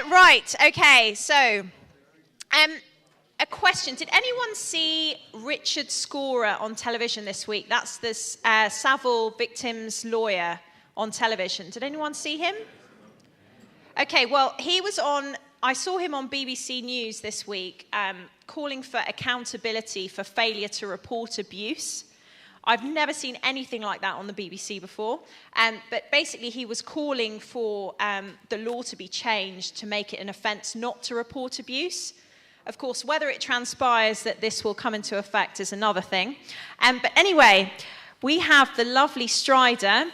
Right, okay, so a question. Did anyone see Richard Scorer on television this week? That's this Savile victim's lawyer on television. Did anyone see him? Okay, well, I saw him on BBC News this week calling for accountability for failure to report abuse. I've never seen anything like that on the BBC before. But basically, he was calling for the law to be changed to make it an offence not to report abuse. Of course, whether it transpires that this will come into effect is another thing. But anyway, we have the lovely Strider.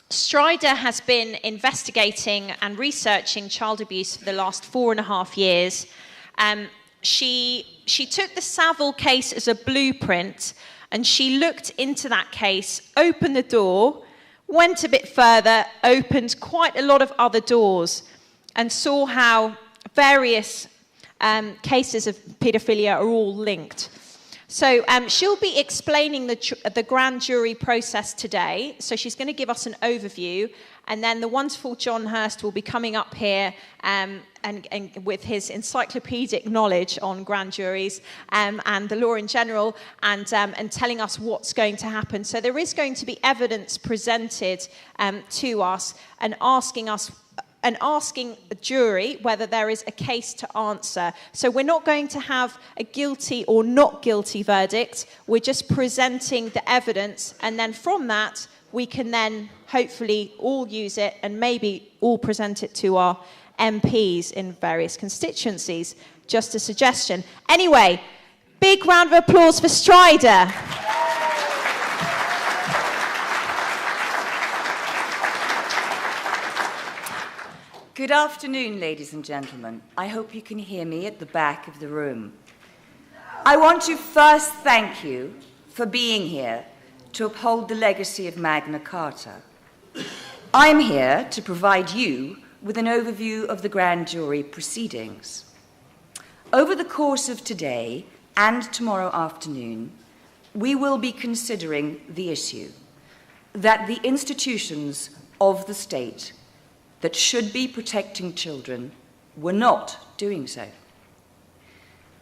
Strider has been investigating and researching child abuse for the last 4.5 years. She took the Savile case as a blueprint, and she looked into that case, opened the door, went a bit further, opened quite a lot of other doors, and saw how various cases of paedophilia are all linked. So she'll be explaining the grand jury process today. So she's going to give us an overview, and then the wonderful John Hurst will be coming up here and with his encyclopedic knowledge on grand juries and the law in general, and telling us what's going to happen. So there is going to be evidence presented to us and asking a jury whether there is a case to answer. So we're not going to have a guilty or not guilty verdict. We're just presenting the evidence, and then from that, we can then hopefully all use it and maybe all present it to our MPs in various constituencies. Just a suggestion. Anyway, big round of applause for Strider. Good afternoon, ladies and gentlemen. I hope you can hear me at the back of the room. I want to first thank you for being here to uphold the legacy of Magna Carta. I'm here to provide you with an overview of the grand jury proceedings. Over the course of today and tomorrow afternoon, we will be considering the issue that the institutions of the state that should be protecting children were not doing so.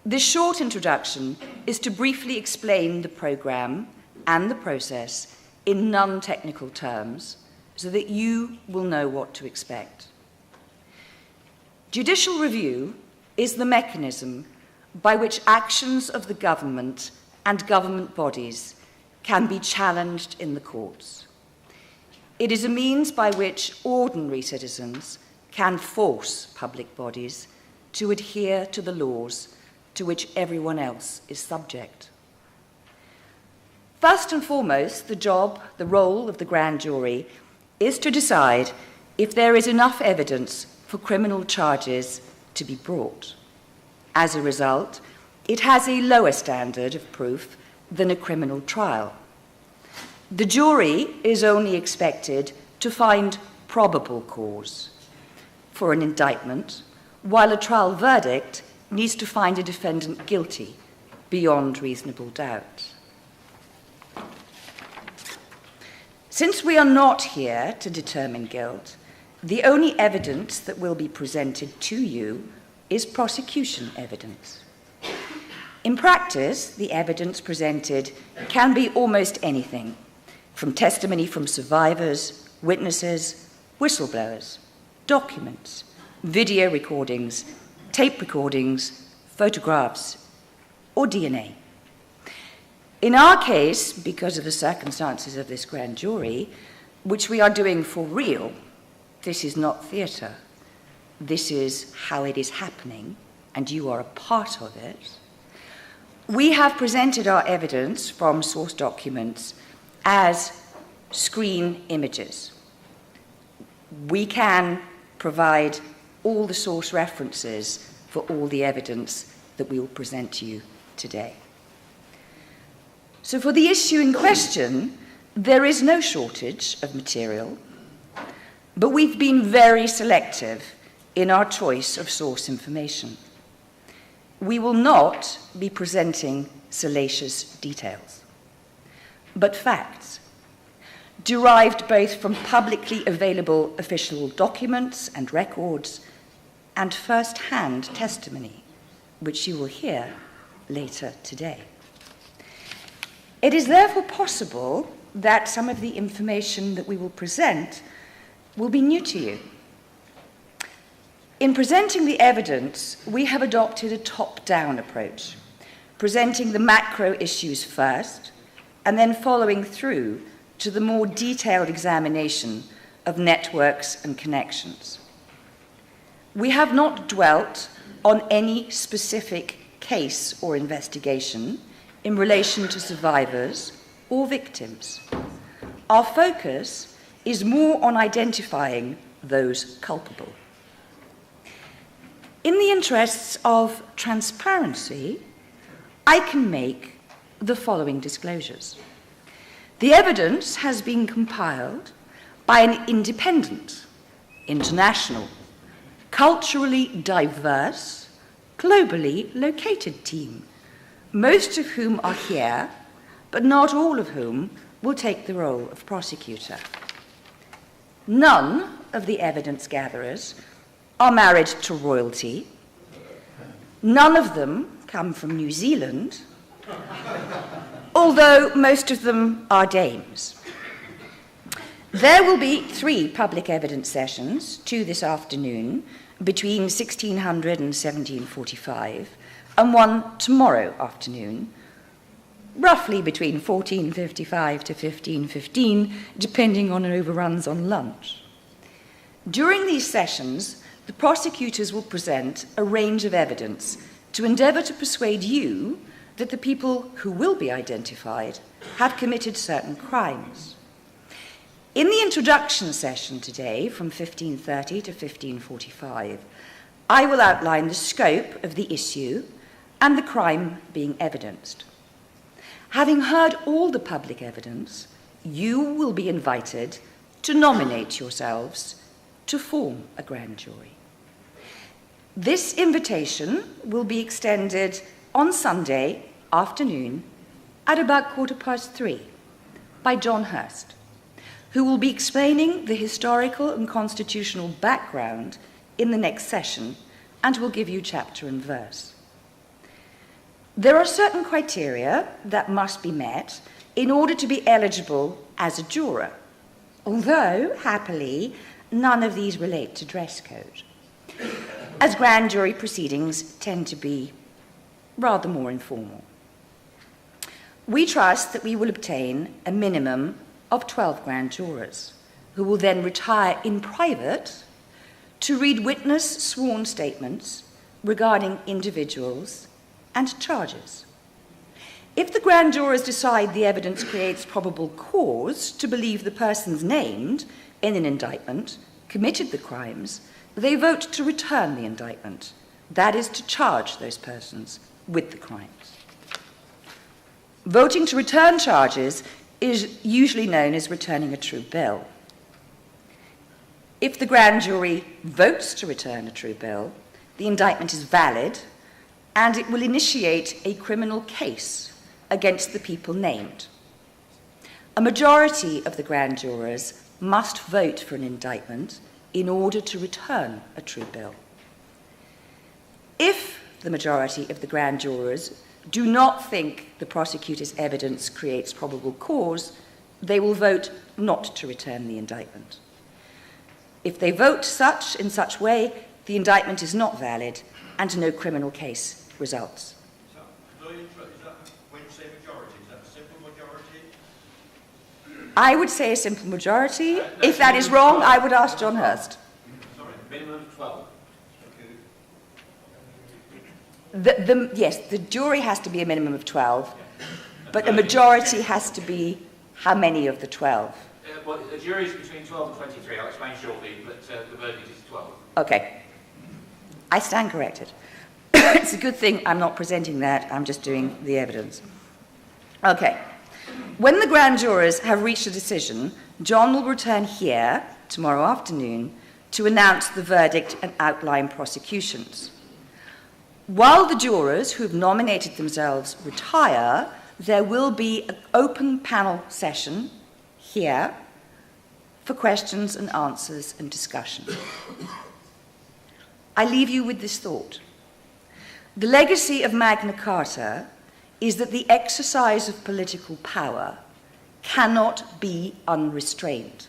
This short introduction is to briefly explain the programme and the process in non-technical terms so that you will know what to expect. Judicial review is the mechanism by which actions of the government and government bodies can be challenged in the courts. It is a means by which ordinary citizens can force public bodies to adhere to the laws to which everyone else is subject. First and foremost, the role of the grand jury is to decide if there is enough evidence for criminal charges to be brought. As a result, it has a lower standard of proof than a criminal trial. The jury is only expected to find probable cause for an indictment, while a trial verdict needs to find a defendant guilty beyond reasonable doubt. Since we are not here to determine guilt, the only evidence that will be presented to you is prosecution evidence. In practice, the evidence presented can be almost anything, from testimony from survivors, witnesses, whistleblowers, documents, video recordings, tape recordings, photographs, or DNA. In our case, because of the circumstances of this grand jury, which we are doing for real, this is not theatre. This is how it is happening, and you are a part of it. We have presented our evidence from source documents as screen images. We can provide all the source references for all the evidence that we will present to you today. So for the issue in question, there is no shortage of material, but we've been very selective in our choice of source information. We will not be presenting salacious details, but facts, derived both from publicly available official documents and records and first-hand testimony, which you will hear later today. It is therefore possible that some of the information that we will present will be new to you. In presenting the evidence, we have adopted a top-down approach, presenting the macro issues first, and then following through to the more detailed examination of networks and connections. We have not dwelt on any specific case or investigation in relation to survivors or victims. Our focus is more on identifying those culpable. In the interests of transparency, I can make the following disclosures. The evidence has been compiled by an independent, international, culturally diverse, globally located team, most of whom are here, but not all of whom will take the role of prosecutor. None of the evidence gatherers are married to royalty. None of them come from New Zealand, although most of them are dames. There will be 3 public evidence sessions, 2 this afternoon, between 1600 and 1745, and 1 tomorrow afternoon, roughly between 14:55 to 15:15, depending on overruns on lunch. During these sessions, the prosecutors will present a range of evidence to endeavour to persuade you that the people who will be identified have committed certain crimes. In the introduction session today, from 15:30 to 15:45, I will outline the scope of the issue and the crime being evidenced. Having heard all the public evidence, you will be invited to nominate yourselves to form a grand jury. This invitation will be extended on Sunday afternoon at about 3:15 by John Hurst, who will be explaining the historical and constitutional background in the next session and will give you chapter and verse. There are certain criteria that must be met in order to be eligible as a juror, although, happily, none of these relate to dress code, as grand jury proceedings tend to be rather more informal. We trust that we will obtain a minimum of 12 grand jurors, who will then retire in private to read witness sworn statements regarding individuals and charges. If the grand jurors decide the evidence creates probable cause to believe the persons named in an indictment committed the crimes, they vote to return the indictment, that is, to charge those persons with the crimes. Voting to return charges is usually known as returning a true bill. If the grand jury votes to return a true bill, the indictment is valid and it will initiate a criminal case against the people named. A majority of the grand jurors must vote for an indictment in order to return a true bill. If the majority of the grand jurors do not think the prosecutor's evidence creates probable cause, they will vote not to return the indictment. If they vote in such way, the indictment is not valid and no criminal case results. When you say majority, is that a simple majority? I would say a simple majority. If that is wrong, I would ask John Hurst. Sorry, minimum of 12. Yes, the jury has to be a minimum of 12, but a majority has to be how many of the 12? Well, the jury is between 12 and 23. I'll explain shortly, but the verdict is 12. Okay. I stand corrected. It's a good thing I'm not presenting that, I'm just doing the evidence. Okay. When the grand jurors have reached a decision, John will return here tomorrow afternoon to announce the verdict and outline prosecutions. While the jurors who have nominated themselves retire, there will be an open panel session here for questions and answers and discussion. I leave you with this thought. The legacy of Magna Carta is that the exercise of political power cannot be unrestrained.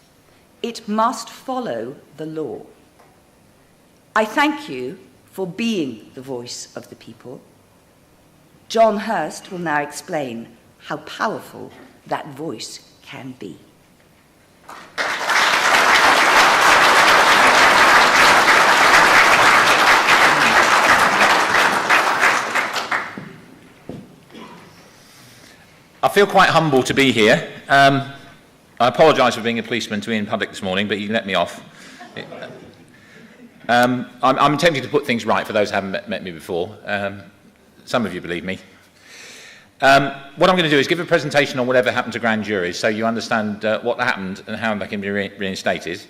It must follow the law. I thank you for being the voice of the people. John Hurst will now explain how powerful that voice can be. I feel quite humble to be here. I apologise for being a policeman to be in public this morning, but you let me off. I'm attempting to put things right for those who haven't met me before. Some of you believe me. What I'm going to do is give a presentation on whatever happened to grand juries, so you understand what happened and how they can be reinstated.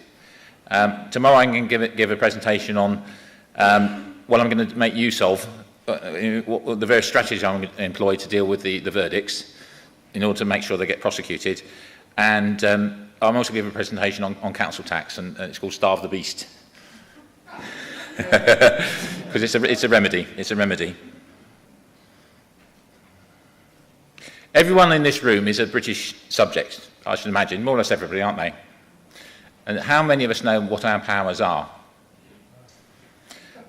Tomorrow I'm going to give a presentation on what I'm going to make use of, the various strategies I'm going to employ to deal with the verdicts in order to make sure they get prosecuted. And I'm also going to give a presentation on council tax, and it's called Starve the Beast. Because it's a remedy. It's a remedy. Everyone in this room is a British subject, I should imagine, more or less everybody, aren't they? And how many of us know what our powers are?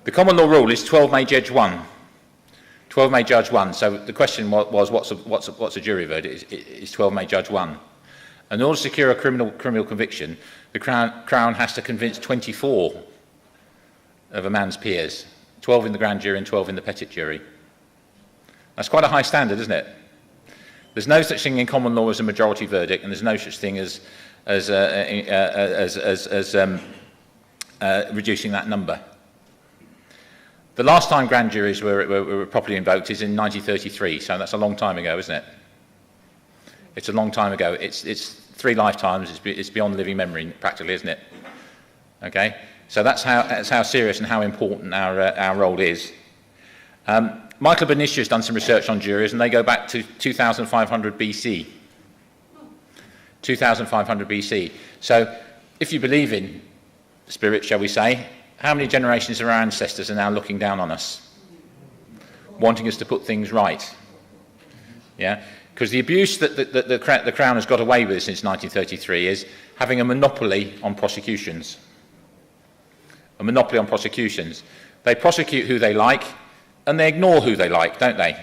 The common law rule is 12 may judge 1. 12 may judge 1. So the question was what's a jury verdict? It's 12 may judge 1. And in order to secure a criminal conviction, the Crown has to convince 24 of a man's peers, 12 in the grand jury and 12 in the petit jury. That's quite a high standard, isn't it? There's no such thing in common law as a majority verdict, and there's no such thing as reducing that number. The last time grand juries were properly invoked is in 1933, so that's a long time ago, isn't it? It's a long time ago. It's 3 lifetimes. It's beyond living memory, practically, isn't it? Okay, so that's how serious and how important our role is. Michael Benicia has done some research on juries, and they go back to 2500 BC. 2500 BC. So, if you believe in spirit, shall we say, how many generations of our ancestors are now looking down on us, wanting us to put things right? Yeah, because the abuse that the Crown has got away with since 1933 is having a monopoly on prosecutions. A monopoly on prosecutions. They prosecute who they like, and they ignore who they like, don't they?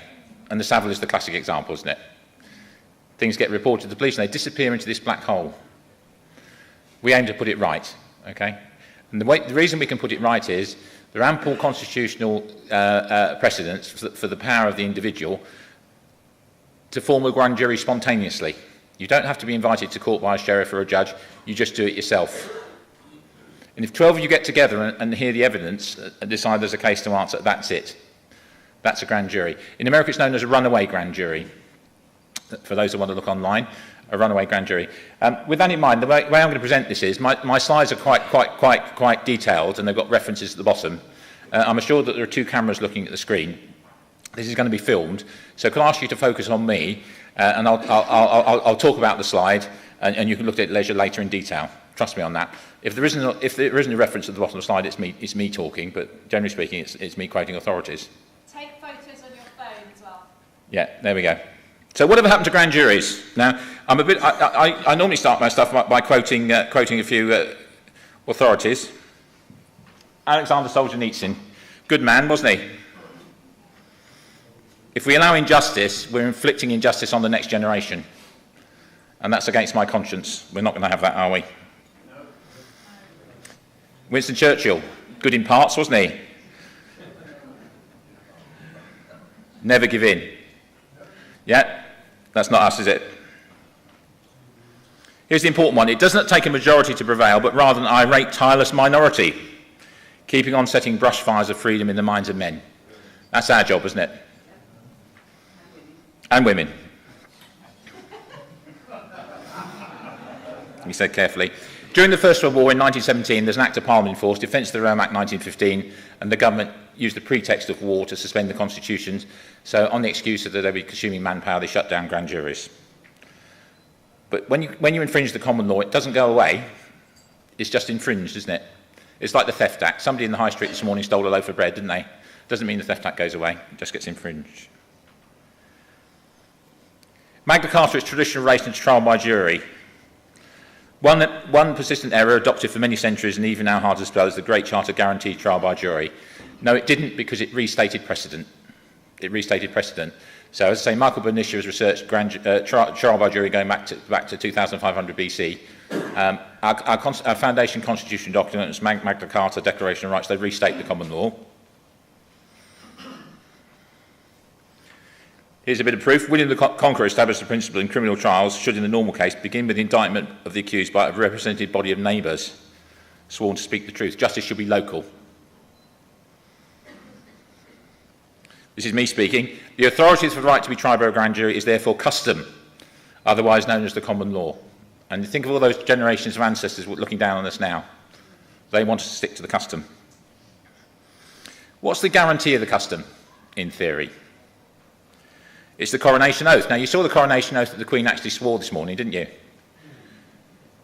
And the Savile is the classic example, isn't it? Things get reported to the police and they disappear into this black hole. We aim to put it right, okay? And the reason we can put it right is there are ample constitutional precedents for the power of the individual to form a grand jury spontaneously. You don't have to be invited to court by a sheriff or a judge, you just do it yourself. And if 12 of you get together and hear the evidence and decide there's a case to answer, that's it. That's a grand jury. In America, it's known as a runaway grand jury. For those who want to look online, a runaway grand jury. With that in mind, the way I'm going to present this is, my slides are quite detailed, and they've got references at the bottom. I'm assured that there are 2 cameras looking at the screen. This is going to be filmed, so can I ask you to focus on me, and I'll talk about the slide, and you can look at it leisure later in detail. Trust me on that. If there isn't a reference at the bottom of the slide, it's me talking, but generally speaking, it's me quoting authorities. Take photos on your phone as well. Yeah, there we go. So whatever happened to grand juries? Now, I normally start my stuff by quoting a few authorities. Alexander Solzhenitsyn, good man, wasn't he? If we allow injustice, we're inflicting injustice on the next generation. And that's against my conscience. We're not going to have that, are we? No. Winston Churchill, good in parts, wasn't he? Never give in. Yeah, that's not us, is it? Here's the important one. It does not take a majority to prevail, but rather an irate, tireless minority, keeping on setting brush fires of freedom in the minds of men. That's our job, isn't it? And women. He said carefully. During the First World War in 1917, there's an Act of Parliament in force, Defence of the Realm Act 1915, and the government used the pretext of war to suspend the constitutions. So on the excuse that they'd be consuming manpower, they shut down grand juries. But when you infringe the common law, it doesn't go away. It's just infringed, isn't it? It's like the Theft Act. Somebody in the high street this morning stole a loaf of bread, didn't they? Doesn't mean the Theft Act goes away, it just gets infringed. Magna Carta is traditional race into trial by jury. One persistent error adopted for many centuries and even now hard to spell is the Great Charter guaranteed trial by jury. No, it didn't, because it restated precedent. It restated precedent. So, as I say, Michael Bernicia has researched trial by jury going back to 2500 BC. Our foundation constitution documents, Magna Carta, Declaration of Rights, they restate the common law. Here's a bit of proof. William the Conqueror established the principle in criminal trials should, in the normal case, begin with the indictment of the accused by a represented body of neighbours sworn to speak the truth. Justice should be local. This is me speaking. The authority for the right to be tried by a grand jury is therefore custom, otherwise known as the common law. And you think of all those generations of ancestors looking down on us now. They want us to stick to the custom. What's the guarantee of the custom, in theory? It's the coronation oath. Now, you saw the coronation oath that the Queen actually swore this morning, didn't you?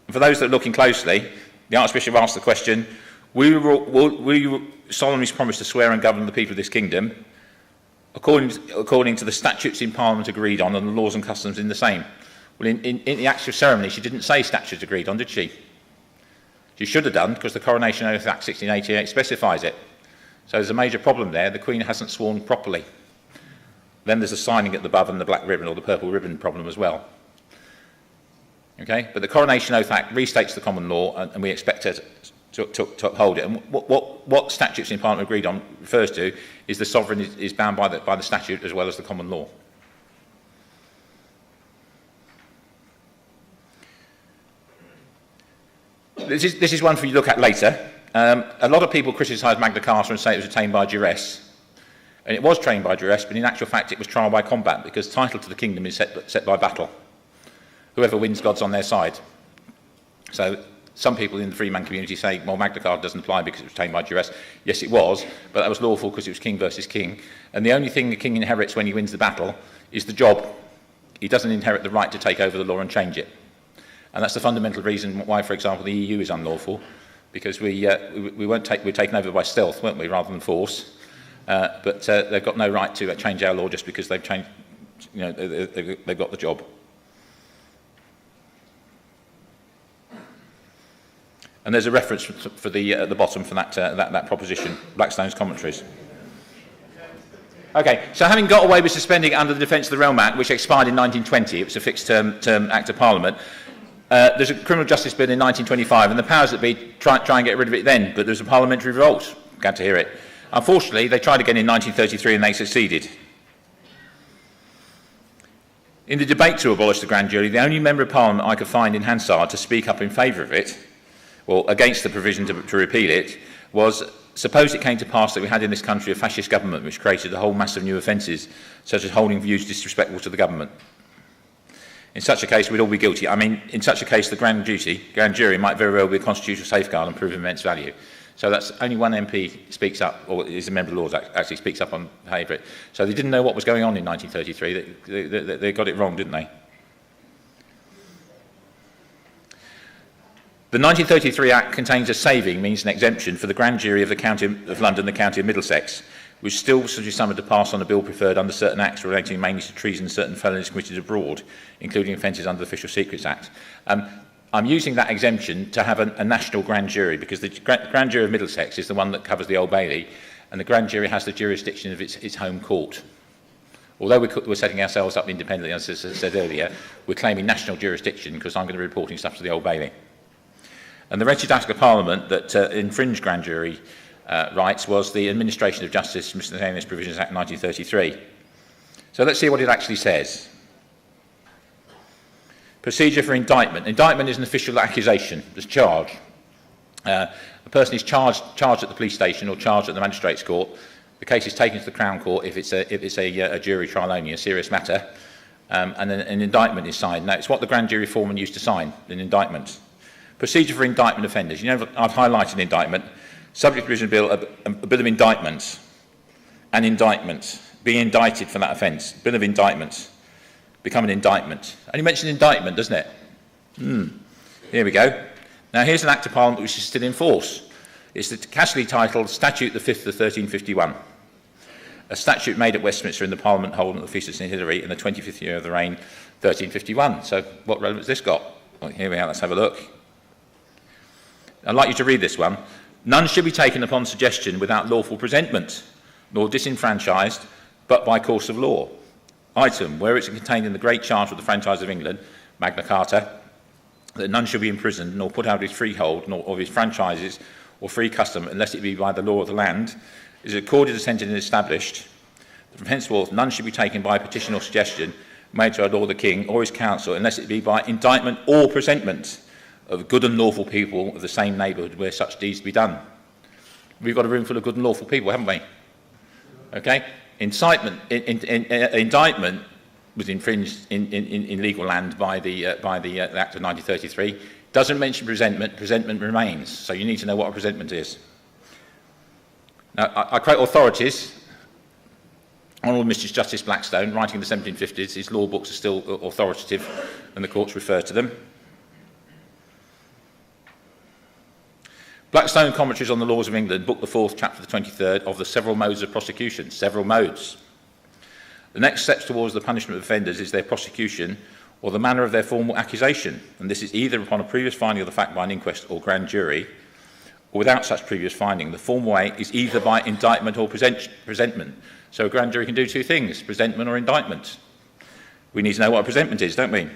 And for those that are looking closely, the Archbishop asked the question, will you solemnly promise to swear and govern the people of this kingdom according to the statutes in Parliament agreed on and the laws and customs in the same? Well, in the actual ceremony, she didn't say statutes agreed on, did she? She should have done, because the Coronation Oath Act 1688 specifies it. So there's a major problem there. The Queen hasn't sworn properly. Then there's the signing at the above and the black ribbon or the purple ribbon problem as well. Okay? But the Coronation Oath Act restates the common law, and we expect it to uphold it. And what statutes in Parliament agreed on refers to is the sovereign is bound by the statute as well as the common law. This is one for you to look at later. A lot of people criticise Magna Carta and say it was attained by duress. And it was trained by duress, but in actual fact it was trial by combat, because title to the kingdom is set by battle. Whoever wins, God's on their side. So some people in the free man community say, well, Magna Carta doesn't apply because it was attained by duress. Yes, it was, but that was lawful because it was king versus king. And the only thing the king inherits when he wins the battle is the job. He doesn't inherit the right to take over the law and change it. And that's the fundamental reason why, for example, the EU is unlawful, because we're taken over by stealth, weren't we, rather than force. But they've got no right to change our law just because they've changed, they've got the job. And there's a reference for at the bottom for that proposition, Blackstone's commentaries. Okay, so having got away with suspending under the Defence of the Realm Act, which expired in 1920, it was a fixed term Act of Parliament. There's a criminal justice bill in 1925, and the powers that be try and get rid of it then, but there's a parliamentary revolt. Glad to hear it. Unfortunately, they tried again in 1933 and they succeeded. In the debate to abolish the grand jury, the only member of Parliament I could find in Hansard to speak up in favour of it, or against the provision to repeal it, was, suppose it came to pass that we had in this country a fascist government which created a whole mass of new offences, such as holding views disrespectful to the government. In such a case, we'd all be guilty. I mean, in such a case, the grand jury might very well be a constitutional safeguard and prove of immense value. So that's only one MP speaks up, or is a member of the Lords actually speaks up on behaviour of it. So they didn't know what was going on in 1933. They got it wrong, didn't they? The 1933 Act contains a saving, means an exemption, for the grand jury of the County of London, the County of Middlesex, which still suggests someone to pass on a bill preferred under certain acts relating mainly to treason and certain felonies committed abroad, including offences under the Official Secrets Act. I'm using that exemption to have a national grand jury, because the grand jury of Middlesex is the one that covers the Old Bailey, and the grand jury has the jurisdiction of its home court. Although we're setting ourselves up independently, as I said earlier, we're claiming national jurisdiction because I'm going to be reporting stuff to the Old Bailey. And the wretched Act of Parliament that infringed grand jury rights was the Administration of Justice Miscellaneous Provisions Act 1933. So let's see what it actually says. Procedure for indictment. Indictment is an official accusation. There's charge. A person is charged at the police station or charged at the magistrate's court. The case is taken to the Crown Court if it's a jury trial only, a serious matter, and then an indictment is signed. Now, it's what the grand jury foreman used to sign, an indictment. Procedure for indictment offenders. You know, I've highlighted indictment. Subject provision bill, a bill of indictment, an indictment, being indicted for that offence, bill of indictment, become an indictment. Only mentioned indictment, doesn't it? Here we go. Now here's an Act of Parliament which is still in force. It's the casually titled Statute the 5th of 1351, a statute made at Westminster in the Parliament holding at the Feast of St Hilary in the 25th year of the reign, 1351. So what relevance has this got? Well, here we are, let's have a look. I'd like you to read this one. None should be taken upon suggestion without lawful presentment, nor disenfranchised, but by course of law. Item, where it's contained in the Great Charter of the Franchise of England, Magna Carta, that none shall be imprisoned, nor put out of his freehold, nor of his franchises, or free custom, unless it be by the law of the land, is accorded, assented, and established, that from henceforth none should be taken by petition or suggestion made to our Lord the King or his council, unless it be by indictment or presentment of good and lawful people of the same neighbourhood where such deeds be done. We've got a room full of good and lawful people, haven't we? Okay? Indictment was infringed in legal land by the Act of 1933. Doesn't mention presentment. Presentment remains. So you need to know what a presentment is. Now, I quote authorities. Honourable Mr. Justice Blackstone, writing in the 1750s, his law books are still authoritative and the courts refer to them. Blackstone Commentaries on the Laws of England, Book the 4th, Chapter the 23rd, of the several modes of prosecution. Several modes. The next steps towards the punishment of offenders is their prosecution or the manner of their formal accusation, and this is either upon a previous finding of the fact by an inquest or grand jury, or without such previous finding. The formal way is either by indictment or presentment. So a grand jury can do two things, presentment or indictment. We need to know what a presentment is, don't we?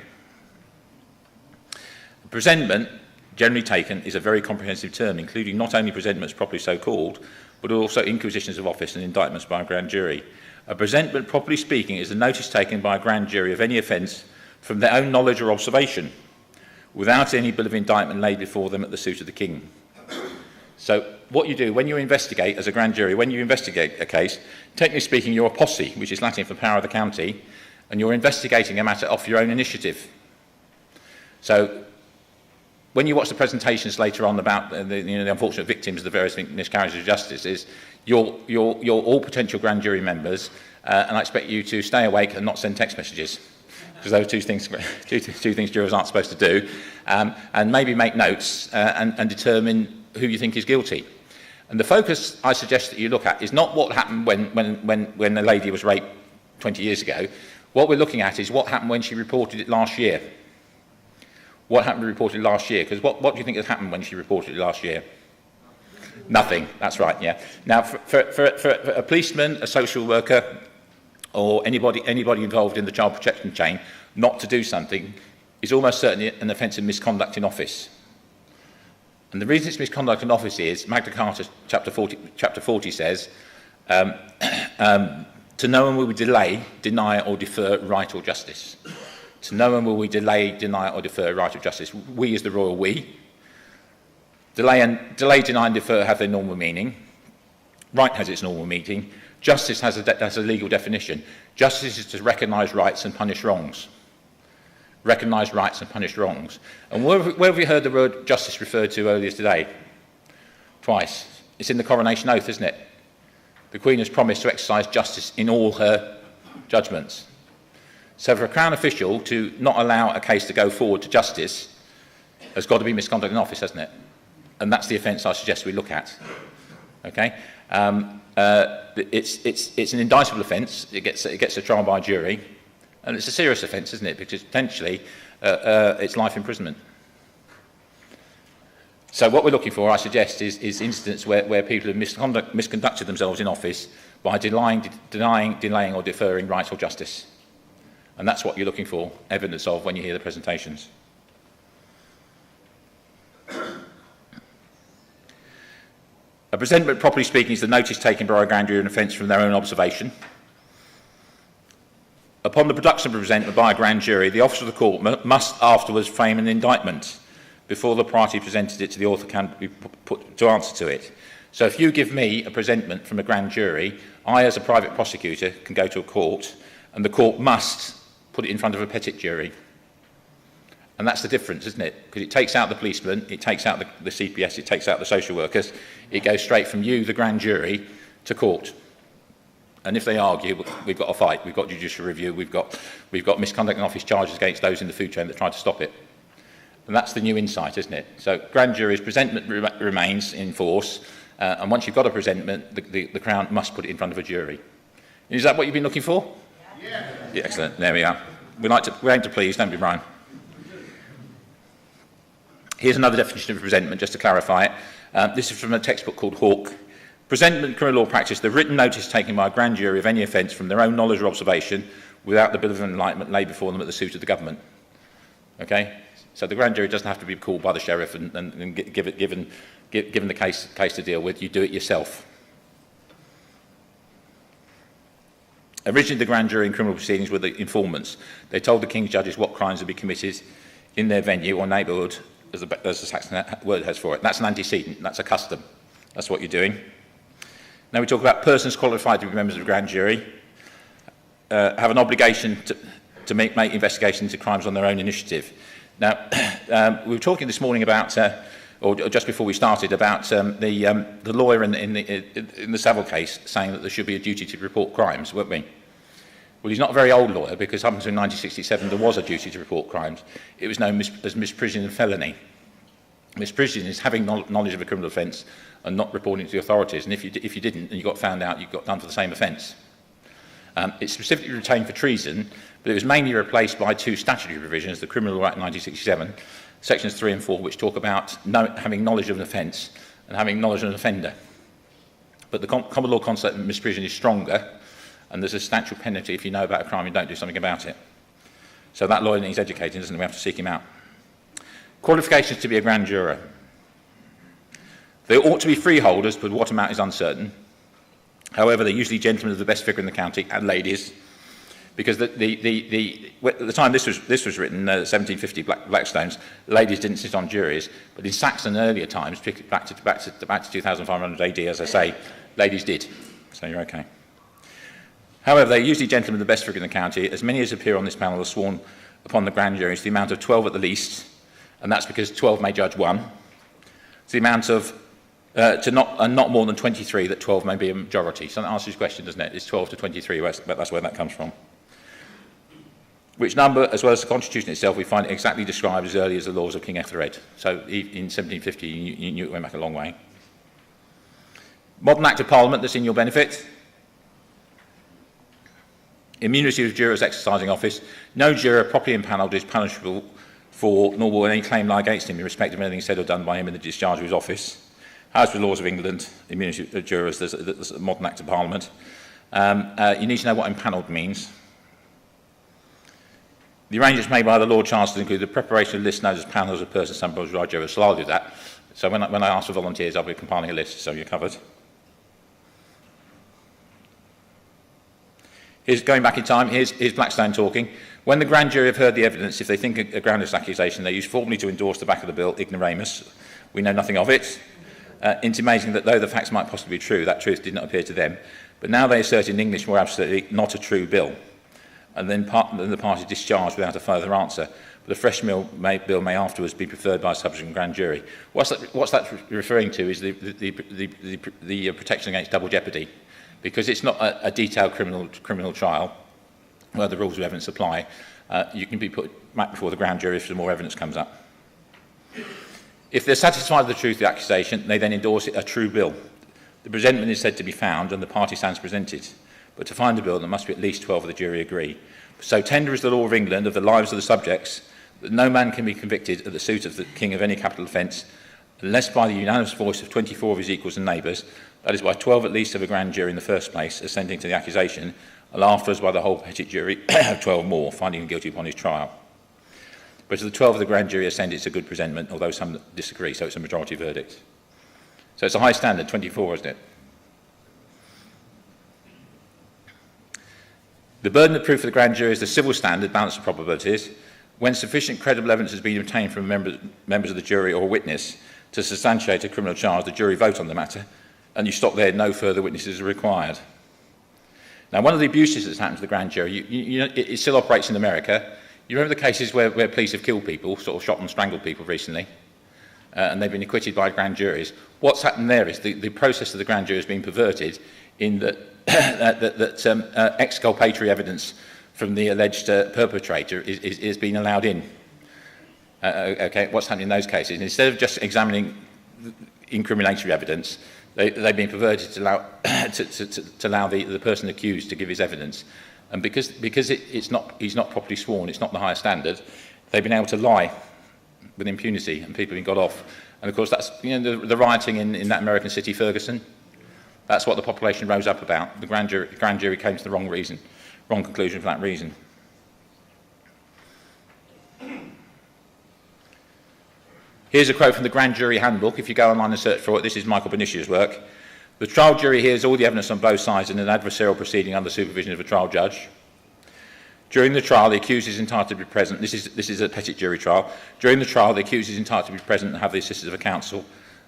Presentment, generally taken, is a very comprehensive term, including not only presentments properly so called, but also inquisitions of office and indictments by a grand jury. A presentment, properly speaking, is a notice taken by a grand jury of any offence from their own knowledge or observation, without any bill of indictment laid before them at the suit of the King. So what you do when you investigate as a grand jury, when you investigate a case, technically speaking, you're a posse, which is Latin for power of the county, and you're investigating a matter off your own initiative. So when you watch the presentations later on about the unfortunate victims of the various miscarriages of justice, is you're all potential grand jury members, and I expect you to stay awake and not send text messages, because those two things jurors aren't supposed to do, and maybe make notes and determine who you think is guilty. And the focus I suggest that you look at is not what happened when the lady was raped 20 years ago. What we're looking at is what happened when she reported it last year. What happened reported last year? Because what do you think has happened when she reported it last year? Nothing. That's right, yeah. Now, for a policeman, a social worker, or anybody involved in the child protection chain, not to do something is almost certainly an offence of misconduct in office. And the reason it's misconduct in office is Magna Carta chapter 40 says, to no one will we delay, deny or defer right or justice. To no one will we delay, deny or defer right or justice. We is the royal we. Delay, deny and defer have their normal meaning. Right has its normal meaning. Justice has a legal definition. Justice is to recognise rights and punish wrongs. Recognise rights and punish wrongs. And where have we heard the word justice referred to earlier today? Twice. It's in the coronation oath, isn't it? The Queen has promised to exercise justice in all her judgments. So for a Crown official to not allow a case to go forward to justice has got to be misconduct in office, hasn't it? And that's the offence I suggest we look at. Okay? It's an indictable offence. It gets a trial by jury. And it's a serious offence, isn't it? Because potentially it's life imprisonment. So what we're looking for, I suggest, is incidents where people have misconducted themselves in office by delaying or deferring rights or justice. And that's what you're looking for evidence of when you hear the presentations. A presentment, properly speaking, is the notice taken by a grand jury of an offence from their own observation. Upon the production of a presentment by a grand jury, the officer of the court must afterwards frame an indictment before the party presented it to the author can be put to answer to it. So if you give me a presentment from a grand jury, I, as a private prosecutor, can go to a court, and the court must put it in front of a petit jury. And that's the difference, isn't it? Because it takes out the policeman, it takes out the CPS, it takes out the social workers. It goes straight from you, the grand jury, to court. And if they argue, we've got a fight. We've got judicial review. We've got misconduct in office charges against those in the food chain that tried to stop it. And that's the new insight, isn't it? So grand jury's presentment remains in force, and once you've got a presentment, the Crown must put it in front of a jury. Is that what you've been looking for? Yeah, excellent. There we are. We aim to please, don't we, Brian? Here's another definition of presentment, just to clarify it. This is from a textbook called Hawke. Presentment, criminal law practice, the written notice taken by a grand jury of any offence from their own knowledge or observation without the bill of enlightenment laid before them at the suit of the government. Okay? So the grand jury doesn't have to be called by the sheriff and given the case to deal with. You do it yourself. Originally, the grand jury in criminal proceedings were the informants. They told the king's judges what crimes would be committed in their venue or neighbourhood, as the Saxon word has for it. That's an antecedent. That's a custom. That's what you're doing. Now we talk about persons qualified to be members of the grand jury, have an obligation to make investigations into crimes on their own initiative. Now, we were talking this morning about, or just before we started, about the lawyer in the Savile case saying that there should be a duty to report crimes, weren't we? Well, he's not a very old lawyer, because up until 1967 there was a duty to report crimes. It was known as misprision and felony. Misprision is having knowledge of a criminal offence and not reporting to the authorities, and if you didn't and you got found out, you got done for the same offence. It's specifically retained for treason, but it was mainly replaced by two statutory provisions, the Criminal Law Act 1967, sections 3 and 4, which talk about having knowledge of an offence and having knowledge of an offender. But the common law concept of misprision is stronger, and there's a substantial penalty if you know about a crime and don't do something about it. So that lawyer needs educating, doesn't he? We have to seek him out. Qualifications to be a grand juror. They ought to be freeholders, but what amount is uncertain. However, they're usually gentlemen of the best figure in the county, and ladies, because at the time this was written, 1750 Blackstones, ladies didn't sit on juries, but in Saxon earlier times, back to 2500 AD, as I say, ladies did. So you're okay. However, they're usually gentlemen of the best figure in the county. As many as appear on this panel are sworn upon the grand jury to the amount of 12 at the least, and that's because 12 may judge one. It's the amount of not more than 23, that 12 may be a majority. So that answers your question, doesn't it? It's 12 to 23, that's where that comes from. Which number, as well as the Constitution itself, we find it exactly described as early as the laws of King Ethelred. So in 1750, you knew it went back a long way. Modern Act of Parliament that's in your benefit. Immunity of jurors exercising office. No juror properly impanelled is punishable for, nor will any claim lie against him in respect of anything said or done by him in the discharge of his office. As with the laws of England, immunity of jurors, there's a modern Act of Parliament. You need to know what impanelled means. The arrangements made by the Lord Chancellor include the preparation of lists known as panels of persons, samples, right jurors. So I'll do that. So when I ask for volunteers, I'll be compiling a list, so you're covered. Going back in time, here's Blackstone talking. When the grand jury have heard the evidence, if they think a groundless accusation, they use formally to endorse the back of the bill, ignoramus. We know nothing of it. Intimating that though the facts might possibly be true, that truth did not appear to them. But now they assert in English more absolutely, not a true bill. And then the party discharged without a further answer. But a fresh bill may afterwards be preferred by a subsequent grand jury. What's that referring to is the protection against double jeopardy. Because it's not a detailed criminal trial where the rules of evidence apply, you can be put back before the grand jury if some more evidence comes up. If they're satisfied with the truth of the accusation, they then endorse it a true bill. The presentment is said to be found and the party stands presented. But to find a bill, there must be at least 12 of the jury agree. So tender is the law of England of the lives of the subjects that no man can be convicted at the suit of the king of any capital offence unless by the unanimous voice of 24 of his equals and neighbours, that is by 12 at least of a grand jury in the first place, assenting to the accusation, and afterwards by the whole petit jury of 12 more, finding him guilty upon his trial. But if the 12 of the grand jury assent, it's a good presentment, although some disagree, so it's a majority verdict. So it's a high standard, 24, isn't it? The burden of proof for the grand jury is the civil standard, balance of probabilities. When sufficient credible evidence has been obtained from members of the jury or a witness to substantiate a criminal charge, the jury vote on the matter, and you stop there, no further witnesses are required. Now, one of the abuses that's happened to the grand jury, it still operates in America. You remember the cases where police have killed people, sort of shot and strangled people recently, and they've been acquitted by grand juries. What's happened there is the process of the grand jury has been perverted in that, exculpatory evidence from the alleged perpetrator is being allowed in. Okay, what's happening in those cases? And instead of just examining incriminatory evidence, they've been perverted to allow, to allow the person accused to give his evidence. And because he's not properly sworn, it's not the highest standard, they've been able to lie with impunity, and people have got off. And of course, that's the rioting in that American city, Ferguson. That's what the population rose up about. The grand jury came to the wrong conclusion for that reason. Here's a quote from the Grand Jury Handbook. If you go online and search for it, this is Michael Benicia's work. The trial jury hears all the evidence on both sides in an adversarial proceeding under supervision of a trial judge. During the trial, the accused is entitled to be present. This is a petit jury trial. During the trial, the accused is entitled to be present and have the assistance of a counsel.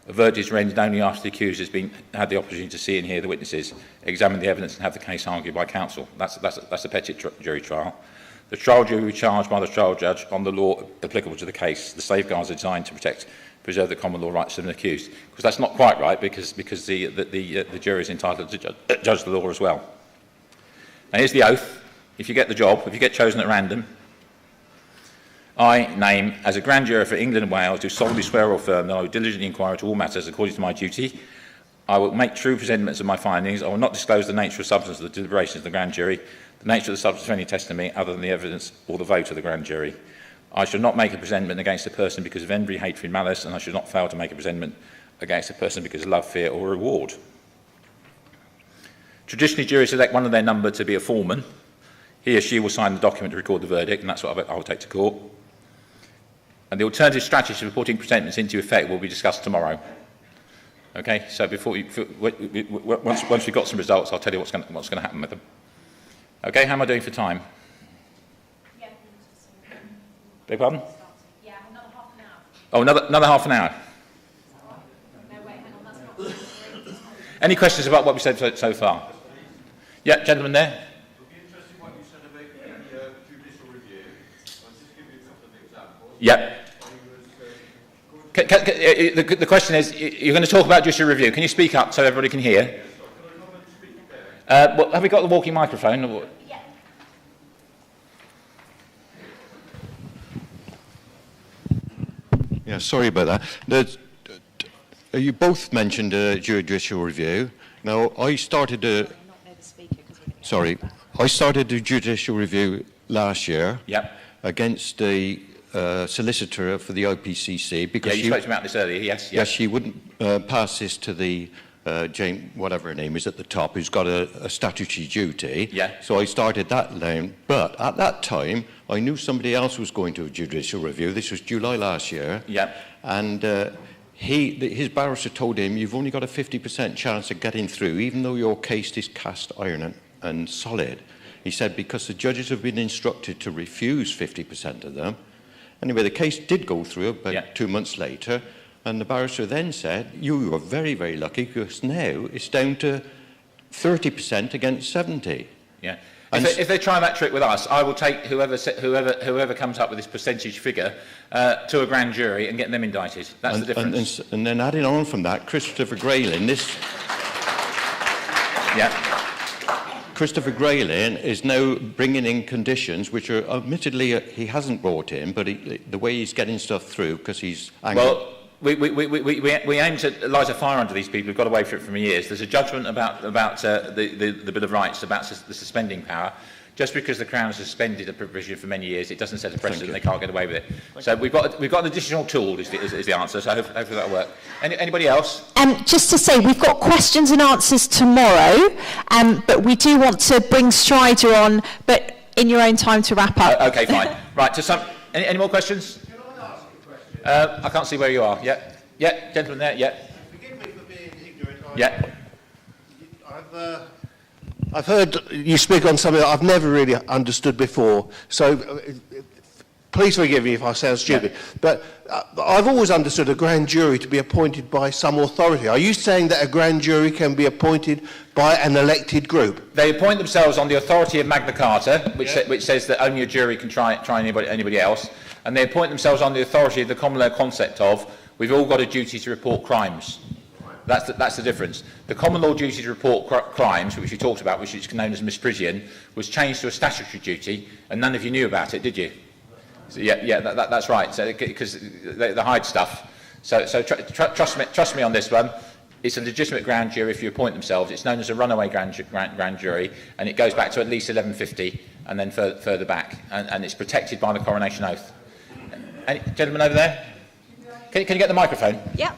A verdict is rendered only after the accused has had the opportunity to see and hear the witnesses, examine the evidence and have the case argued by counsel. That's a petit jury trial. The trial jury will be charged by the trial judge on the law applicable to the case. The safeguards are designed to preserve the common law rights of an accused. Because that's not quite right, because the jury is entitled to judge the law as well. Now here's the oath. If you get the job, if you get chosen at random, I name, as a grand juror for England and Wales, do solemnly swear or affirm that I will diligently inquire into all matters according to my duty. I will make true presentments of my findings. I will not disclose the nature or substance of the deliberations of the grand jury, the nature of the substance of any testimony other than the evidence or the vote of the grand jury. I shall not make a presentment against a person because of envy, hatred, malice, and I should not fail to make a presentment against a person because of love, fear, or reward. Traditionally, juries select one of their number to be a foreman. He or she will sign the document to record the verdict, and that's what I will take to court. And the alternative strategy of putting presentments into effect will be discussed tomorrow. Okay, so once we've got some results, I'll tell you what's going to happen with them. Okay, how am I doing for time? Yeah. Beg pardon? Yeah, another half an hour. Oh, another half an hour. No, wait, hang on, that's not. Any questions about what we said so far? Yeah, gentleman there. It would be interesting what you said about the judicial review. I'll just give you a couple of examples. Yep. The question is, you're going to talk about judicial review. Can you speak up so everybody can hear? Well, have we got the walking microphone? Yeah. Yeah, sorry about that. You both mentioned judicial review. Now, I started a judicial review last year. Yep. Against the solicitor for the IPCC because you spoke about this earlier. Yes. Yes, she wouldn't pass this to the Jane, whatever her name is at the top, who's got a statutory duty. Yeah. So I started that line. But at that time, I knew somebody else was going to a judicial review. This was July last year. Yeah. And his barrister told him, you've only got a 50% chance of getting through, even though your case is cast iron and solid. He said, because the judges have been instructed to refuse 50% of them. Anyway, the case did go through about 2 months later, and the barrister then said, you are very, very lucky, because now it's down to 30% against 70. Yeah. If they try that trick with us, I will take whoever comes up with this percentage figure to a grand jury and get them indicted. That's the difference. And then adding on from that, Christopher Grayling, Christopher Grayling is now bringing in conditions which are, admittedly, he hasn't brought in, but the way he's getting stuff through because he's angry. Well, we aim to light a fire under these people who've got away from it for years. There's a judgment about the Bill of Rights, about the suspending power. Just because the Crown has suspended a provision for many years, it doesn't set a precedent, they can't get away with it. So we've got an additional tool is the answer, so hopefully that'll work. Anybody else? Just to say, we've got questions and answers tomorrow, but we do want to bring Strider on, but in your own time to wrap up. Okay, fine. Right, any more questions? Can I ask a question? I can't see where you are. Yeah, gentleman there, yeah. Forgive me for being ignorant. Yeah. I've heard you speak on something that I've never really understood before, so please forgive me if I sound stupid, but I've always understood a grand jury to be appointed by some authority. Are you saying that a grand jury can be appointed by an elected group? They appoint themselves on the authority of Magna Carta, which says that only a jury can try anybody else, and they appoint themselves on the authority of the common law concept of we've all got a duty to report crimes. That's the difference. The common law duty to report crimes, which we talked about, which is known as misprision, was changed to a statutory duty, and none of you knew about it, did you? So, that's right. So because they hide stuff. So trust me on this one. It's a legitimate grand jury if you appoint themselves. It's known as a runaway grand jury, and it goes back to at least 1150 and then further back, and it's protected by the coronation oath. Any gentleman over there? Can you get the microphone? Yep.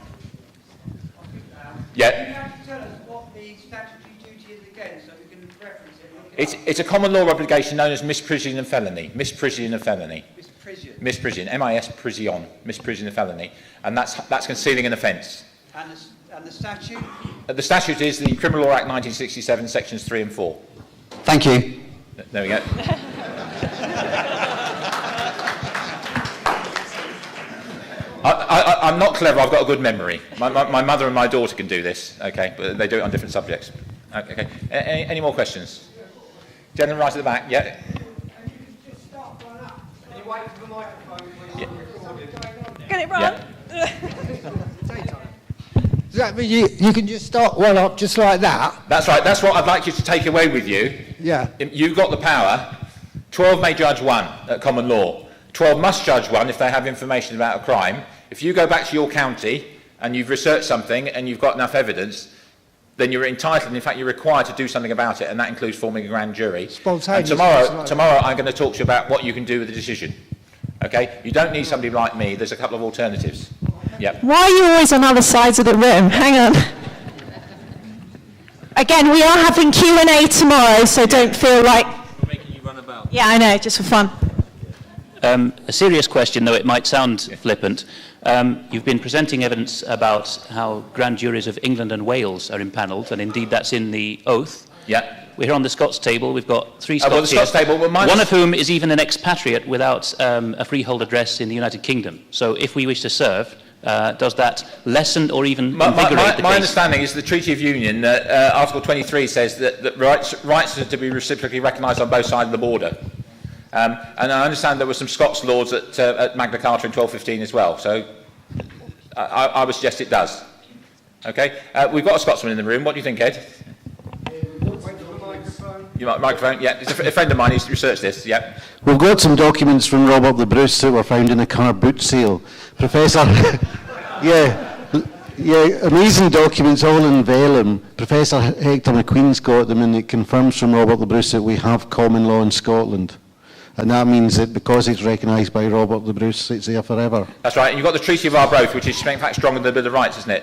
Yeah. Can you actually tell us what the statutory duty is again, so we can reference it? It's a common law obligation known as misprision and felony. Misprision and felony. Misprision. Misprision. M-I-S-prision. Misprision and felony. And that's concealing an offence. And the statute? The statute is the Criminal Law Act 1967, sections 3 and 4. Thank you. There we go. I'm not clever, I've got a good memory. My mother and my daughter can do this, okay, but they do it on different subjects. Okay. Any more questions? Gentleman right at the back, yeah. Can you wait for the microphone when you're recording? Get it right. Does that mean you can just start one up just like that? That's right, that's what I'd like you to take away with you. Yeah. You've got the power. 12 may judge one at common law. 12 must judge one if they have information about a crime. If you go back to your county and you've researched something and you've got enough evidence, then you're entitled, and in fact you're required to do something about it, and that includes forming a grand jury. And tomorrow I'm going to talk to you about what you can do with the decision. Okay? You don't need somebody like me. There's a couple of alternatives. Yep. Why are you always on other sides of the room? Hang on. Again, we are having Q&A tomorrow, so don't feel like... We're making you run about. Yeah, I know, just for fun. A serious question, though it might sound flippant. You've been presenting evidence about how grand juries of England and Wales are impanelled, and indeed that's in the oath. Yeah. We're here on the Scots table. We've got three Scots well, the Scots here, table, well, one of whom is even an expatriate without a freehold address in the United Kingdom. So if we wish to serve, does that lessen or even invigorate the case? My understanding is the Treaty of Union, Article 23 says that rights are to be reciprocally recognised on both sides of the border. And I understand there were some Scots lords at Magna Carta in 1215 as well, so I would suggest it does. Okay, we've got a Scotsman in the room. What do you think, Ed? Microphone, yeah. It's a friend of mine who's researched this, yeah. We've got some documents from Robert the Bruce that were found in a car boot seal. Professor, amazing documents all in vellum. Professor Hector McQueen's got them, and it confirms from Robert the Bruce that we have common law in Scotland. And that means that because it's recognised by Robert the Bruce, it's there forever. That's right, and you've got the Treaty of Arbroath, which is in fact stronger than the Bill of Rights, isn't it?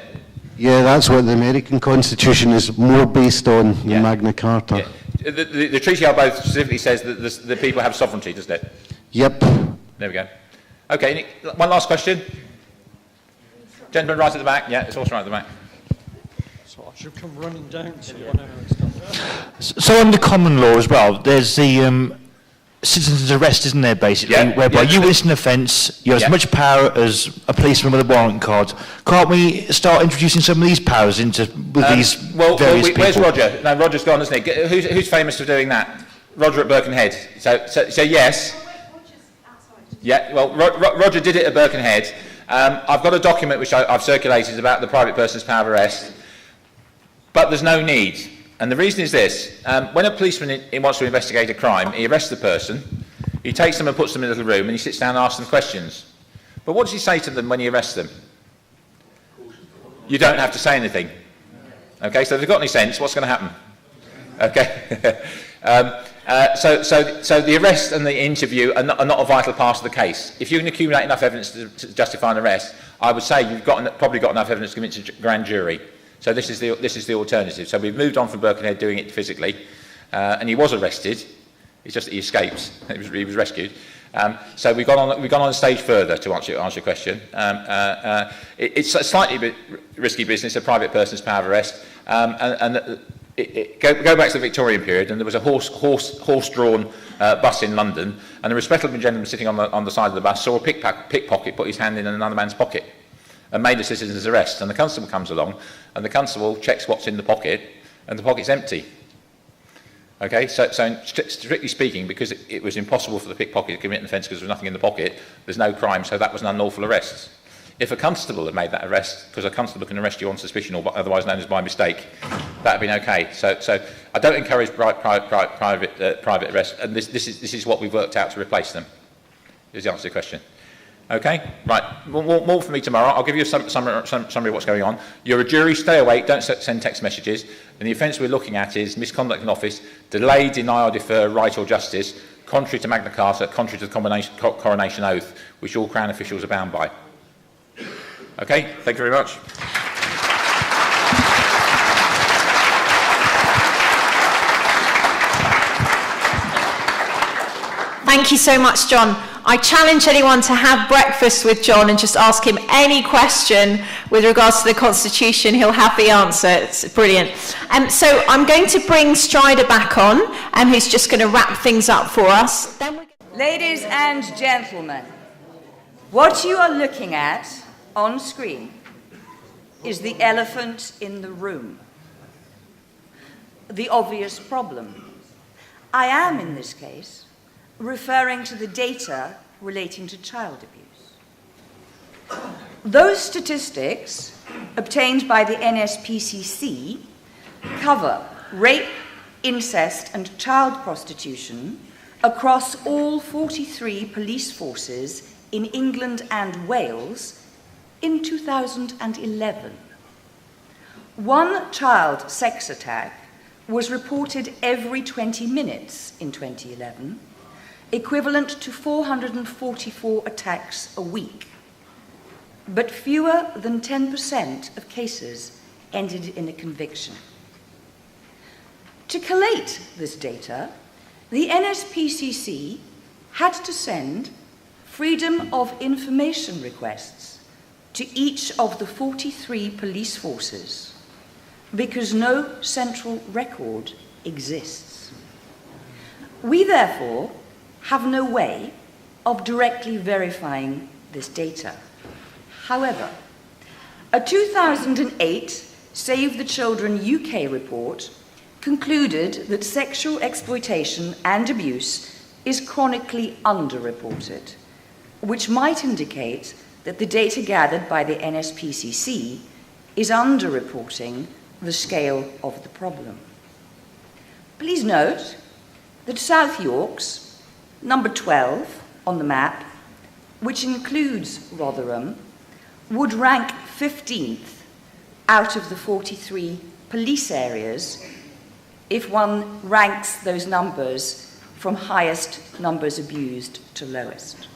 Yeah, that's what the American Constitution is more based on than Magna Carta. Yeah. The Treaty of Arbroath specifically says that the people have sovereignty, doesn't it? Yep. There we go. Okay, one last question. Gentleman right at the back. Yeah, it's also right at the back. So I should come running down to you. So under common law as well, there's the citizen's arrest, isn't there, basically, whereby you witness an offence, you have as much power as a policeman with a warrant card. Can't we start introducing some of these powers into these various people? Where's Roger? No, Roger's gone, isn't he? Who's famous for doing that? Roger at Birkenhead. So yes. Yeah, well, Roger did it at Birkenhead. I've got a document which I've circulated about the private person's power of arrest, but there's no need. And the reason is this. When a policeman wants to investigate a crime, he arrests the person, he takes them and puts them in a little room, and he sits down and asks them questions. But what does he say to them when he arrests them? You don't have to say anything. Okay, so if they've got any sense, what's going to happen? Okay. So the arrest and the interview are not a vital part of the case. If you can accumulate enough evidence to justify an arrest, I would say you've probably got enough evidence to convince a grand jury. So this is the alternative. So we've moved on from Birkenhead doing it physically, and he was arrested. It's just that he escaped. He was rescued. So we've gone on a stage further to answer your question. It's a slightly bit risky business, a private person's power of arrest, go back to the Victorian period, and there was a horse-drawn bus in London, and a respectable gentleman sitting on the side of the bus saw a pickpocket put his hand in another man's pocket and made a citizen's arrest. And the constable comes along, and the constable checks what's in the pocket, and the pocket's empty. Okay, so strictly speaking, because it was impossible for the pickpocket to commit an offence because there was nothing in the pocket, there's no crime, so that was an unlawful arrest. If a constable had made that arrest, because a constable can arrest you on suspicion, or otherwise known as by mistake, that would have been okay. So I don't encourage private arrest, and this is what we've worked out to replace them. is the answer to the question. Okay, right, more from me tomorrow. I'll give you a summary of what's going on. You're a jury, stay awake, don't send text messages. And the offence we're looking at is misconduct in office, delay, deny or defer right or justice, contrary to Magna Carta, contrary to the coronation oath, which all Crown officials are bound by. Okay, thank you very much. Thank you so much, John. I challenge anyone to have breakfast with John and just ask him any question with regards to the Constitution. He'll have the answer. It's brilliant. So I'm going to bring Strider back on, who's just going to wrap things up for us. Ladies and gentlemen, what you are looking at on screen is the elephant in the room. The obvious problem. I am, in this case, referring to the data relating to child abuse. Those statistics obtained by the NSPCC cover rape, incest, and child prostitution across all 43 police forces in England and Wales in 2011. One child sex attack was reported every 20 minutes in 2011, equivalent to 444 attacks a week. But fewer than 10% of cases ended in a conviction. To collate this data, the NSPCC had to send Freedom of Information requests to each of the 43 police forces because no central record exists. We therefore have no way of directly verifying this data. However, a 2008 Save the Children UK report concluded that sexual exploitation and abuse is chronically underreported, which might indicate that the data gathered by the NSPCC is underreporting the scale of the problem. Please note that South York's number 12 on the map, which includes Rotherham, would rank 15th out of the 43 police areas if one ranks those numbers from highest numbers abused to lowest.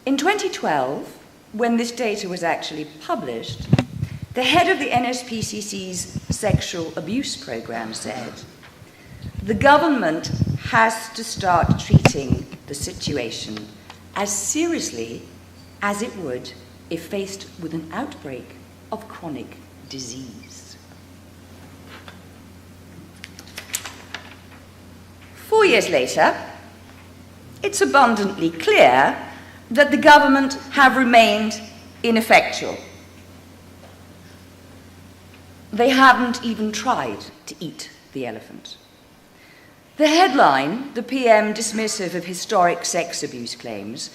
In 2012, when this data was actually published, the head of the NSPCC's sexual abuse programme said, "The government has to start treating the situation as seriously as it would if faced with an outbreak of chronic disease." 4 years later, it's abundantly clear that the government have remained ineffectual. They haven't even tried to eat the elephant. The headline, "The PM dismissive of historic sex abuse claims,"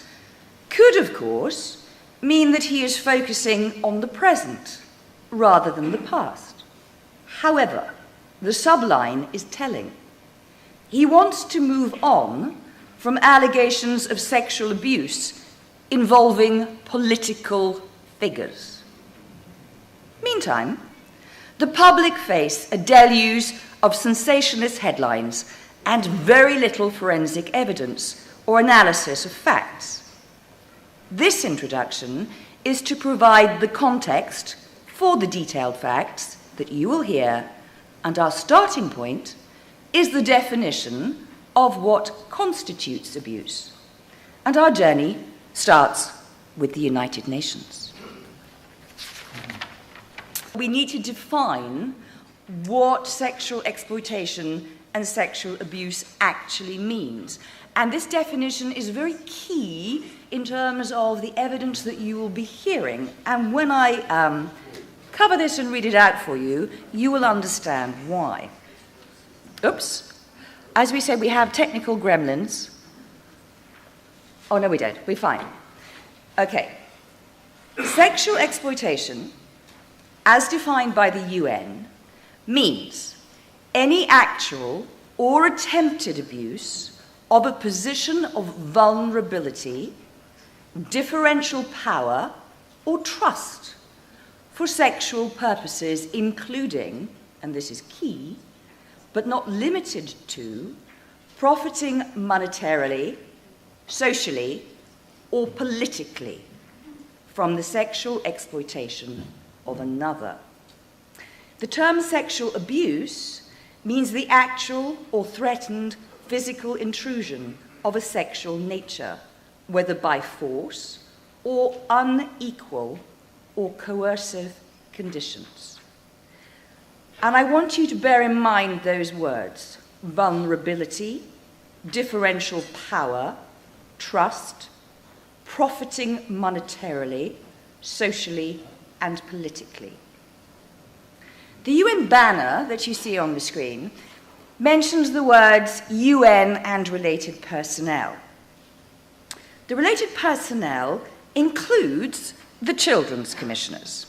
could, of course, mean that he is focusing on the present rather than the past. However, the subline is telling. He wants to move on from allegations of sexual abuse involving political figures. Meantime, the public face a deluge of sensationalist headlines and very little forensic evidence or analysis of facts. This introduction is to provide the context for the detailed facts that you will hear, and our starting point is the definition of what constitutes abuse. And our journey starts with the United Nations. We need to define what sexual exploitation and sexual abuse actually means. And this definition is very key in terms of the evidence that you will be hearing. And when I cover this and read it out for you, you will understand why. Oops. As we said, we have technical gremlins. Oh, no, we don't. We're fine. Okay. Sexual exploitation, as defined by the UN, means any actual or attempted abuse of a position of vulnerability, differential power, or trust for sexual purposes, including, and this is key, but not limited to, profiting monetarily, socially, or politically from the sexual exploitation of another. The term sexual abuse means the actual or threatened physical intrusion of a sexual nature, whether by force or unequal or coercive conditions. And I want you to bear in mind those words: vulnerability, differential power, trust, profiting monetarily, socially, and politically. The UN banner that you see on the screen mentions the words UN and related personnel. The related personnel includes the Children's Commissioners,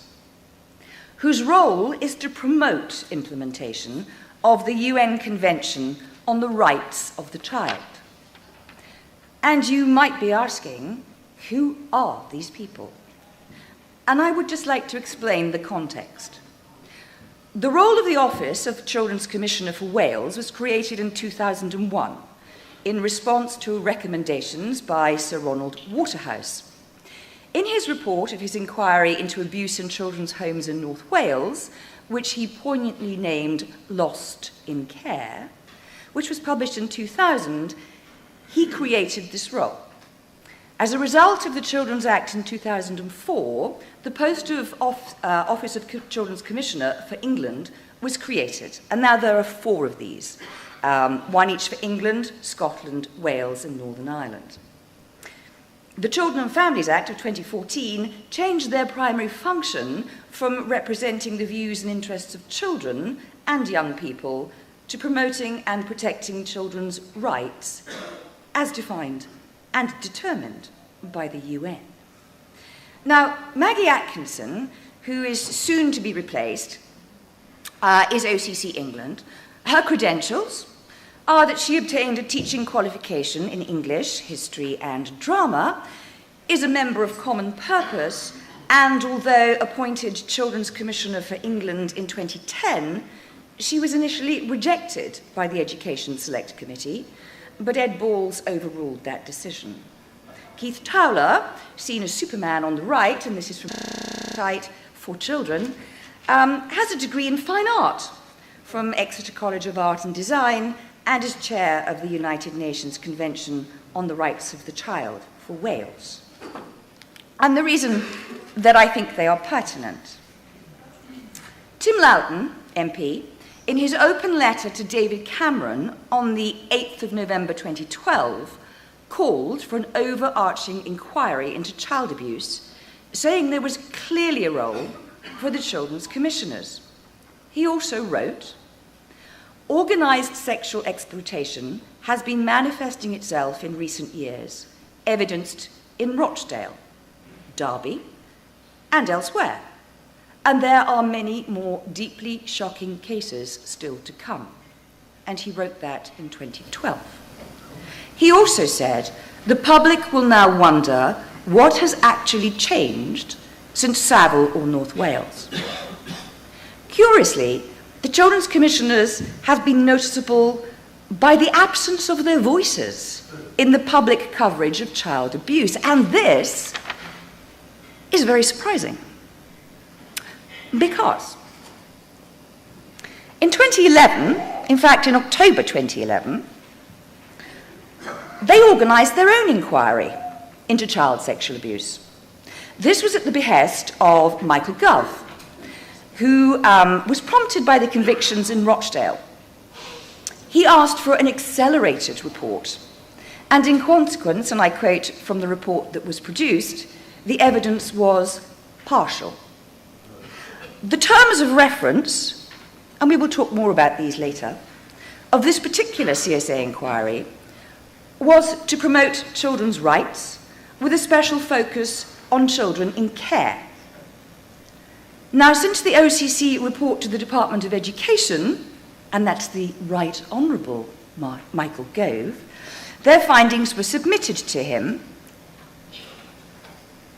whose role is to promote implementation of the UN Convention on the Rights of the Child. And you might be asking, who are these people? And I would just like to explain the context. The role of the Office of Children's Commissioner for Wales was created in 2001 in response to recommendations by Sir Ronald Waterhouse. In his report of his inquiry into abuse in children's homes in North Wales, which he poignantly named Lost in Care, which was published in 2000, he created this role. As a result of the Children's Act in 2004, the post of Office of Children's Commissioner for England was created, and now there are 4 of these, one each for England, Scotland, Wales, and Northern Ireland. The Children and Families Act of 2014 changed their primary function from representing the views and interests of children and young people to promoting and protecting children's rights as defined and determined by the UN. Now, Maggie Atkinson, who is soon to be replaced, is OCC England. Her credentials are that she obtained a teaching qualification in English, history, and drama, is a member of Common Purpose, and although appointed Children's Commissioner for England in 2010, she was initially rejected by the Education Select Committee, but Ed Balls overruled that decision. Keith Towler, seen as Superman on the right, and this is from site for children, has a degree in fine art from Exeter College of Art and Design and is chair of the United Nations Convention on the Rights of the Child for Wales. And the reason that I think they are pertinent. Tim Loughton, MP, in his open letter to David Cameron on the 8th of November 2012, called for an overarching inquiry into child abuse, saying there was clearly a role for the Children's Commissioners. He also wrote, "Organised sexual exploitation has been manifesting itself in recent years, evidenced in Rochdale, Derby, and elsewhere, and there are many more deeply shocking cases still to come." And he wrote that in 2012. He also said, "The public will now wonder what has actually changed since Savile or North Wales." Curiously, the Children's Commissioners have been noticeable by the absence of their voices in the public coverage of child abuse, and this is very surprising. Because in 2011, in fact in October 2011, they organised their own inquiry into child sexual abuse. This was at the behest of Michael Gove, who was prompted by the convictions in Rochdale. He asked for an accelerated report, and in consequence, and I quote from the report that was produced, the evidence was partial. The terms of reference, and we will talk more about these later, of this particular CSA inquiry was to promote children's rights with a special focus on children in care. Now, since the OCC report to the Department of Education, and that's the Right Honourable Michael Gove, Their findings were submitted to him,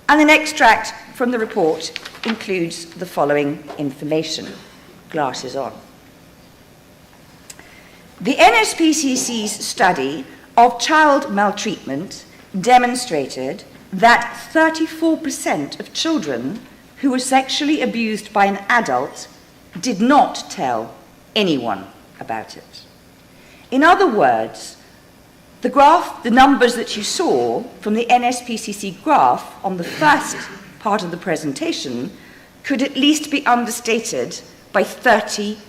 and an extract from the report includes the following information. Glasses on. The NSPCC's study of child maltreatment demonstrated that 34% of children who were sexually abused by an adult did not tell anyone about it. In other words, the numbers that you saw from the NSPCC graph on the first part of the presentation could at least be understated by 34%.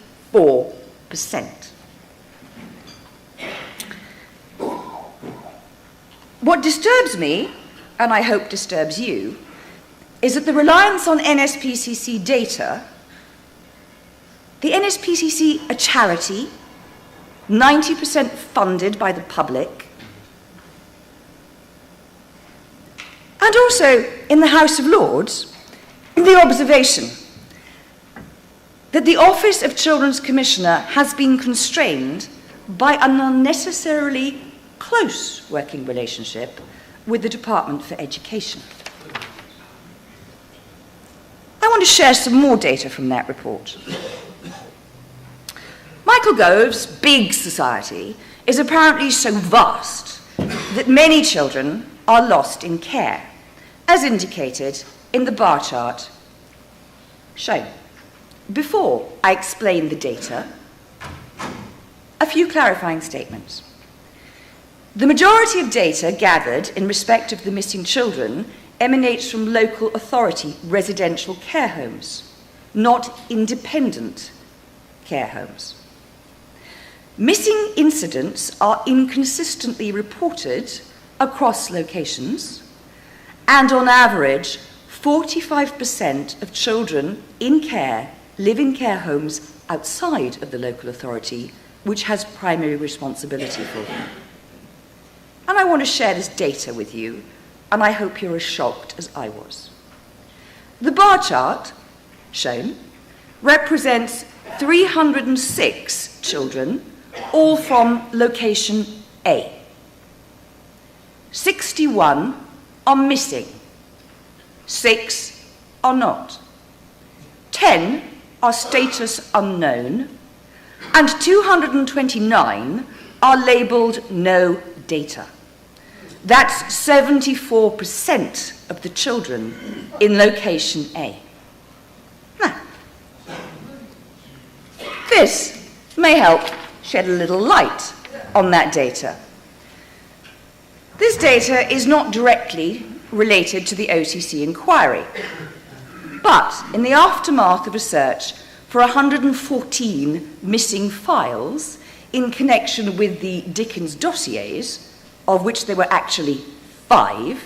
What disturbs me, and I hope disturbs you, is that the reliance on NSPCC data, the NSPCC, a charity, 90% funded by the public, and also in the House of Lords, the observation that the Office of Children's Commissioner has been constrained by an unnecessarily close working relationship with the Department for Education. I want to share some more data from that report. Michael Gove's big society is apparently so vast that many children are lost in care, as indicated in the bar chart shown. Before I explain the data, a few clarifying statements. The majority of data gathered in respect of the missing children emanates from local authority residential care homes, not independent care homes. Missing incidents are inconsistently reported across locations, and on average, 45% of children in care live in care homes outside of the local authority, which has primary responsibility for them. And I want to share this data with you, and I hope you're as shocked as I was. The bar chart shown represents 306 children, all from location A. 61 are missing, 6 are not, 10 are status unknown, and 229 are labelled no data. That's 74% of the children in location A. Now, this may help shed a little light on that data. This data is not directly related to the OCC inquiry, but in the aftermath of a search for 114 missing files in connection with the Dickens dossiers, of which there were actually 5,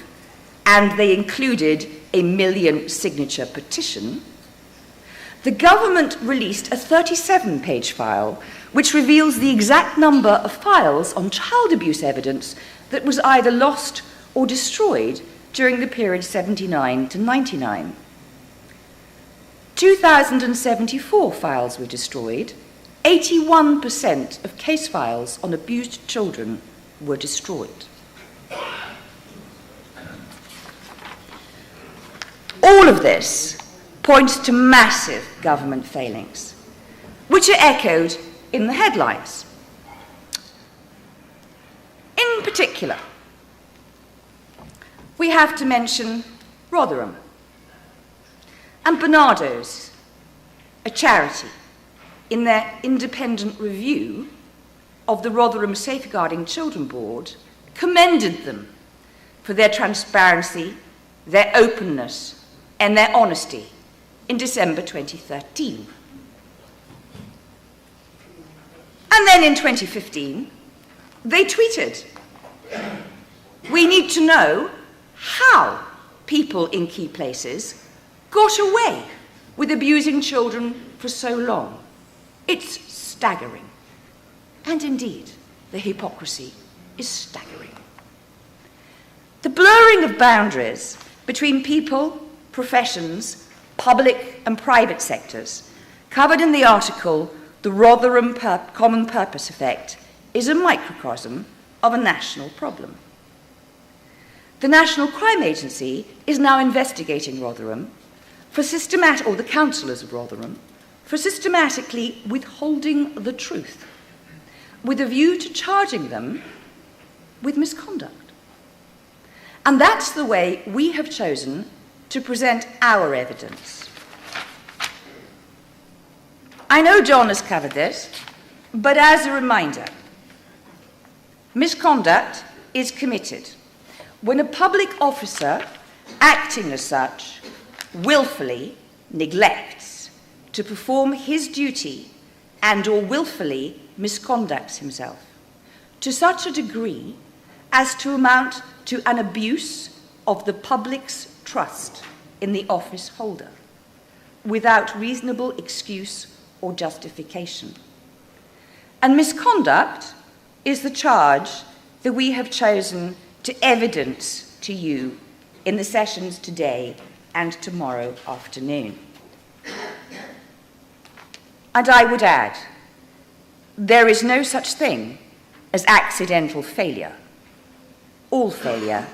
and they included a 1 million signature petition, the government released a 37-page file which reveals the exact number of files on child abuse evidence that was either lost or destroyed during the period 79 to 99. 2,074 files were destroyed. 81% of case files on abused children were destroyed. All of this points to massive government failings, which are echoed in the headlines. In particular, we have to mention Rotherham and Barnardo's, a charity, in their independent review of the Rotherham Safeguarding Children Board, commended them for their transparency, their openness, and their honesty in December 2013. And then in 2015, they tweeted, "We need to know how people in key places got away with abusing children for so long. It's staggering." And indeed, the hypocrisy is staggering. The blurring of boundaries between people, professions, public and private sectors, covered in the article, The Rotherham Common Purpose Effect, is a microcosm of a national problem. The National Crime Agency is now investigating Rotherham for or the councillors of Rotherham, for systematically withholding the truth, with a view to charging them with misconduct. And that's the way we have chosen to present our evidence. I know John has covered this, but as a reminder, misconduct is committed when a public officer, acting as such, willfully neglects to perform his duty and or willfully misconducts himself to such a degree as to amount to an abuse of the public's trust in the office holder without reasonable excuse or justification. And misconduct is the charge that we have chosen to evidence to you in the sessions today and tomorrow afternoon. And I would add, there is no such thing as accidental failure. All failure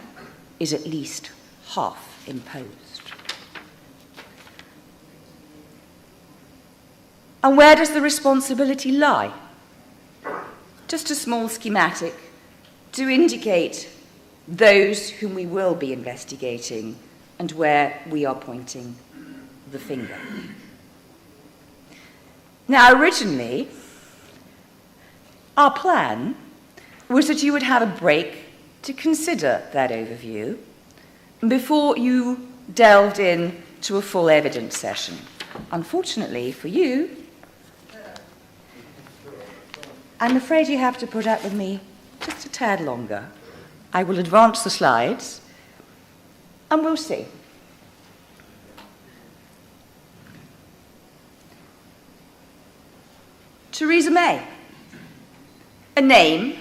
is at least half imposed. And where does the responsibility lie? Just a small schematic to indicate those whom we will be investigating and where we are pointing the finger. Now, originally, our plan was that you would have a break to consider that overview before you delved into a full evidence session. Unfortunately for you, I'm afraid you have to put up with me just a tad longer. I will advance the slides, and we'll see. Theresa May, a name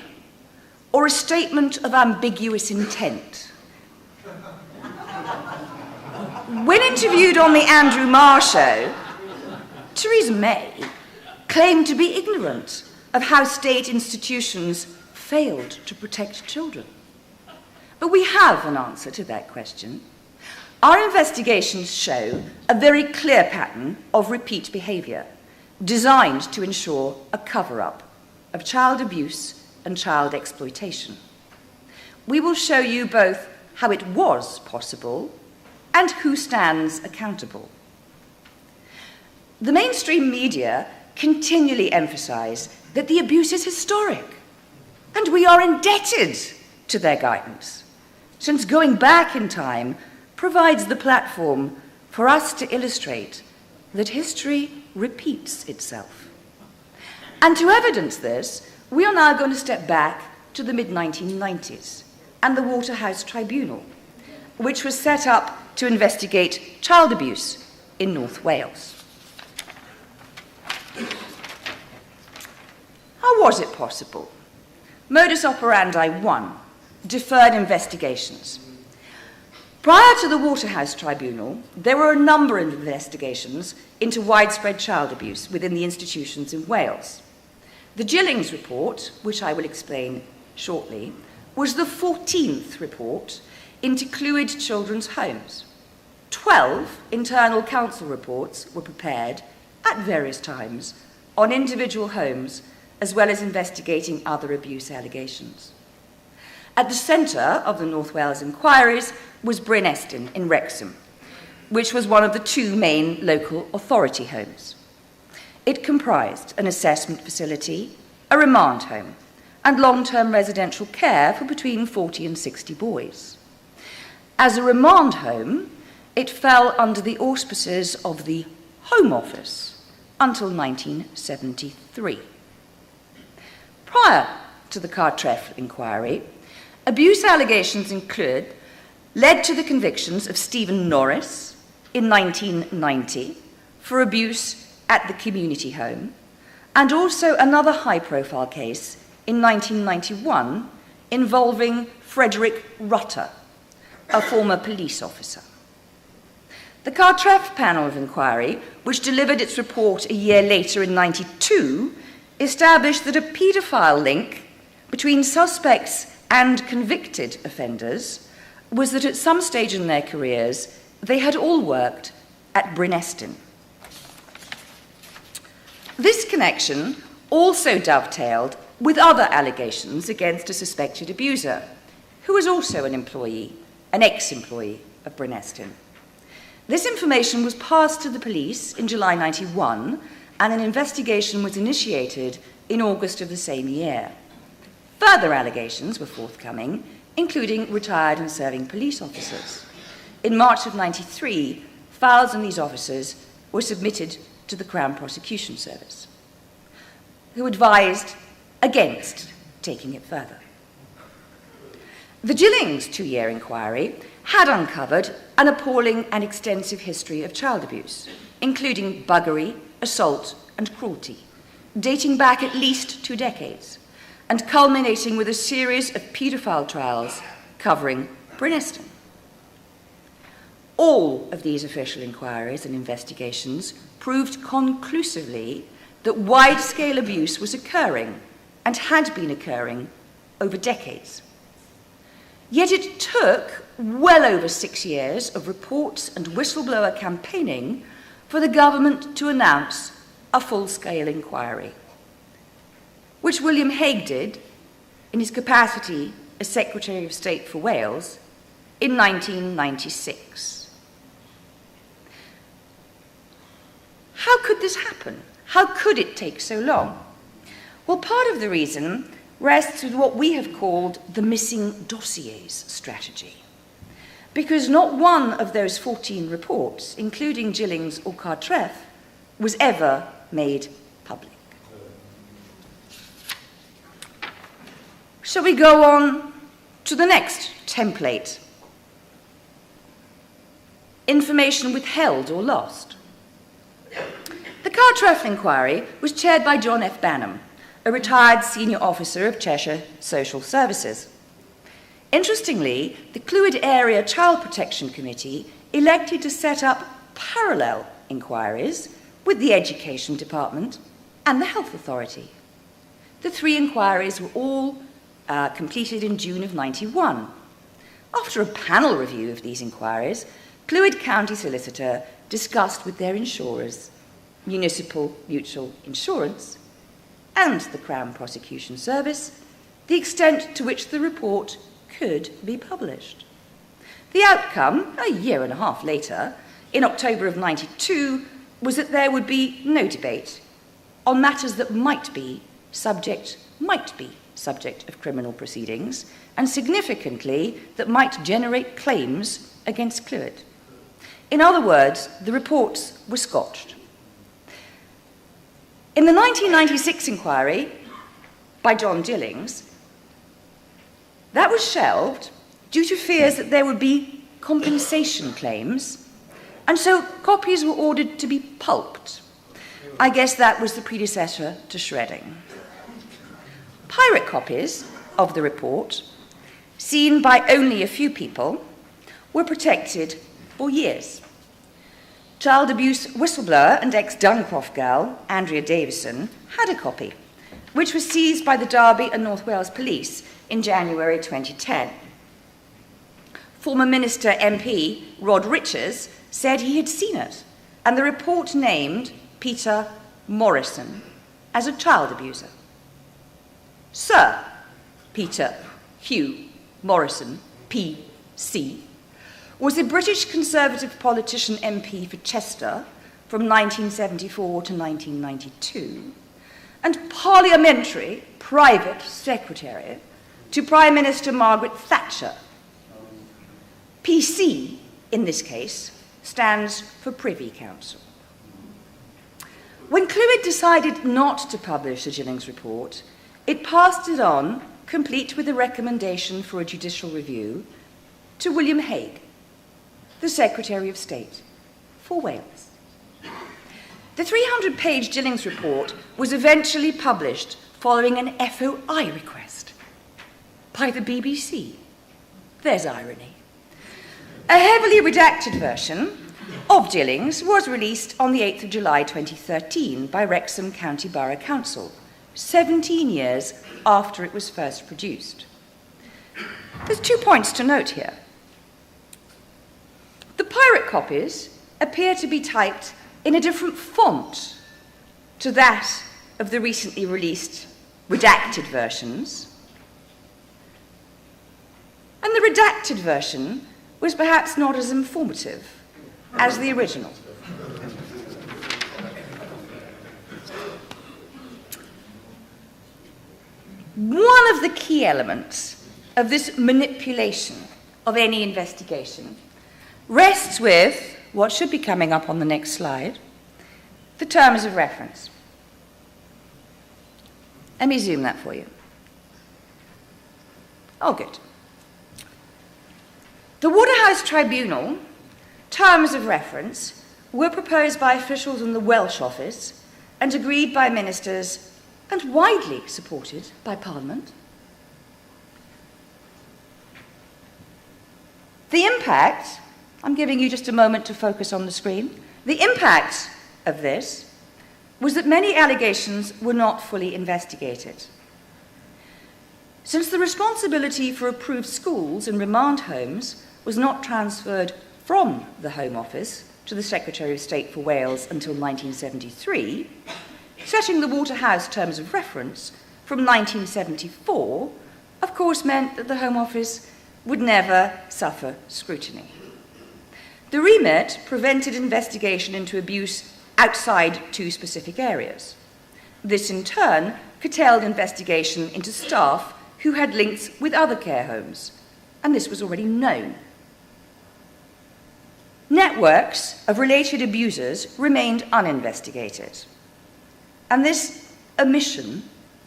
or a statement of ambiguous intent. When interviewed on the Andrew Marr show, Theresa May claimed to be ignorant of how state institutions failed to protect children. But we have an answer to that question. Our investigations show a very clear pattern of repeat behaviour designed to ensure a cover-up of child abuse and child exploitation. We will show you both how it was possible and who stands accountable. The mainstream media continually emphasise that the abuse is historic, and we are indebted to their guidance, since going back in time provides the platform for us to illustrate that history repeats itself. And to evidence this, we are now going to step back to the mid-1990s and the Waterhouse Tribunal, which was set up to investigate child abuse in North Wales. How was it possible? Modus operandi 1, deferred investigations. Prior to the Waterhouse Tribunal, there were a number of investigations into widespread child abuse within the institutions in Wales. The Gillings report, which I will explain shortly, was the 14th report into Clwyd children's homes. 12 internal council reports were prepared at various times on individual homes, as well as investigating other abuse allegations. At the centre of the North Wales inquiries was Bryn Estyn in Wrexham, which was one of the two main local authority homes. It comprised an assessment facility, a remand home, and long-term residential care for between 40 and 60 boys. As a remand home, it fell under the auspices of the Home Office until 1973. Prior to the Cartreff inquiry, abuse allegations in Clwyd led to the convictions of Stephen Norris in 1990 for abuse at the community home, and also another high-profile case in 1991 involving Frederick Rutter, a former police officer. The Cartreff panel of inquiry, which delivered its report a year later in 1992, established that a paedophile link between suspects and convicted offenders was that at some stage in their careers, they had all worked at Bryn Estyn. This connection also dovetailed with other allegations against a suspected abuser, who was also an employee, an ex-employee of Bryn Estyn. This information was passed to the police in July 91, and an investigation was initiated in August of the same year. Further allegations were forthcoming, including retired and serving police officers. In March of 93, files on these officers were submitted to the Crown Prosecution Service, who advised against taking it further. The Gillings two-year inquiry had uncovered an appalling and extensive history of child abuse, including buggery, assault, and cruelty, dating back at least 2 decades, and culminating with a series of paedophile trials covering Bryn Estyn. All of these official inquiries and investigations proved conclusively that wide-scale abuse was occurring and had been occurring over decades. Yet it took well over 6 years of reports and whistleblower campaigning for the government to announce a full-scale inquiry, which William Hague did in his capacity as Secretary of State for Wales in 1996. How could this happen? How could it take so long? Well, part of the reason rests with what we have called the missing dossiers strategy, because not one of those 14 reports, including Gillings or Cartreff, was ever made public. Shall we go on to the next template? Information withheld or lost. The Cartreff inquiry was chaired by John F. Banham, a retired senior officer of Cheshire Social Services. Interestingly, the Clwyd Area Child Protection Committee elected to set up parallel inquiries with the Education Department and the Health Authority. The 3 inquiries were all completed in June of 91. After a panel review of these inquiries, Clwyd County Solicitor discussed with their insurers, Municipal Mutual Insurance, and the Crown Prosecution Service, the extent to which the report could be published. The outcome, a year and a half later, in October of 92, was that there would be no debate on matters that might be subject of criminal proceedings, and significantly, that might generate claims against Clwyd. In other words, the reports were scotched. In the 1996 inquiry by John Gillings, that was shelved due to fears that there would be compensation claims, and so copies were ordered to be pulped. I guess that was the predecessor to shredding. Pirate copies of the report, seen by only a few people, were protected for years. Child abuse whistleblower and ex-Duncroft girl, Andrea Davison, had a copy, which was seized by the Derby and North Wales Police in January 2010. Former Minister MP Rod Riches said he had seen it, and the report named Peter Morrison as a child abuser. Sir Peter Hugh Morrison, PC, was a British Conservative politician MP for Chester from 1974 to 1992, and parliamentary private secretary to Prime Minister Margaret Thatcher. PC, in this case, stands for Privy Council. When Clwyd decided not to publish the Gillings report, it passed it on, complete with a recommendation for a judicial review, to William Hague, the Secretary of State for Wales. The 300-page Gillings report was eventually published following an FOI request by the BBC. There's irony. A heavily redacted version of Gillings was released on the 8th of July 2013 by Wrexham County Borough Council, 17 years after it was first produced. There's 2 points to note here. The pirate copies appear to be typed in a different font to that of the recently released redacted versions. And the redacted version was perhaps not as informative as the original. One of the key elements of this manipulation of any investigation rests with what should be coming up on the next slide, the terms of reference. Let me zoom that for you. Oh, good. The Waterhouse Tribunal terms of reference were proposed by officials in the Welsh office and agreed by ministers and widely supported by Parliament. The impact, I'm giving you just a moment to focus on the screen, the impact of this was that many allegations were not fully investigated. Since the responsibility for approved schools and remand homes was not transferred from the Home Office to the Secretary of State for Wales until 1973, setting the Waterhouse terms of reference from 1974, of course, meant that the Home Office would never suffer scrutiny. The remit prevented investigation into abuse outside 2 specific areas. This, in turn, curtailed investigation into staff who had links with other care homes, and this was already known. Networks of related abusers remained uninvestigated, and this omission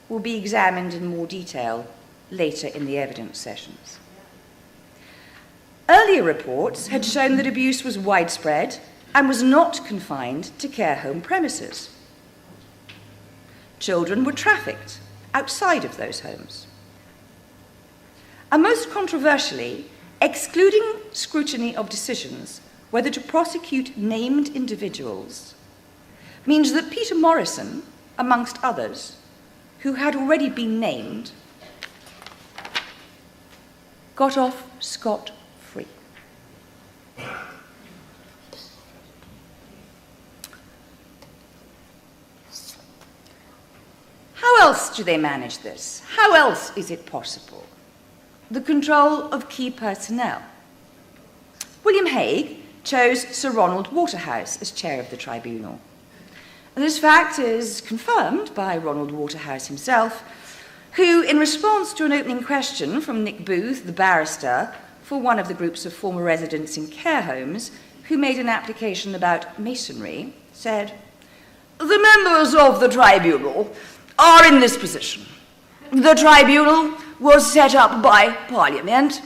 will be examined in more detail later in the evidence sessions. Earlier reports had shown that abuse was widespread and was not confined to care home premises. Children were trafficked outside of those homes. And most controversially, excluding scrutiny of decisions whether to prosecute named individuals means that Peter Morrison, amongst others, who had already been named, got off scot-free. How else do they manage this? How else is it possible? The control of key personnel. William Hague chose Sir Ronald Waterhouse as chair of the tribunal. And this fact is confirmed by Ronald Waterhouse himself, who, in response to an opening question from Nick Booth, the barrister, for one of the groups of former residents in care homes who made an application about masonry, said, "The members of the tribunal are in this position. The tribunal was set up by Parliament,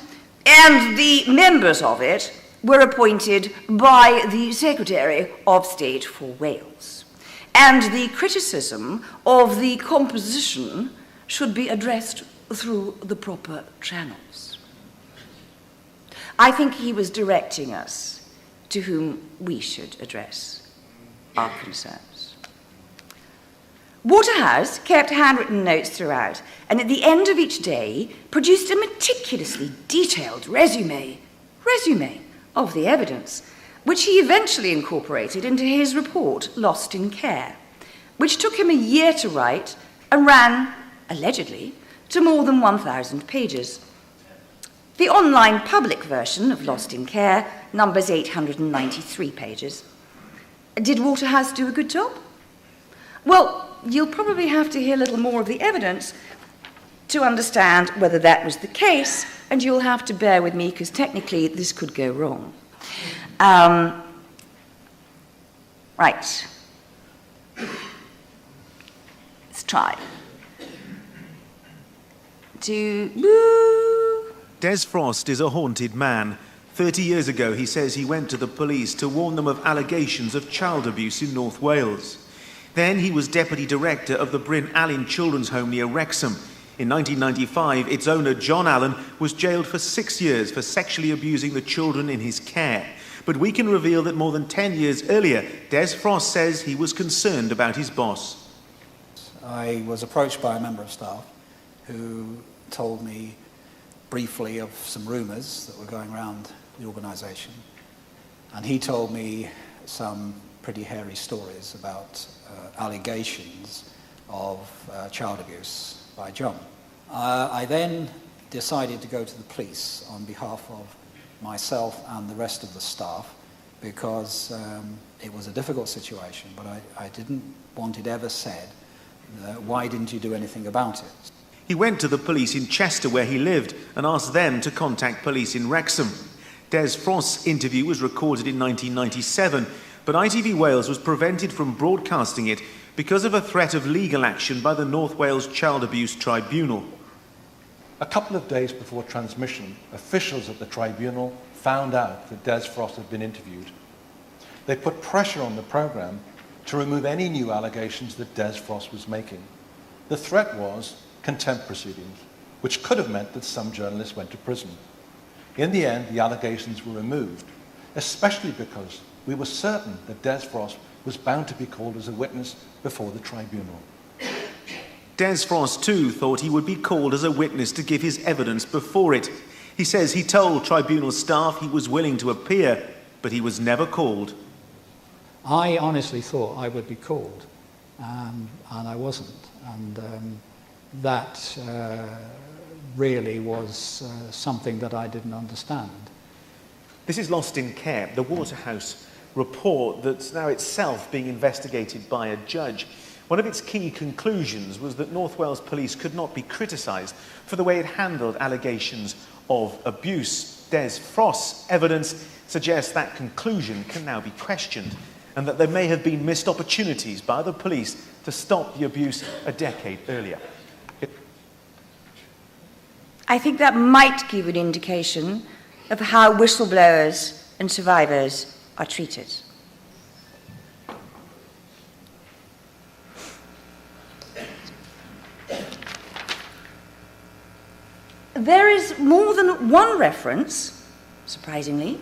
and the members of it were appointed by the Secretary of State for Wales. And the criticism of the composition should be addressed through the proper channels." I think he was directing us to whom we should address our concerns. Waterhouse kept handwritten notes throughout, and at the end of each day produced a meticulously detailed resume of the evidence, which he eventually incorporated into his report, Lost in Care, which took him a year to write and ran, allegedly, to more than 1,000 pages. The online public version of Lost in Care numbers 893 pages. Did Waterhouse do a good job? Well, you'll probably have to hear a little more of the evidence to understand whether that was the case, and you'll have to bear with me because technically this could go wrong. Right. Let's try. Des Frost is a haunted man. 30 years ago, he says he went to the police to warn them of allegations of child abuse in North Wales. Then he was deputy director of the Bryn Alyn Children's Home near Wrexham. In 1995, its owner, John Allen, was jailed for 6 years for sexually abusing the children in his care. But we can reveal that more than 10 years earlier, Des Frost says he was concerned about his boss. I was approached by a member of staff who told me briefly of some rumours that were going around the organisation. And he told me some pretty hairy stories about allegations of child abuse by John. I then decided to go to the police on behalf of myself and the rest of the staff because it was a difficult situation, but I didn't want it ever said, why didn't you do anything about it? He went to the police in Chester where he lived and asked them to contact police in Wrexham. Des Frost's interview was recorded in 1997, but ITV Wales was prevented from broadcasting it because of a threat of legal action by the North Wales Child Abuse Tribunal. A couple of days before transmission, officials at the tribunal found out that Des Frost had been interviewed. They put pressure on the programme to remove any new allegations that Des Frost was making. The threat was contempt proceedings, which could have meant that some journalists went to prison. In the end, the allegations were removed, especially because we were certain that Des Frost was bound to be called as a witness before the tribunal. Des Frost too thought he would be called as a witness to give his evidence before it. He says he told tribunal staff he was willing to appear, but he was never called. I honestly thought I would be called, and I wasn't. And that really was something that I didn't understand. This is Lost in Care, the Waterhouse report that's now itself being investigated by a judge. One of its key conclusions was that North Wales Police could not be criticised for the way it handled allegations of abuse. Des Frost's evidence suggests that conclusion can now be questioned, and that there may have been missed opportunities by the police to stop the abuse a decade earlier. I think that might give an indication of how whistleblowers and survivors are treated. There is more than one reference, surprisingly,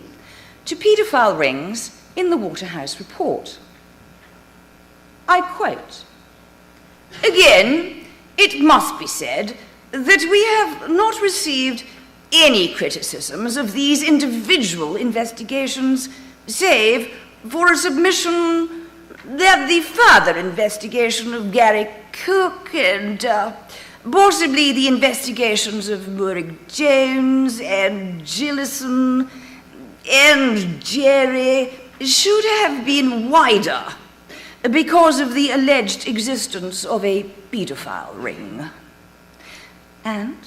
to paedophile rings in the Waterhouse report. I quote, "Again, it must be said that we have not received any criticisms of these individual investigations, save for a submission that the further investigation of Gary Cook and possibly the investigations of Murray Jones and Gillison and Jerry should have been wider because of the alleged existence of a paedophile ring. And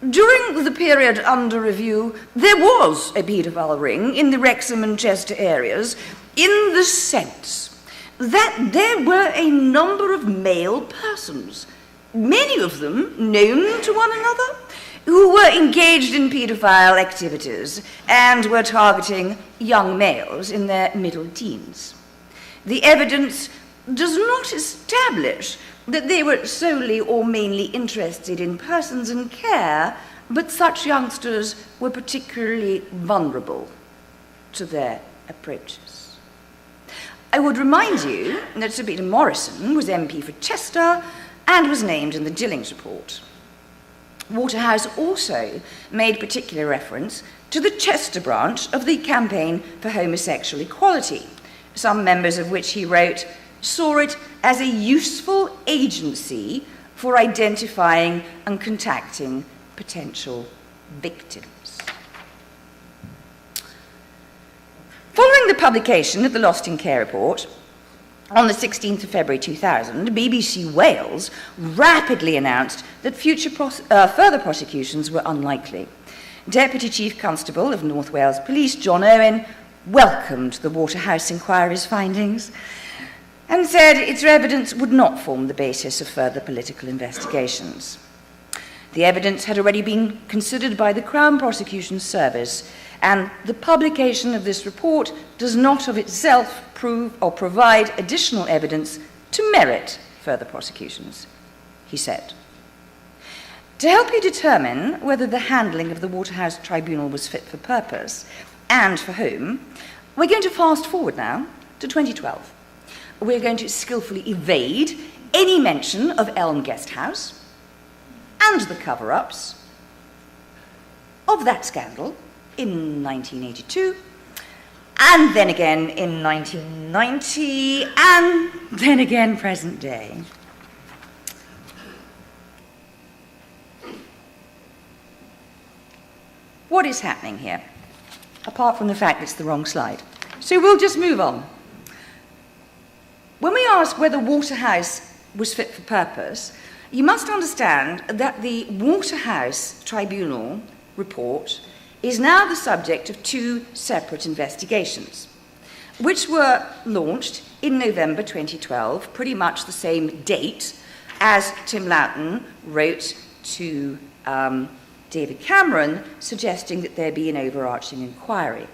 during the period under review, there was a paedophile ring in the Wrexham and Chester areas in the sense that there were a number of male persons, many of them known to one another, who were engaged in paedophile activities and were targeting young males in their middle teens. The evidence does not establish that they were solely or mainly interested in persons in care, but such youngsters were particularly vulnerable to their approaches. I would remind you that Sir Peter Morrison was MP for Chester and was named in the Gillings report. Waterhouse also made particular reference to the Chester branch of the Campaign for Homosexual Equality, some members of which he wrote saw it as a useful agency for identifying and contacting potential victims. Following the publication of the Lost in Care report, on the 16th of February 2000, BBC Wales rapidly announced that further prosecutions were unlikely. Deputy Chief Constable of North Wales Police, John Owen, welcomed the Waterhouse inquiry's findings and said its evidence would not form the basis of further political investigations. The evidence had already been considered by the Crown Prosecution Service, and the publication of this report does not of itself prove or provide additional evidence to merit further prosecutions, he said. To help you determine whether the handling of the Waterhouse Tribunal was fit for purpose, and for whom, we're going to fast forward now to 2012. We're going to skillfully evade any mention of Elm Guest House and the cover-ups of that scandal in 1982, and then again in 1990, and then again present day. What is happening here? Apart from the fact it's the wrong slide. So we'll just move on. When we ask whether Waterhouse was fit for purpose, you must understand that the Waterhouse Tribunal report is now the subject of two separate investigations, which were launched in November 2012, pretty much the same date as Tim Loughton wrote to David Cameron, suggesting that there be an overarching inquiry.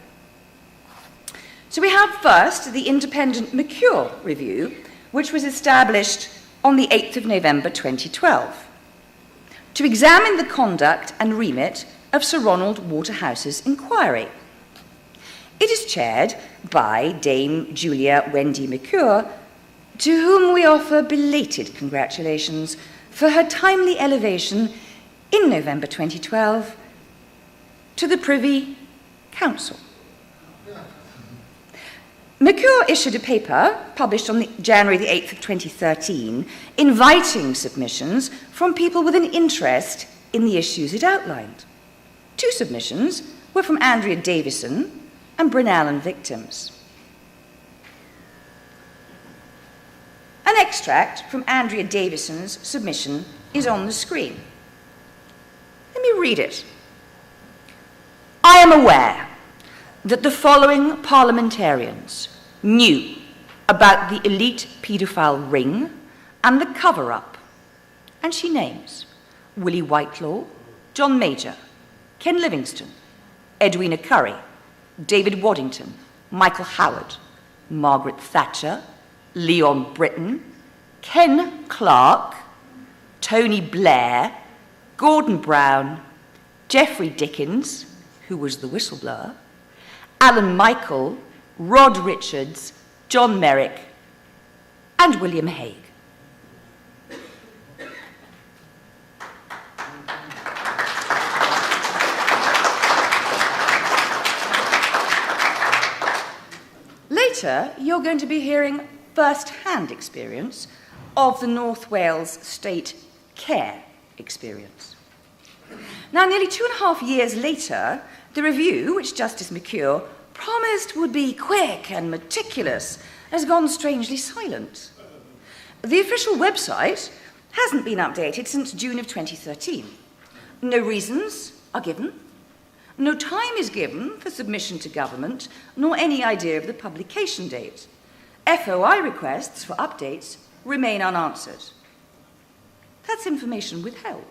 So we have first the independent McCure review, which was established on the 8th of November 2012, to examine the conduct and remit of Sir Ronald Waterhouse's inquiry. It is chaired by Dame Julia Wendy McCure, to whom we offer belated congratulations for her timely elevation in November 2012 to the Privy Council. McCure issued a paper published on January the 8th of 2013 inviting submissions from people with an interest in the issues it outlined. Two submissions were from Andrea Davison and Bryn Allen victims. An extract from Andrea Davison's submission is on the screen. Let me read it. I am aware that the following parliamentarians knew about the elite paedophile ring and the cover-up. And she names Willie Whitelaw, John Major, Ken Livingstone, Edwina Curry, David Waddington, Michael Howard, Margaret Thatcher, Leon Britton, Ken Clark, Tony Blair, Gordon Brown, Geoffrey Dickens, who was the whistleblower, Alan Michael, Rod Richards, John Merrick, and William Hague. Later, you're going to be hearing first-hand experience of the North Wales State Care experience. Now, nearly 2.5 years later, the review, which Justice McCure promised would be quick and meticulous, has gone strangely silent. The official website hasn't been updated since June of 2013. No reasons are given. No time is given for submission to government, nor any idea of the publication date. FOI requests for updates remain unanswered. That's information withheld.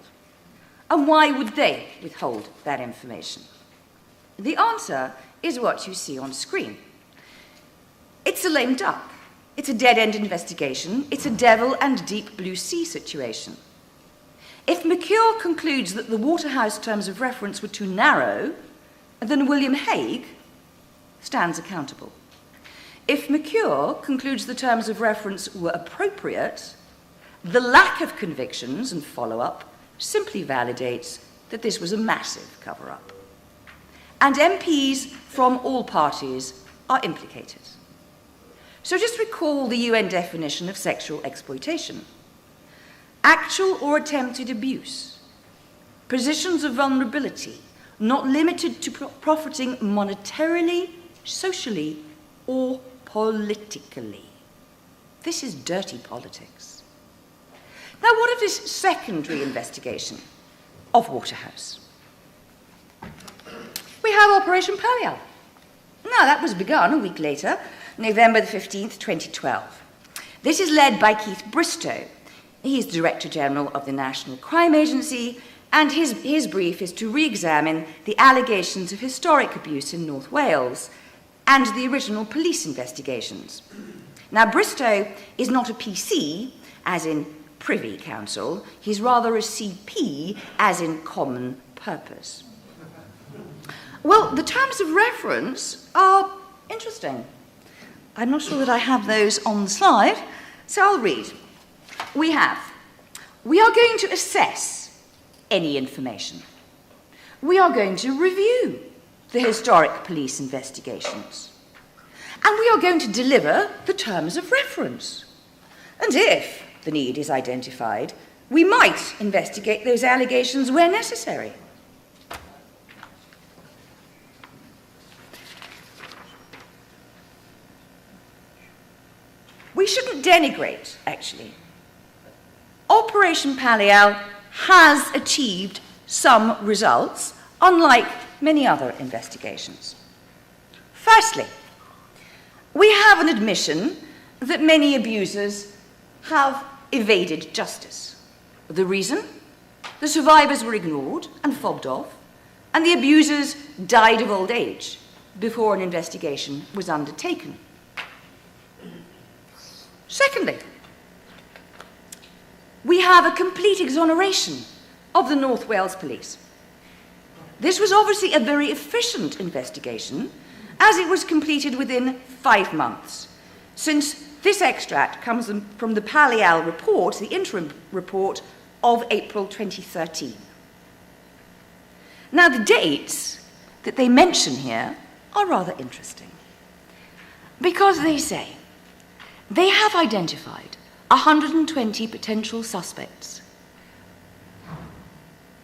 And why would they withhold that information? The answer is what you see on screen. It's a lame duck. It's a dead-end investigation. It's a devil and deep blue sea situation. If McCure concludes that the Waterhouse terms of reference were too narrow, then William Hague stands accountable. If McCure concludes the terms of reference were appropriate, the lack of convictions and follow-up simply validates that this was a massive cover-up. And MPs from all parties are implicated. So just recall the UN definition of sexual exploitation. Actual or attempted abuse, positions of vulnerability, not limited to profiting monetarily, socially, or politically. This is dirty politics. Now, what of this secondary investigation of Waterhouse? We have Operation Palial. Now, that was begun a week later, November the 15th, 2012. This is led by Keith Bristow. He is Director General of the National Crime Agency, and his brief is to re-examine the allegations of historic abuse in North Wales and the original police investigations. Now, Bristow is not a PC, as in Privy Council. He's rather a CP, as in common purpose. Well, the terms of reference are interesting. I'm not sure that I have those on the slide, so I'll read. we are going to assess any information. We are going to review the historic police investigations. And we are going to deliver the terms of reference. And if the need is identified, we might investigate those allegations where necessary. We shouldn't denigrate, actually. Operation Palial has achieved some results, unlike many other investigations. Firstly, we have an admission that many abusers have evaded justice. The reason? The survivors were ignored and fobbed off, and the abusers died of old age before an investigation was undertaken. Secondly, we have a complete exoneration of the North Wales Police. This was obviously a very efficient investigation, as it was completed within 5 months, since this extract comes from the Palial report, the interim report of April 2013. Now, the dates that they mention here are rather interesting, because they say they have identified 120 potential suspects.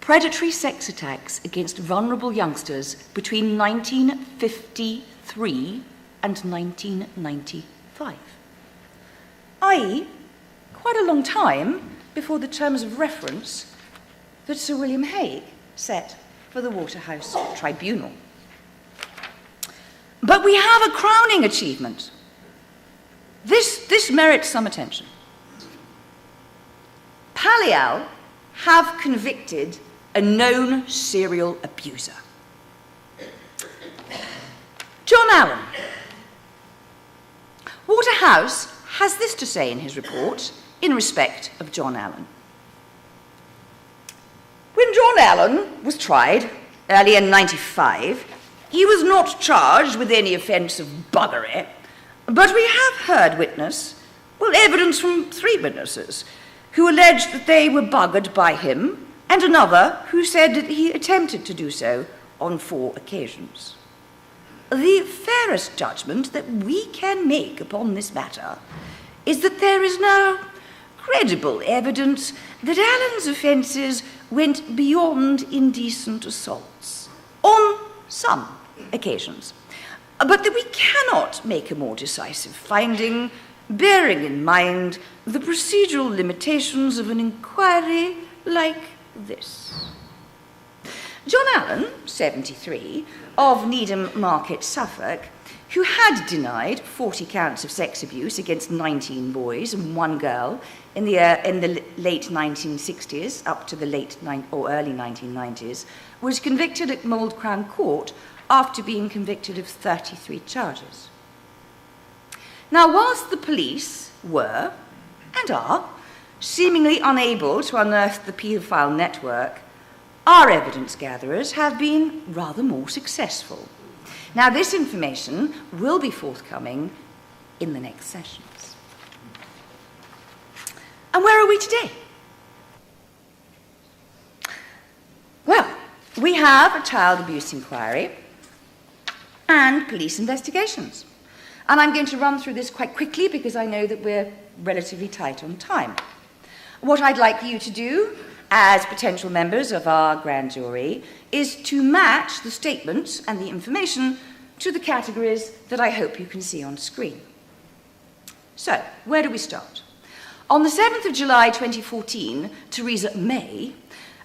Predatory sex attacks against vulnerable youngsters between 1953 and 1995, i.e., quite a long time before the terms of reference that Sir William Hague set for the Waterhouse Tribunal. But we have a crowning achievement. This merits some attention. Palial have convicted a known serial abuser. John Allen. Waterhouse has this to say in his report in respect of John Allen. When John Allen was tried early in 1995, he was not charged with any offence of buggery, but we have heard evidence from 3 witnesses who alleged that they were buggered by him, and another who said that he attempted to do so on 4 occasions. The fairest judgment that we can make upon this matter is that there is no credible evidence that Allen's offences went beyond indecent assaults, on some occasions, but that we cannot make a more decisive finding, bearing in mind the procedural limitations of an inquiry like this. John Allen, 73, of Needham Market, Suffolk, who had denied 40 counts of sex abuse against 19 boys and 1 girl in the late 1960s up to the early 1990s, was convicted at Mould Crown Court after being convicted of 33 charges. Now, whilst the police were, and are, seemingly unable to unearth the paedophile network, our evidence gatherers have been rather more successful. Now, this information will be forthcoming in the next sessions. And where are we today? Well, we have a child abuse inquiry and police investigations. And I'm going to run through this quite quickly because I know that we're relatively tight on time. What I'd like you to do as potential members of our grand jury is to match the statements and the information to the categories that I hope you can see on screen. So, where do we start? On the 7th of July 2014, Theresa May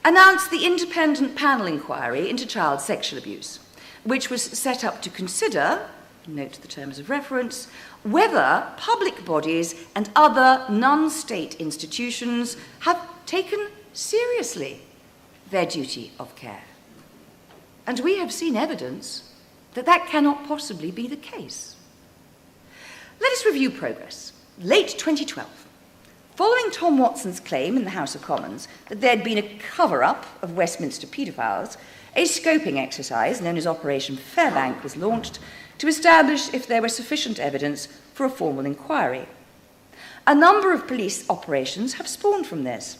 announced the independent panel inquiry into child sexual abuse, which was set up to consider, note the terms of reference, whether public bodies and other non-state institutions have taken seriously their duty of care. And we have seen evidence that that cannot possibly be the case. Let us review progress. Late 2012, following Tom Watson's claim in the House of Commons that there had been a cover-up of Westminster paedophiles, a scoping exercise known as Operation Fairbank was launched to establish if there was sufficient evidence for a formal inquiry. A number of police operations have spawned from this.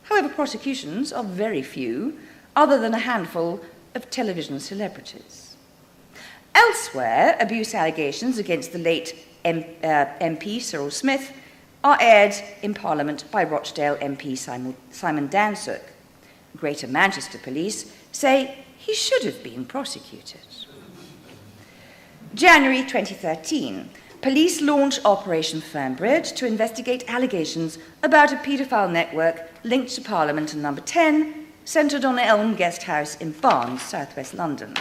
However, prosecutions are very few, other than a handful of television celebrities. Elsewhere, abuse allegations against the late MP Cyril Smith are aired in Parliament by Rochdale MP Simon Dansook. Greater Manchester Police say he should have been prosecuted. January 2013, police launch Operation Fernbridge to investigate allegations about a paedophile network linked to Parliament and Number 10, centred on Elm Guest House in Barnes, southwest London.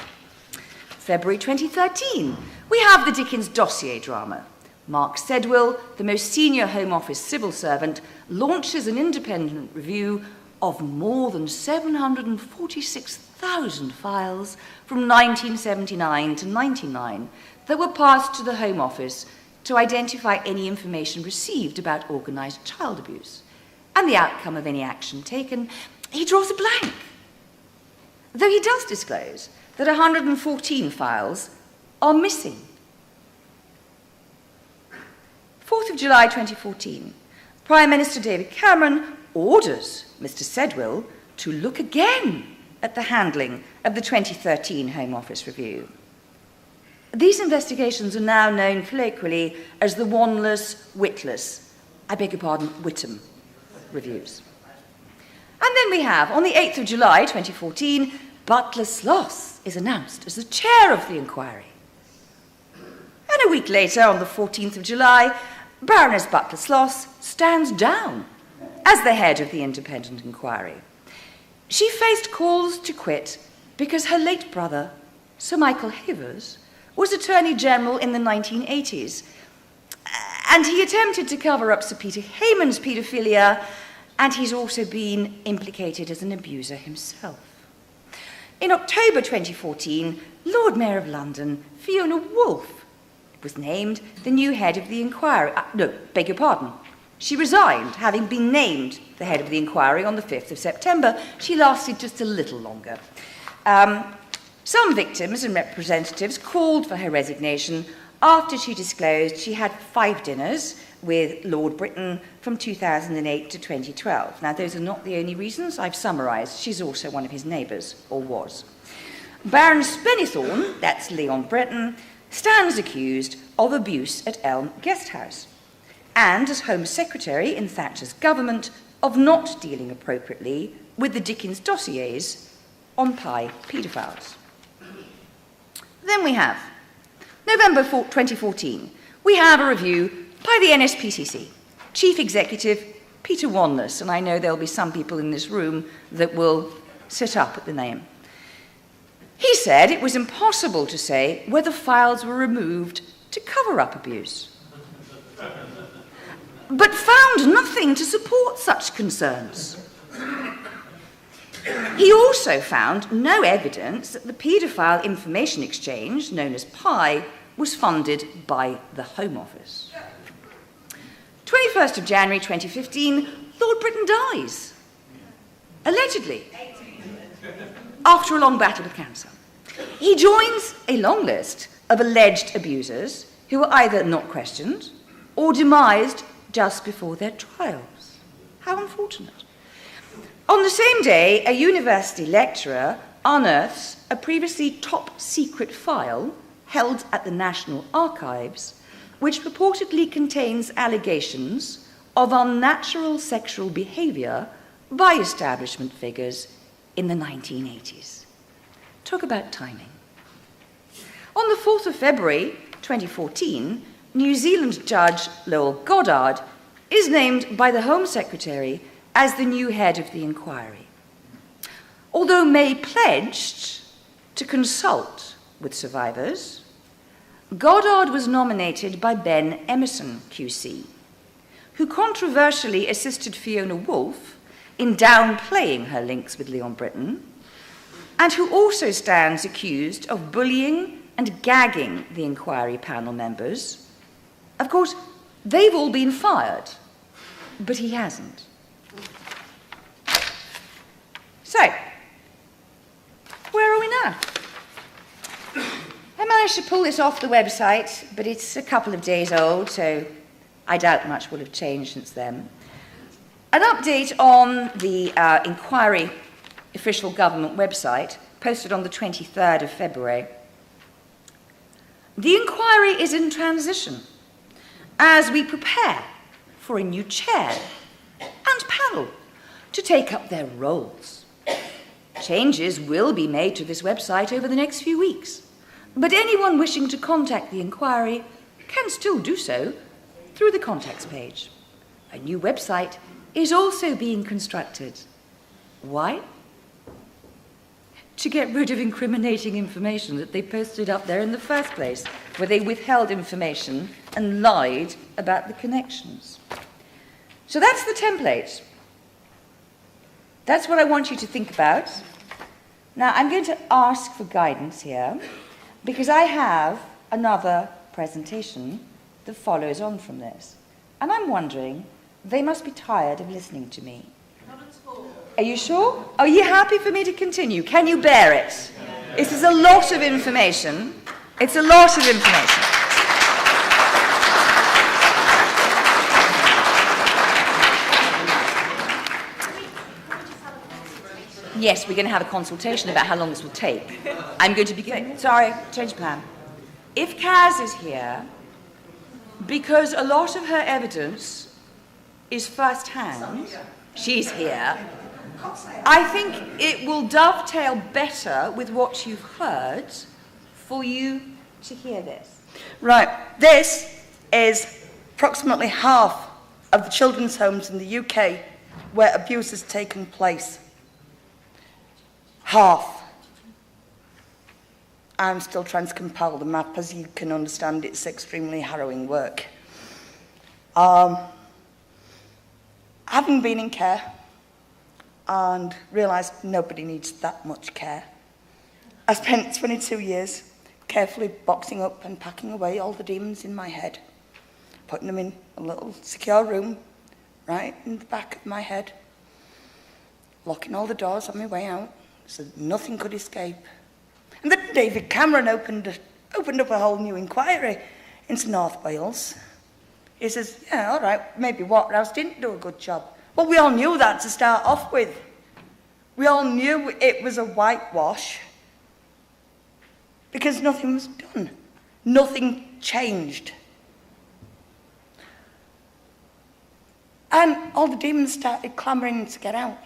February 2013, we have the Dickens dossier drama. Mark Sedwill, the most senior Home Office civil servant, launches an independent review of more than 746,000 files from 1979 to 99 that were passed to the Home Office to identify any information received about organised child abuse and the outcome of any action taken. He draws a blank, though he does disclose that 114 files are missing. 4th of July 2014, Prime Minister David Cameron orders Mr. Sedwill to look again at the handling of the 2013 Home Office review. These investigations are now known colloquially as the Wanless, Whittam reviews. And then we have, on the 8th of July 2014, Butler Sloss is announced as the chair of the inquiry. And a week later, on the 14th of July, Baroness Butler Sloss stands down as the head of the independent inquiry. She faced calls to quit because her late brother, Sir Michael Havers, was Attorney General in the 1980s, and he attempted to cover up Sir Peter Hayman's paedophilia, and he's also been implicated as an abuser himself. In October 2014, Lord Mayor of London, Fiona Woolf, was named the new head of the inquiry. She resigned, having been named the head of the inquiry on the 5th of September. She lasted just a little longer. Some victims and representatives called for her resignation after she disclosed she had 5 dinners with Lord Britton from 2008 to 2012. Now, those are not the only reasons I've summarised. She's also one of his neighbours, or was. Baron Spennythorne, that's Leon Britton, stands accused of abuse at Elm Guest House, and as Home Secretary in Thatcher's government of not dealing appropriately with the Dickens dossiers on Pi paedophiles. Then we have November 2014. We have a review by the NSPCC, Chief Executive Peter Wanless, and I know there'll be some people in this room that will sit up at the name. He said it was impossible to say whether files were removed to cover up abuse, but found nothing to support such concerns. He also found no evidence that the paedophile information exchange, known as PI, was funded by the Home Office. 21st of January 2015, Lord Britton dies, allegedly, after a long battle with cancer. He joins a long list of alleged abusers who were either not questioned or demised just before their trials. How unfortunate. On the same day, a university lecturer unearths a previously top-secret file held at the National Archives, which purportedly contains allegations of unnatural sexual behaviour by establishment figures in the 1980s. Talk about timing. On the 4th of February 2014, New Zealand Judge Lowell Goddard is named by the Home Secretary as the new head of the inquiry. Although May pledged to consult with survivors, Goddard was nominated by Ben Emerson QC, who controversially assisted Fiona Woolf in downplaying her links with Leon Britton, and who also stands accused of bullying and gagging the inquiry panel members. Of course, they've all been fired, but he hasn't. So, where are we now? I managed to pull this off the website, but it's a couple of days old, so I doubt much will have changed since then. An update on the inquiry official government website, posted on the 23rd of February. The inquiry is in transition as we prepare for a new chair and panel to take up their roles. Changes will be made to this website over the next few weeks, but anyone wishing to contact the inquiry can still do so through the contacts page. A new website is also being constructed. Why? To get rid of incriminating information that they posted up there in the first place, where they withheld information and lied about the connections. So that's the template. That's what I want you to think about. Now, I'm going to ask for guidance here, because I have another presentation that follows on from this. And I'm wondering, they must be tired of listening to me. Not at all. Are you sure? Are you happy for me to continue? Can you bear it? This is a lot of information. It's a lot of information. Yes, we're going to have a consultation about how long this will take. I'm going to begin. Sorry, change plan. If Kaz is here, because a lot of her evidence is first-hand, she's here, I think it will dovetail better with what you've heard for you to hear this. Right, this is approximately half of the children's homes in the UK where abuse has taken place. Half. I'm still trying to compile the map. As you can understand, it's extremely harrowing work. Having been in care and realised nobody needs that much care, I spent 22 years carefully boxing up and packing away all the demons in my head, putting them in a little secure room right in the back of my head, locking all the doors on my way out so that nothing could escape. And then David Cameron opened up a whole new inquiry into North Wales. He says, yeah, all right, maybe Waterhouse didn't do a good job. Well, we all knew that to start off with. We all knew it was a whitewash because nothing was done. Nothing changed. And all the demons started clamouring to get out.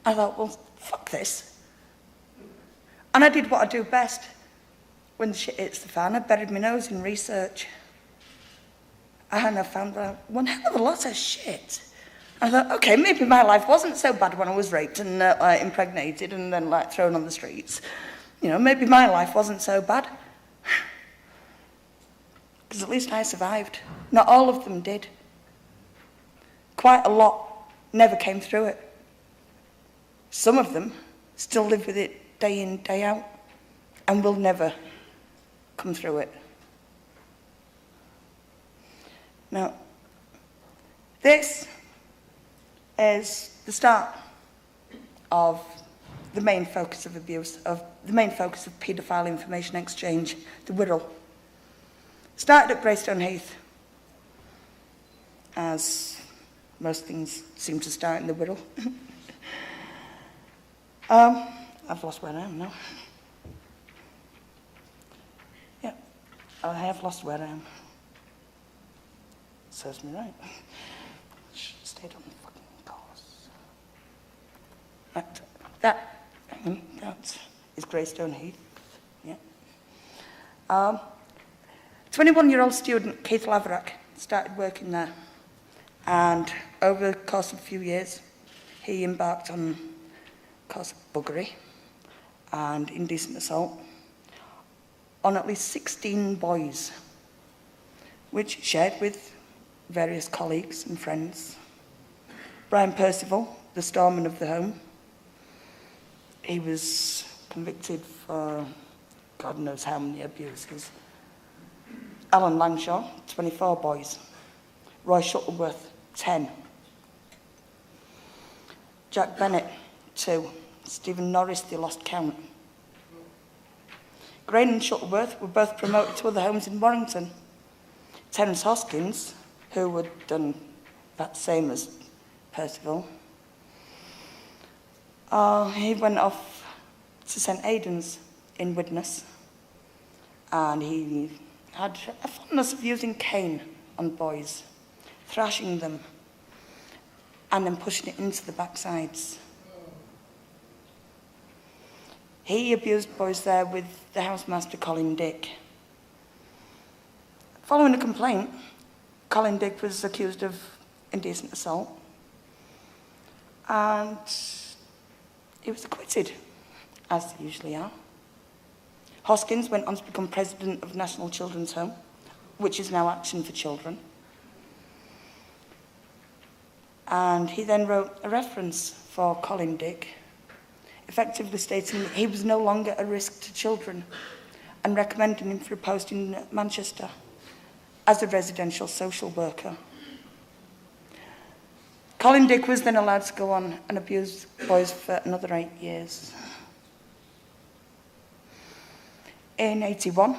I thought, well, fuck this. And I did what I do best. When the shit hits the fan, I buried my nose in research. And I found out one hell of a lot of shit. I thought, okay, maybe my life wasn't so bad when I was raped and impregnated and then thrown on the streets. You know, maybe my life wasn't so bad. Because at least I survived. Not all of them did. Quite a lot never came through it. Some of them still live with it day in, day out, and will never come through it. Now, this is the start of the main focus of abuse, of the main focus of paedophile information exchange, the Wirral. Started at Greystone Heath, as most things seem to start in the Wirral. I've lost where I am now. Yeah, I have lost where I am. Serves me right. Should have stayed on the fucking course. Right, that is Greystone Heath. Yeah. 21-year-old student Keith Laverack started working there, and over the course of a few years, he embarked on a course of buggery and indecent assault on at least 16 boys, which he shared with various colleagues and friends. Brian Percival, the storeman of the home, he was convicted for God knows how many abuses. Alan Langshaw, 24 boys. Roy Shuttleworth, 10. Jack Bennett, 2. Stephen Norris, they lost count. Grain and Shuttleworth were both promoted to other homes in Warrington. Terence Hoskins, who had done that same as Percival. He went off to St Aidan's in Widnes, and he had a fondness of using cane on boys, thrashing them, and then pushing it into the backsides. He abused boys there with the housemaster Colin Dick. Following a complaint, Colin Dick was accused of indecent assault, and he was acquitted, as they usually are. Hoskins went on to become president of National Children's Home, which is now Action for Children. And he then wrote a reference for Colin Dick, effectively stating that he was no longer a risk to children and recommending him for a post in Manchester as a residential social worker. Colin Dick was then allowed to go on and abuse boys for another 8 years. In 81,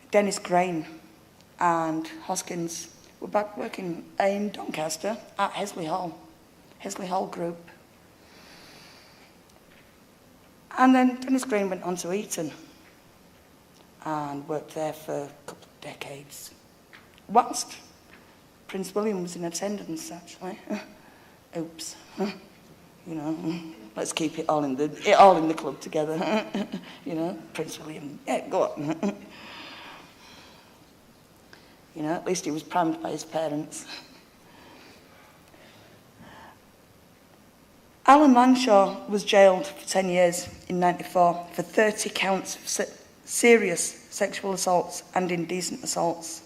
Dennis Crane and Hoskins were back working in Doncaster at Hesley Hall Group. And then Dennis Crane went on to Eton and worked there for a couple of decades, whilst Prince William was in attendance, actually. Oops. You know, let's keep it all in the club together. You know, Prince William, yeah, go on. You know, at least he was primed by his parents. Alan Lanshaw was jailed for 10 years in 94 for 30 counts of serious sexual assaults and indecent assaults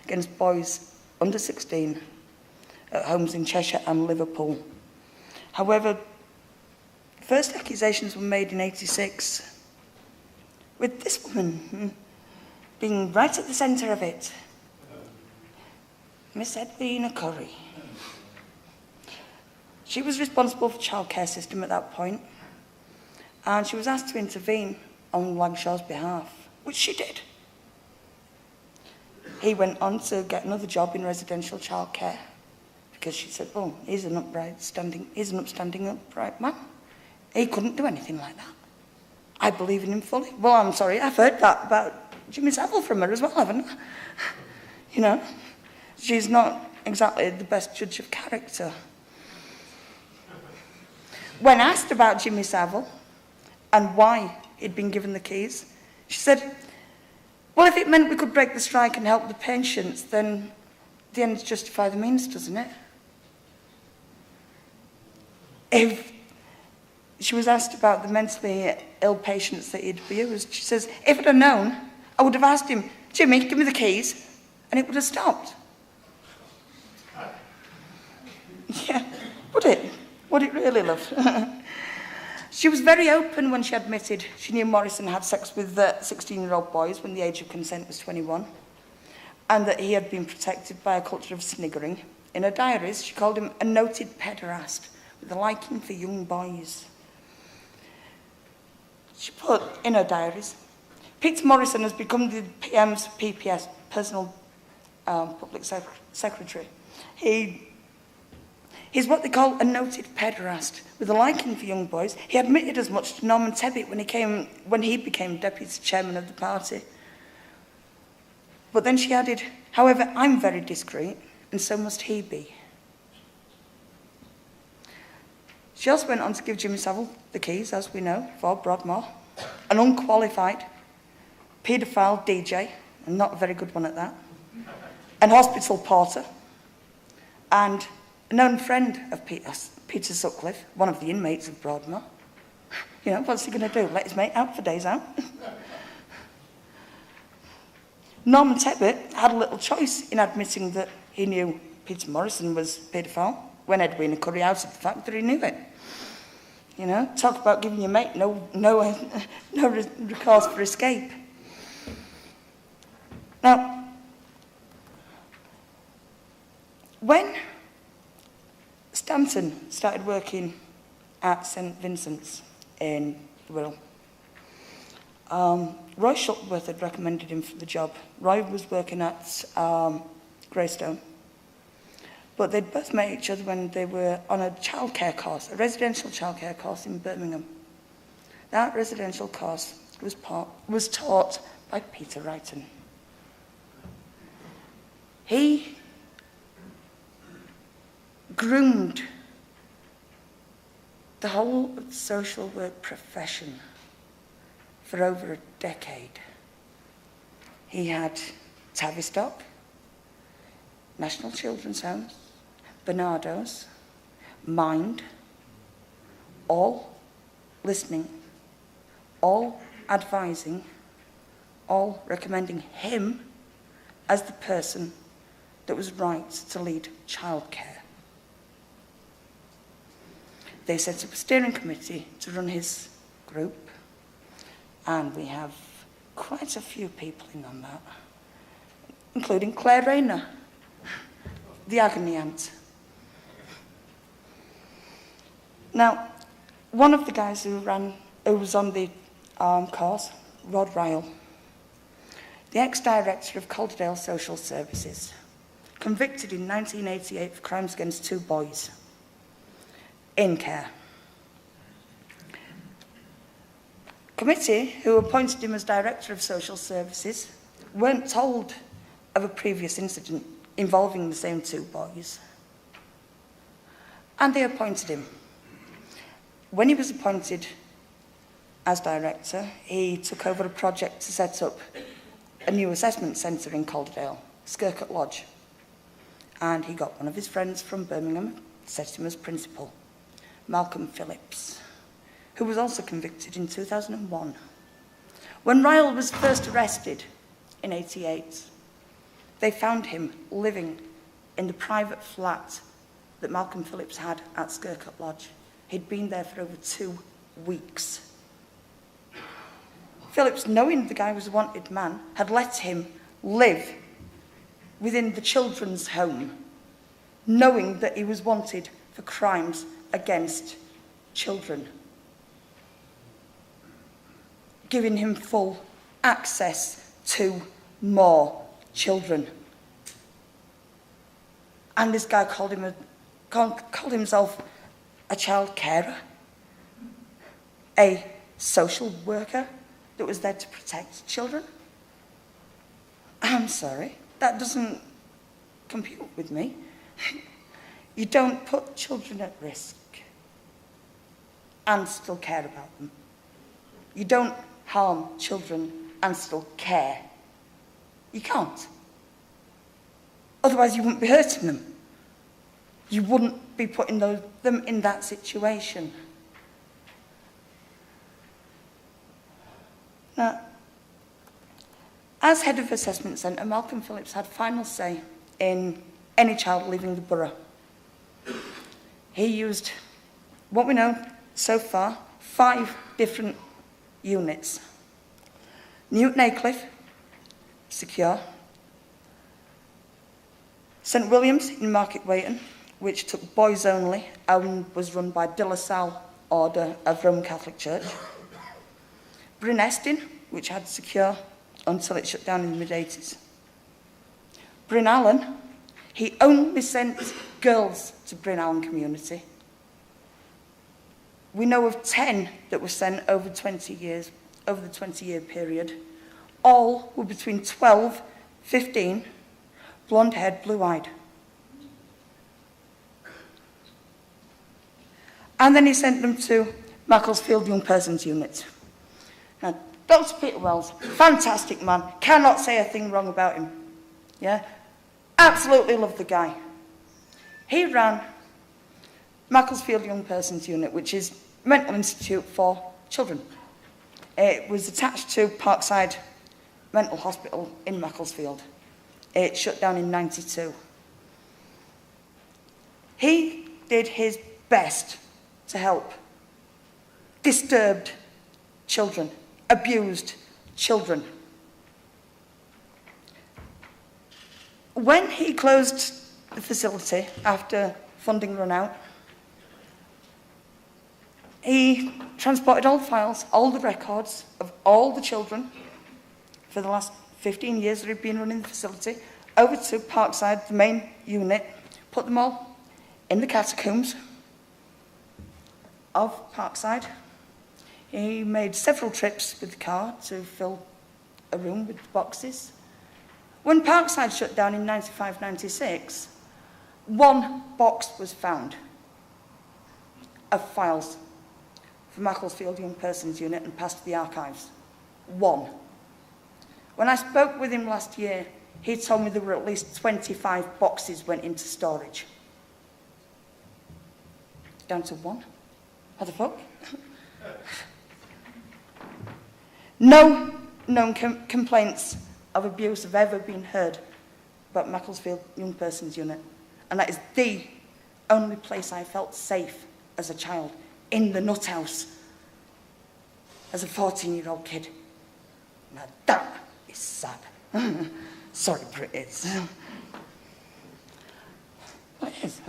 against boys under 16 at homes in Cheshire and Liverpool. However, first accusations were made in 86, with this woman being right at the centre of it, Miss Edwina Curry. She was responsible for the childcare system at that point, and she was asked to intervene on Langshaw's behalf, which she did. He went on to get another job in residential childcare because she said, "Oh, he's an upstanding, upright man. He couldn't do anything like that. I believe in him fully." Well, I'm sorry, I've heard that about Jimmy Savile from her as well, haven't I? You know, she's not exactly the best judge of character. When asked about Jimmy Savile and why he'd been given the keys, she said, "Well, if it meant we could break the strike and help the patients, then the ends justify the means, doesn't it?" If she was asked about the mentally ill patients that he'd abused, she says, "If I'd have known, I would have asked him, 'Jimmy, give me the keys,' and it would have stopped." Yeah, would it? Would it really, love? She was very open when she admitted she knew Morrison had sex with 16-year-old boys when the age of consent was 21, and that he had been protected by a culture of sniggering. In her diaries, she called him a noted pederast with a liking for young boys. She put in her diaries, "Peter Morrison has become the PM's PPS, personal public secretary. He's what they call a noted pederast with a liking for young boys. He admitted as much to Norman Tebbit when he became deputy chairman of the party." But then she added, "However, I'm very discreet, and so must he be." She also went on to give Jimmy Savile the keys, as we know, for Broadmoor, an unqualified paedophile DJ, and not a very good one at that, an hospital porter, and a known friend of Peter Sutcliffe, one of the inmates of Broadmoor. You know, what's he going to do? Let his mate out for days out? Norman Tebbit had a little choice in admitting that he knew Peter Morrison was paedophile when Edwina Curry outed the fact that he knew it. You know, talk about giving your mate no recourse for escape. Now, when Stanton started working at St Vincent's in Wirral, Roy Shuttleworth had recommended him for the job. Roy was working at Greystone, But they'd both met each other when they were on a childcare course, a residential childcare course in Birmingham. That residential course was taught by Peter Wrighton. He groomed the whole social work profession for over a decade. He had Tavistock, National Children's Homes, Barnardo's, Mind, all listening, all advising, all recommending him as the person that was right to lead childcare. They set up a steering committee to run his group, and we have quite a few people in on that, including Claire Rayner, the agony aunt. Now, one of the guys who was on the course, Rod Ryle, the ex-director of Calderdale Social Services, convicted in 1988 for crimes against 2 boys in care. Committee, who appointed him as Director of Social Services, weren't told of a previous incident involving the same 2 boys. And they appointed him. When he was appointed as Director, he took over a project to set up a new assessment centre in Calderdale, Skircutt Lodge. And he got one of his friends from Birmingham, set him as Principal, Malcolm Phillips, who was also convicted in 2001. When Ryle was first arrested in 1988, they found him living in the private flat that Malcolm Phillips had at Skircutt Lodge. He'd been there for over 2 weeks. Phillips, knowing the guy was a wanted man, had let him live within the children's home, knowing that he was wanted for crimes against children, giving him full access to more children. And this guy called himself a child carer, a social worker that was there to protect children. I'm sorry, that doesn't compute with me. You don't put children at risk and still care about them. You don't harm children and still care. You can't. Otherwise you wouldn't be hurting them. You wouldn't be putting them in that situation. Now, as head of Assessment Centre, Malcolm Phillips had final say in any child leaving the borough. He used, what we know so far, 5 different units. Newton Aycliffe, secure. St William's in Market Weighton, which took boys only and was run by De La Salle Order of Roman Catholic Church. Bryn Estyn, which had secure until it shut down in the mid-80s. Bryn Allen, he only sent girls to Bryn Allen community. We know of 10 that were sent over 20 years, over the 20-year period. All were between 12, 15, blonde-haired, blue-eyed. And then he sent them to Macclesfield Young Persons Unit. Now, Dr. Peter Wells, fantastic man, cannot say a thing wrong about him. Yeah? Absolutely love the guy. He ran Macclesfield Young Persons Unit, which is a mental institute for children. It was attached to Parkside Mental Hospital in Macclesfield. It shut down in 92. He did his best to help disturbed children, abused children. When he closed the facility after funding ran out, he transported all the files, all the records of all the children for the last 15 years that he'd been running the facility over to Parkside, the main unit, put them all in the catacombs of Parkside. He made several trips with the car to fill a room with boxes. When Parkside shut down in 95-96, one box was found of files for Macclesfield Young Persons Unit and passed to the archives. One. When I spoke with him last year, he told me there were at least 25 boxes went into storage. Down to one. What the fuck? No known complaints of abuse have ever been heard about Macclesfield Young Persons Unit. And that is the only place I felt safe as a child, in the nut house, as a 14-year-old kid. Now that is sad. Sorry, but it is. What is?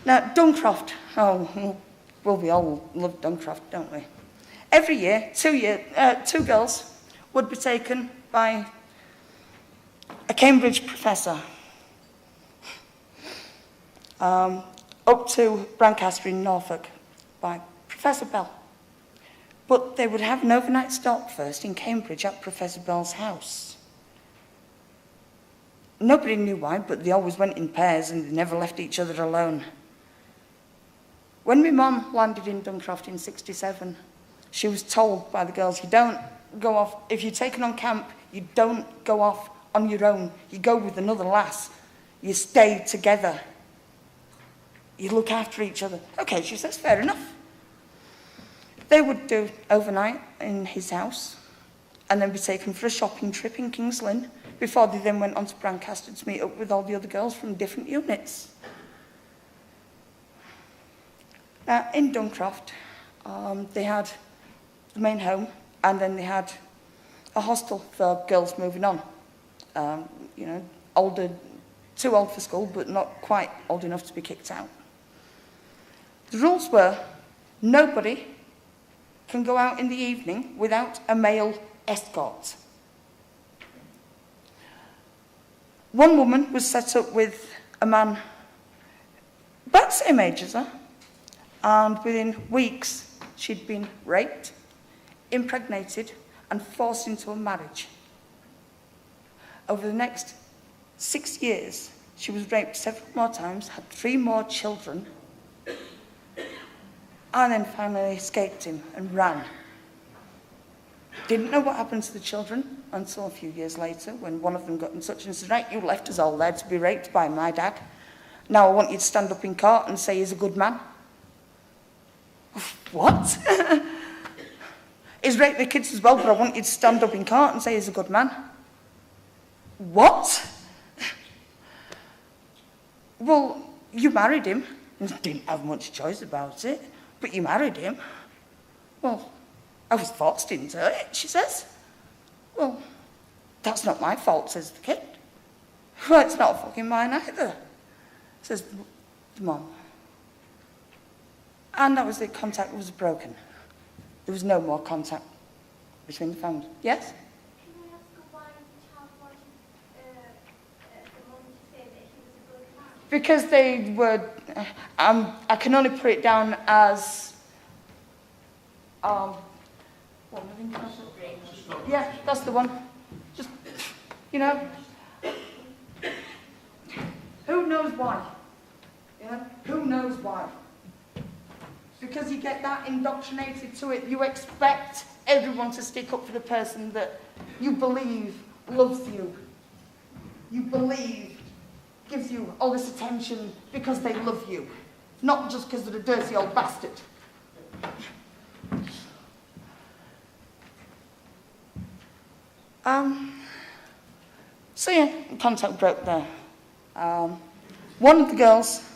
Now, Duncroft. Oh, well, we all love Duncroft, don't we? Every year, two girls would be taken by a Cambridge professor up to Brancaster in Norfolk by Professor Bell. But they would have an overnight stop first in Cambridge at Professor Bell's house. Nobody knew why, but they always went in pairs and they never left each other alone. When my mum landed in Duncroft in 67, she was told by the girls, you don't go off, if you're taken on camp, you don't go off on your own. You go with another lass. You stay together. You look after each other. Okay, she says, fair enough. They would do overnight in his house and then be taken for a shopping trip in King's Lynn before they then went on to Brancaster to meet up with all the other girls from different units. Now, in Duncroft, they had the main home and then they had a hostel for girls moving on. You know, older, too old for school, but not quite old enough to be kicked out. The rules were, nobody can go out in the evening without a male escort. One woman was set up with a man about the same age as her, and within weeks she'd been raped, impregnated, and forced into a marriage. Over the next 6 years, she was raped several more times, had 3 more children, and then finally escaped him and ran. Didn't know what happened to the children until a few years later when one of them got in touch and said, right, you left us all there to be raped by my dad. Now I want you to stand up in court and say he's a good man. What? He's raped the kids as well, but I want you to stand up in court and say he's a good man. What? Well, you married him. Didn't have much choice about it, but you married him. Well, I was forced into it, she says. Well, that's not my fault, says the kid. Well, it's not fucking mine either, says the mom. And that was it, contact was broken. There was no more contact between the families. Yes? Because they were, I can only put it down as, yeah, that's the one. Just, you know, who knows why? You know, who knows why? Because you get that indoctrinated to it, you expect everyone to stick up for the person that you believe loves you. You believe gives you all this attention because they love you, not just because they're a dirty old bastard. So yeah, contact broke there. One of the girls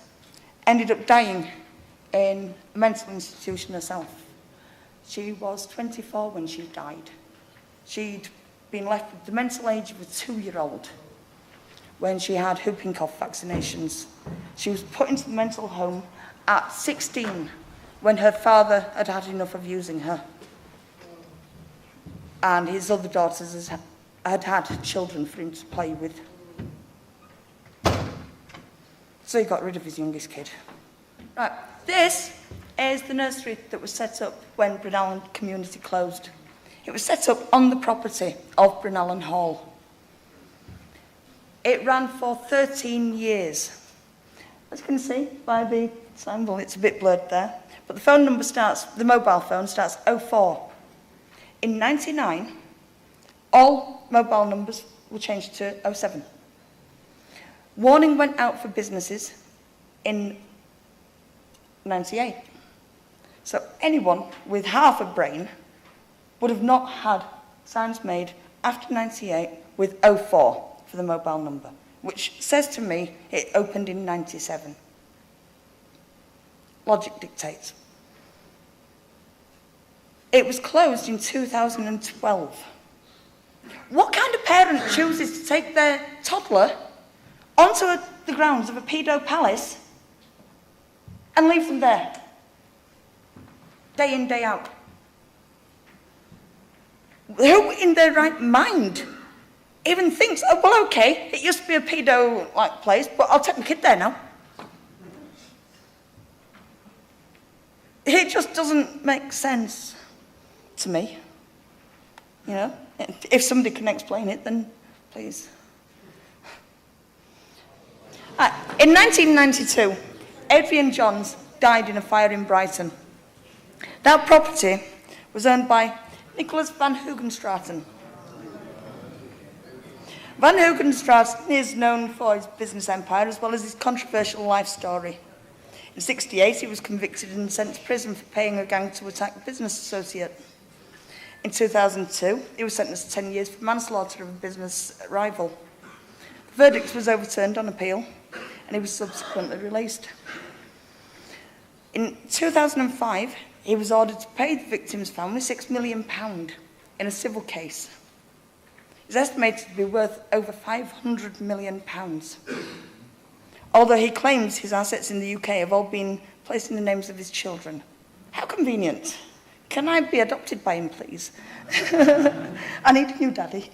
ended up dying in a mental institution herself. She was 24 when she died. She'd been left with the mental age of a 2-year-old when she had whooping cough vaccinations. She was put into the mental home at 16 when her father had had enough of using her. And his other daughters had had children for him to play with. So he got rid of his youngest kid. Right, this is the nursery that was set up when Brynallen Community closed. It was set up on the property of Brynallen Hall. It ran for 13 years. As you can see by the symbol, it's a bit blurred there, but the phone number starts, the mobile phone starts 04. In 99, all mobile numbers were changed to 07. Warning went out for businesses in 98. So anyone with half a brain would have not had signs made after 98 with 04 for the mobile number, which says to me it opened in 97. Logic dictates. It was closed in 2012. What kind of parent chooses to take their toddler onto the grounds of a pedo palace and leave them there? Day in, day out. Who in their right mind even thinks, oh, well, okay, it used to be a pedo-like place, but I'll take my kid there now. It just doesn't make sense to me. You know, if somebody can explain it, then please. In 1992, Adrian Johns died in a fire in Brighton. That property was owned by Nicholas van Hoogstraten. Van Hoogstraten is known for his business empire as well as his controversial life story. In 1968, he was convicted and sent to prison for paying a gang to attack a business associate. In 2002, he was sentenced to 10 years for manslaughter of a business rival. The verdict was overturned on appeal, and he was subsequently released. In 2005, he was ordered to pay the victim's family £6 million in a civil case. He's estimated to be worth over £500 million. Although he claims his assets in the UK have all been placed in the names of his children. How convenient. Can I be adopted by him, please? I need a new daddy.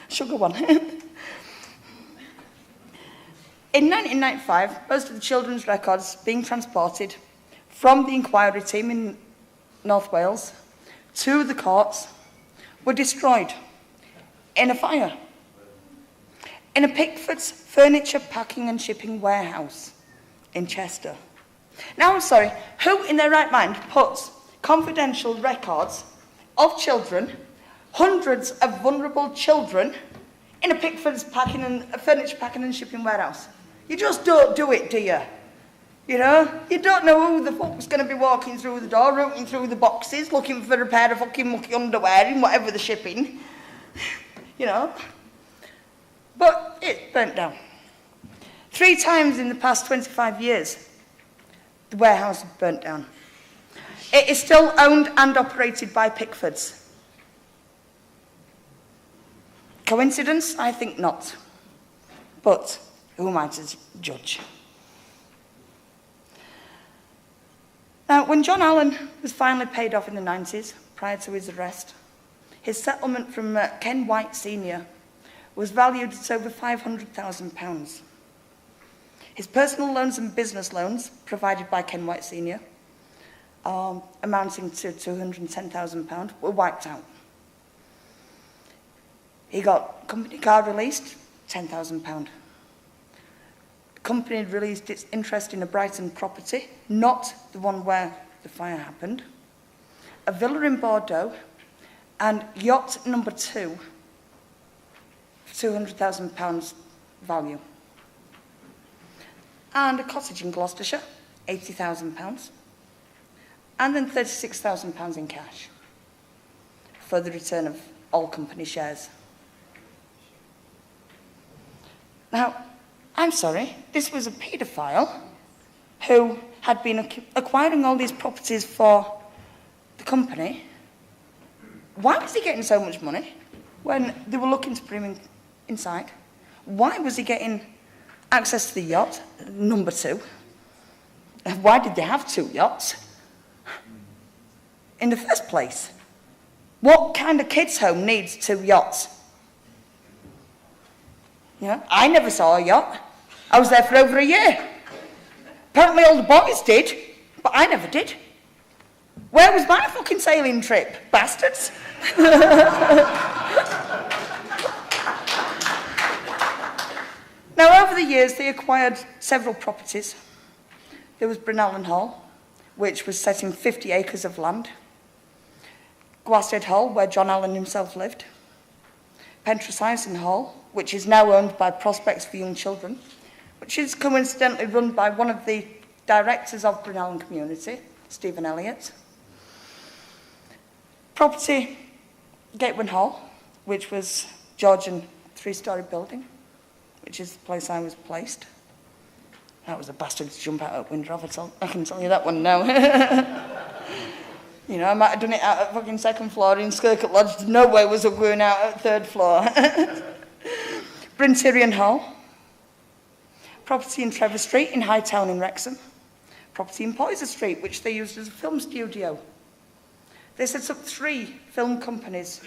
Sugar one. In 1995, most of the children's records being transported from the inquiry team in North Wales to the courts were destroyed in a fire in a Pickford's furniture packing and shipping warehouse in Chester. Now, I'm sorry, who in their right mind puts confidential records of children, hundreds of vulnerable children, in a Pickford's furniture packing and shipping warehouse? You just don't do it, do you? You know, you don't know who the fuck's going to be walking through the door, rooting through the boxes, looking for a pair of fucking mucky underwear in whatever they're shipping. You know. But it's burnt down. 3 times in the past 25 years, the warehouse has burnt down. It is still owned and operated by Pickfords. Coincidence? I think not. But who am I to judge? Now, when John Allen was finally paid off in the 90s, prior to his arrest, his settlement from Ken White Sr. was valued at over £500,000. His personal loans and business loans, provided by Ken White Sr., amounting to £210,000, were wiped out. He got company car released, £10,000. The company had released its interest in a Brighton property, not the one where the fire happened, a villa in Bordeaux, and yacht number 2, £200,000 value. And a cottage in Gloucestershire, £80,000. And then £36,000 in cash for the return of all company shares. Now, I'm sorry, this was a paedophile who had been acquiring all these properties for the company. Why was he getting so much money when they were looking to bring him inside? Why was he getting access to the yacht, number 2? Why did they have 2 yachts in the first place? What kind of kids' home needs 2 yachts? You know, I never saw a yacht. I was there for over a year. Apparently all the boys did, but I never did. Where was my fucking sailing trip, bastards? Now, over the years, they acquired several properties. There was Brynellan Hall, which was set in 50 acres of land. Glasted Hall, where John Allen himself lived. Pentrysison Hall, which is now owned by Prospects for Young Children, which is coincidentally run by one of the directors of Brynellan Community, Stephen Elliott. Property Gatewin Hall, which was Georgian three-storey building, which is the place I was placed. That was a bastard to jump out at window of, I can tell you that one now. You know, I might have done it out at fucking second floor in Skirkett Lodge. No way was I going out at third floor. Bryn Tyrian Hall. Property in Trevor Street in Hightown in Wrexham. Property in Poyser Street, which they used as a film studio. They set up 3 film companies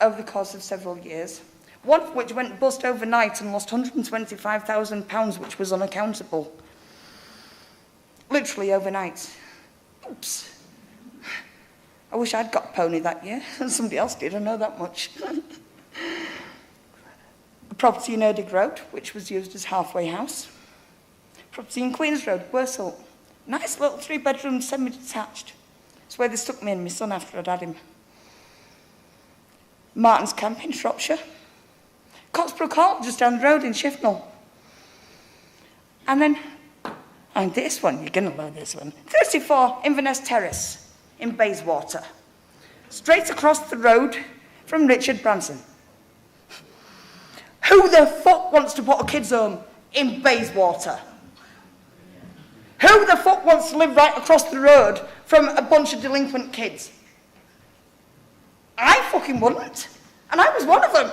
over the course of several years, one of which went bust overnight and lost £125,000, which was unaccountable. Literally overnight. Oops. I wish I'd got a pony that year. Somebody else did, I know that much. A property in Erdig Road, which was used as halfway house. Property in Queens Road, Worsall. Nice little 3-bedroom semi-detached. It's where they stuck me and my son after I'd had him. Martin's Camp in Shropshire. Cotsbrook Hall, just down the road in Shifnal. And this one, you're going to love this one. 34 Inverness Terrace in Bayswater. Straight across the road from Richard Branson. Who the fuck wants to put a kid's home in Bayswater? Who the fuck wants to live right across the road from a bunch of delinquent kids? I fucking wouldn't. And I was one of them.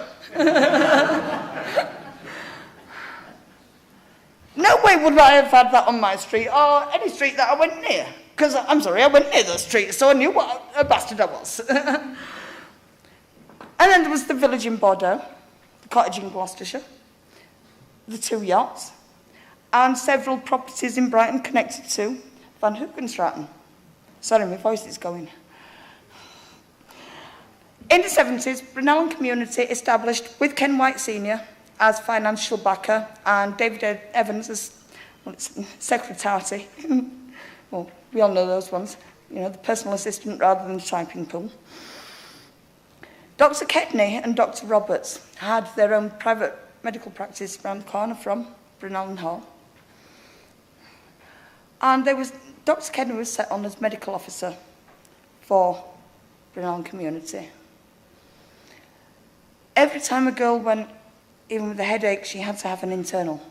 No way would I have had that on my street or any street that I went near. Because, I'm sorry, I went near the street, so I knew what a bastard I was. And then there was the village in Bordeaux, the cottage in Gloucestershire, the 2 yachts, and several properties in Brighton connected to Van Hoekenstraten. Sorry, my voice is going. In the 70s, Brynellan Community established with Ken White Sr. as financial backer and David Evans as secretary. Well, we all know those ones. You know, the personal assistant rather than the typing pool. Dr. Kedney and Dr. Roberts had their own private medical practice around the corner from Brynellan Hall. And Dr. Kedney was set on as medical officer for Brynellan Community. Every time a girl went, even with a headache, she had to have an internal.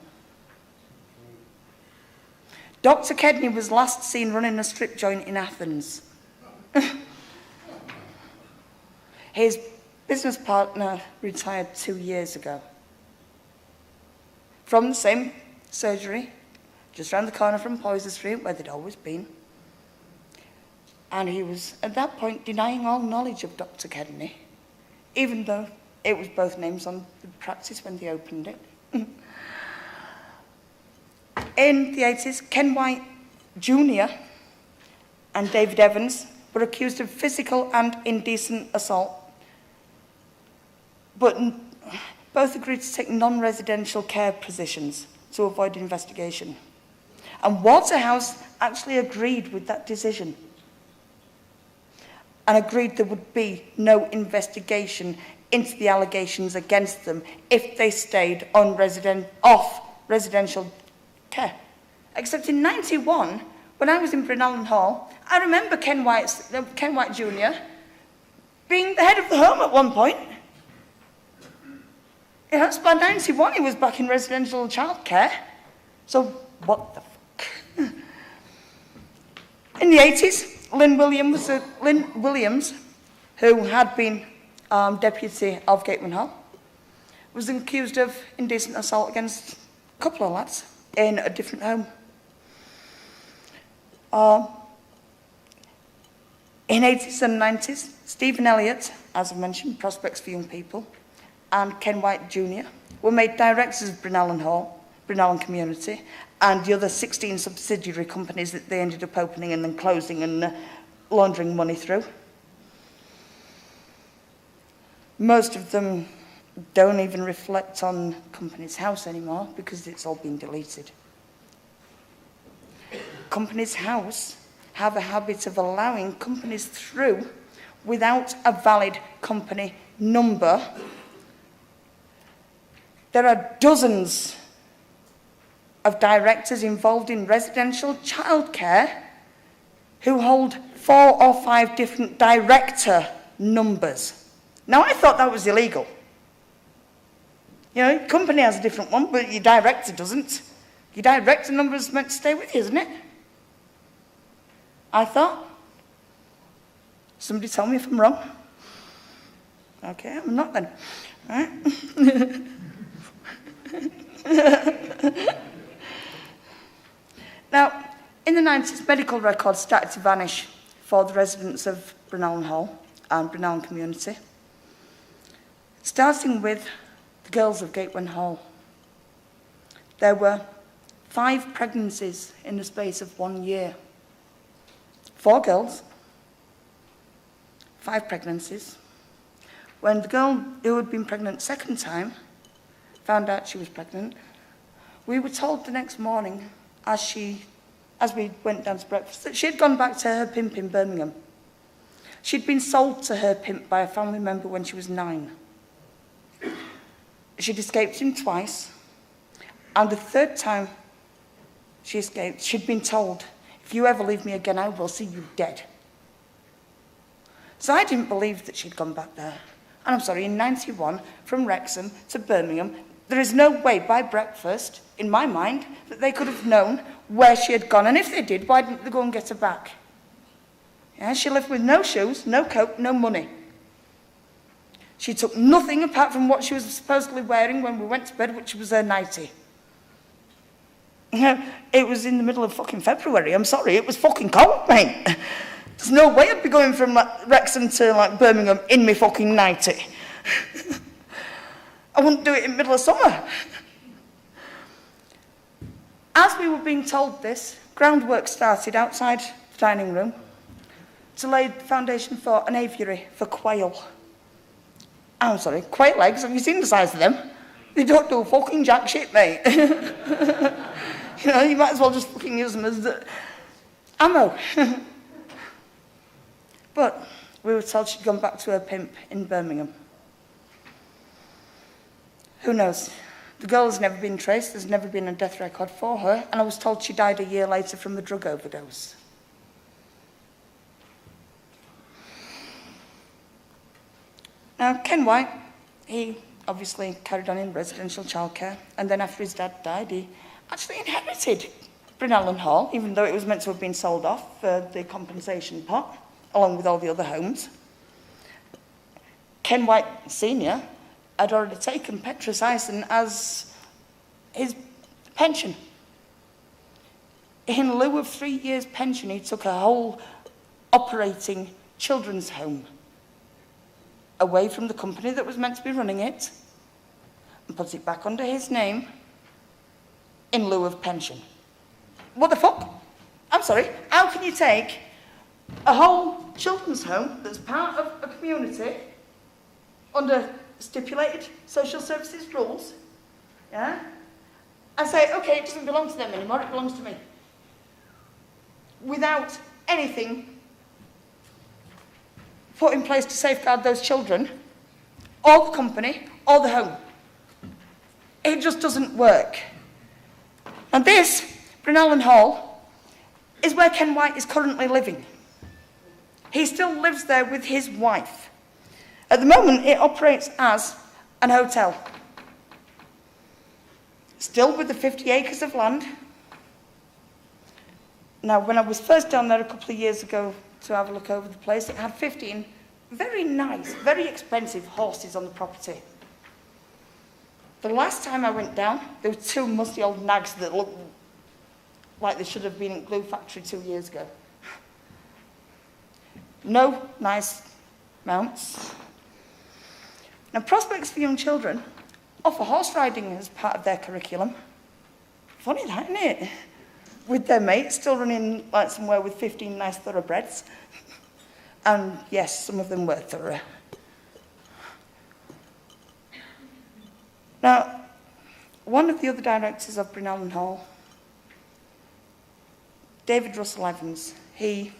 Dr. Kedney was last seen running a strip joint in Athens. His business partner retired 2 years ago from the same surgery, just round the corner from Poyser Street, where they'd always been. And he was, at that point, denying all knowledge of Dr. Kedney, even though it was both names on the practice when they opened it. In the 80s, Ken White Jr. and David Evans were accused of physical and indecent assault, but both agreed to take non-residential care positions to avoid investigation. And Waterhouse actually agreed with that decision and agreed there would be no investigation into the allegations against them if they stayed on off residential care. Except in 91, when I was in Brynellan Hall, I remember Ken White Jr. being the head of the home at one point. You know, by 91 he was back in residential childcare. So what the fuck? In the 80s, Lynn Williams, who had been deputy of Gatewin Hall, was accused of indecent assault against a couple of lads in a different home. In 80s and 90s, Stephen Elliott, as I mentioned, Prospects for Young People, and Ken White Jr. were made directors of Brynellan Hall Brunel and Community, and the other 16 subsidiary companies that they ended up opening and then closing and laundering money through. Most of them don't even reflect on Companies House anymore because it's all been deleted. Companies House have a habit of allowing companies through without a valid company number. There are dozens of directors involved in residential childcare who hold 4 or 5 different director numbers. Now, I thought that was illegal. You know, your company has a different one, but your director doesn't. Your director number is meant to stay with you, isn't it? I thought. Somebody tell me if I'm wrong. Okay, I'm not then. All right. Now, in the 90s, medical records started to vanish for the residents of Brunel Hall and Brunel Community, starting with the girls of Gateway Hall. There were 5 pregnancies in the space of 1 year. 4 girls, 5 pregnancies. When the girl who had been pregnant second time found out she was pregnant, we were told the next morning as we went down to breakfast that she had gone back to her pimp in Birmingham. She'd been sold to her pimp by a family member when she was 9. She'd escaped him twice, and the third time she escaped, she'd been told, "If you ever leave me again, I will see you dead." So I didn't believe that she'd gone back there. And I'm sorry, in 91, from Wrexham to Birmingham, there is no way by breakfast, in my mind, that they could have known where she had gone. And if they did, why didn't they go and get her back? Yeah, she lived with no shoes, no coat, no money. She took nothing apart from what she was supposedly wearing when we went to bed, which was her nightie. It was in the middle of fucking February. I'm sorry, it was fucking cold, mate. There's no way I'd be going from Wrexham to Birmingham in my fucking nightie. I wouldn't do it in the middle of summer. As we were being told this, groundwork started outside the dining room to lay the foundation for an aviary for quail. I'm sorry, quail eggs, have you seen the size of them? They don't do fucking jack shit, mate. You know, you might as well just fucking use them as ammo. But we were told she'd gone back to her pimp in Birmingham. Who knows? The girl has never been traced, there's never been a death record for her, and I was told she died a year later from a drug overdose. Now, Ken White, he obviously carried on in residential childcare, and then after his dad died, he actually inherited Brunel Hall, even though it was meant to have been sold off for the compensation pot, along with all the other homes. Ken White Sr. had already taken Petrosison as his pension. In lieu of 3 years' pension, he took a whole operating children's home away from the company that was meant to be running it and put it back under his name in lieu of pension. What the fuck? I'm sorry, how can you take a whole children's home that's part of a community under stipulated social services rules, yeah, and say, okay, it doesn't belong to them anymore, it belongs to me, without anything put in place to safeguard those children, or the company, or the home? It just doesn't work. And this, Brunel Hall, is where Ken White is currently living. He still lives there with his wife. At the moment, it operates as an hotel. Still with the 50 acres of land. Now, when I was first down there a couple of years ago to have a look over the place, it had 15 very nice, very expensive horses on the property. The last time I went down, there were 2 musty old nags that looked like they should have been in glue factory 2 years ago. No nice mounts. Now, Prospects for Young Children offer horse riding as part of their curriculum. Funny that, isn't it? With their mates, still running like somewhere with 15 nice thoroughbreds. And yes, some of them were thorough. Now, one of the other directors of Brynellan Hall, David Russell Evans, he,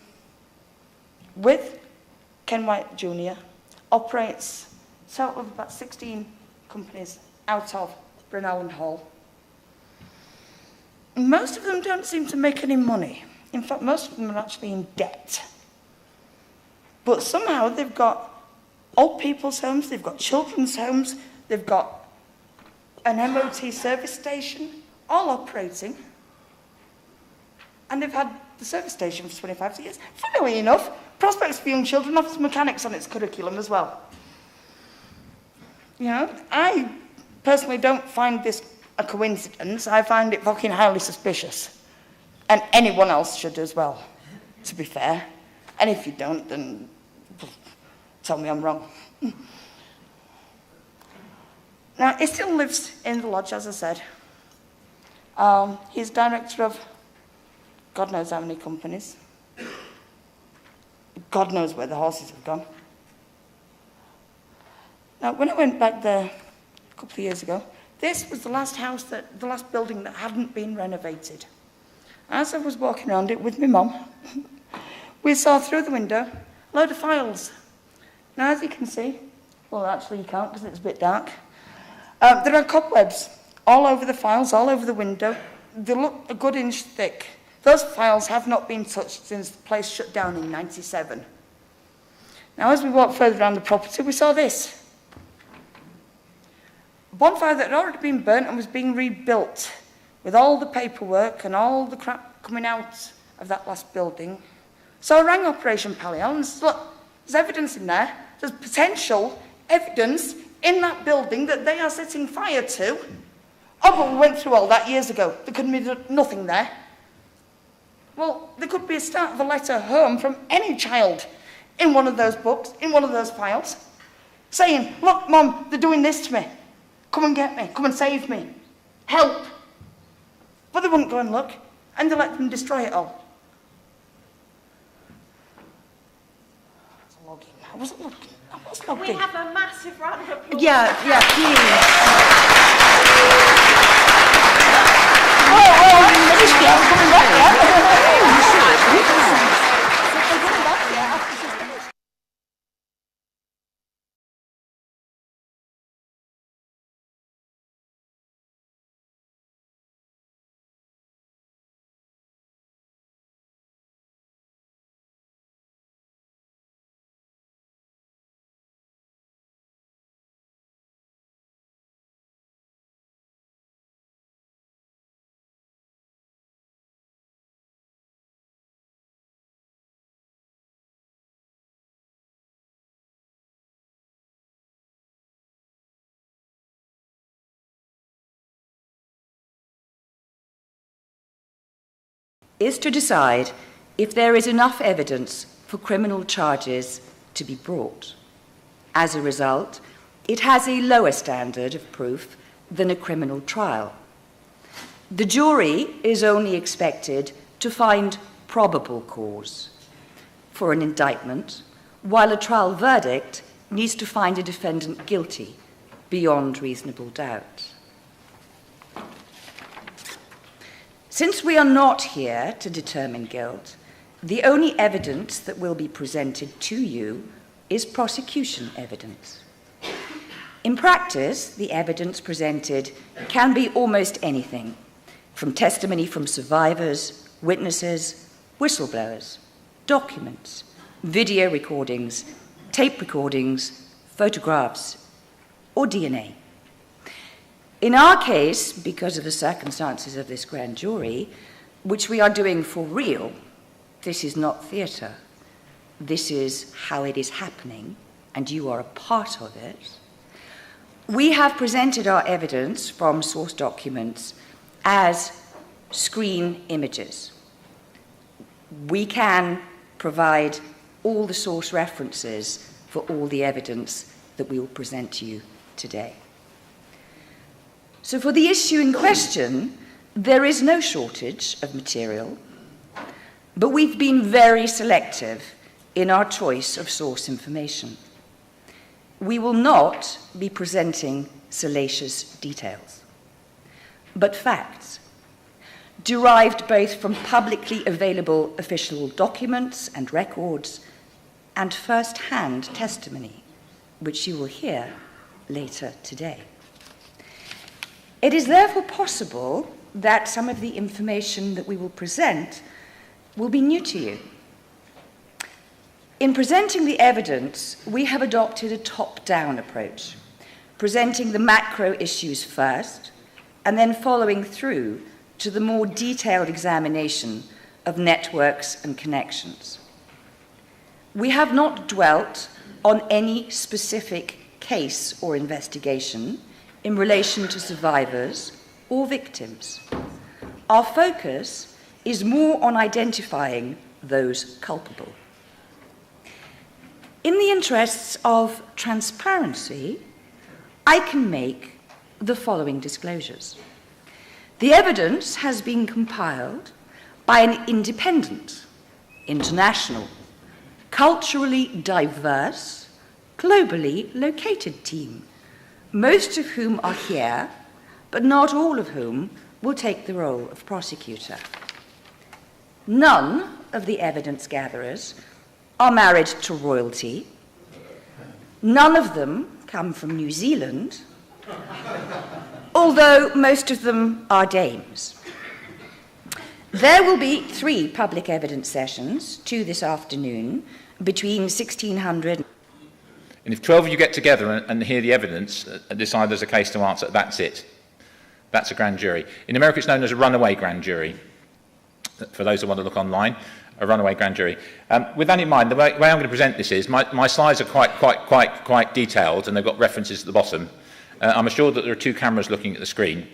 with Ken White Jr., operates a total of about 16 companies out of Brynellan Hall. Most of them don't seem to make any money. In fact, most of them are actually in debt. But somehow they've got old people's homes, they've got children's homes, they've got an MOT service station, all operating. And they've had the service station for 25 years. Funnily enough, Prospects for Young Children offers mechanics on its curriculum as well. You know, I personally don't find this a coincidence. I find it fucking highly suspicious. And anyone else should as well, to be fair. And if you don't, then tell me I'm wrong. Now, he still lives in the lodge, as I said. He's director of God knows how many companies. God knows where the horses have gone. Now, when I went back there a couple of years ago, this was the last the last building that hadn't been renovated. As I was walking around it with my mum, we saw through the window a load of files. Now, as you can see, well, actually you can't because it's a bit dark. There are cobwebs all over the files, all over the window. They look a good inch thick. Those files have not been touched since the place shut down in '97. Now, as we walked further around the property, we saw this. A bonfire that had already been burnt and was being rebuilt with all the paperwork and all the crap coming out of that last building. So I rang Operation Paliel and said, look, there's evidence in there. There's potential evidence in that building that they are setting fire to. Oh, but we went through all that years ago. There couldn't be nothing there. Well, there could be a start of a letter home from any child in one of those books, in one of those files, saying, look, Mum, they're doing this to me. Come and get me. Come and save me. Help. But they wouldn't go and look, and they let them destroy it all. I wasn't looking. I was looking. We have a massive round of applause. Yeah, please. I'm coming back, is to decide if there is enough evidence for criminal charges to be brought. As a result, it has a lower standard of proof than a criminal trial. The jury is only expected to find probable cause for an indictment, while a trial verdict needs to find a defendant guilty beyond reasonable doubt. Since we are not here to determine guilt, the only evidence that will be presented to you is prosecution evidence. In practice, the evidence presented can be almost anything, from testimony from survivors, witnesses, whistleblowers, documents, video recordings, tape recordings, photographs, or DNA. In our case, because of the circumstances of this grand jury, which we are doing for real, this is not theatre. This is how it is happening, and you are a part of it. We have presented our evidence from source documents as screen images. We can provide all the source references for all the evidence that we will present to you today. So for the issue in question, There is no shortage of material, but we've been very selective in our choice of source information. We will not be presenting salacious details, but facts, derived both from publicly available official documents and records and first-hand testimony, which you will hear later today. It is therefore possible that some of the information that we will present will be new to you. In presenting the evidence, we have adopted a top-down approach, presenting the macro issues first, and then following through to the more detailed examination of networks and connections. We have not dwelt on any specific case or investigation in relation to survivors or victims. Our focus is more on identifying those culpable. In the interests of transparency, I can make the following disclosures. The evidence has been compiled by an independent, international, culturally diverse, globally located team, most of whom are here, but not all of whom will take the role of prosecutor. None of the evidence gatherers are married to royalty. None of them come from New Zealand, although most of them are dames. There will be 3 public evidence sessions, 2 this afternoon, between 1600. And if 12 of you get together and hear the evidence and decide there's a case to answer, that's it. That's a grand jury. In America, it's known as a runaway grand jury. For those who want to look online, a runaway grand jury. With that in mind, the way I'm going to present this is, my slides are quite detailed, and they've got references at the bottom. I'm assured that there are 2 cameras looking at the screen.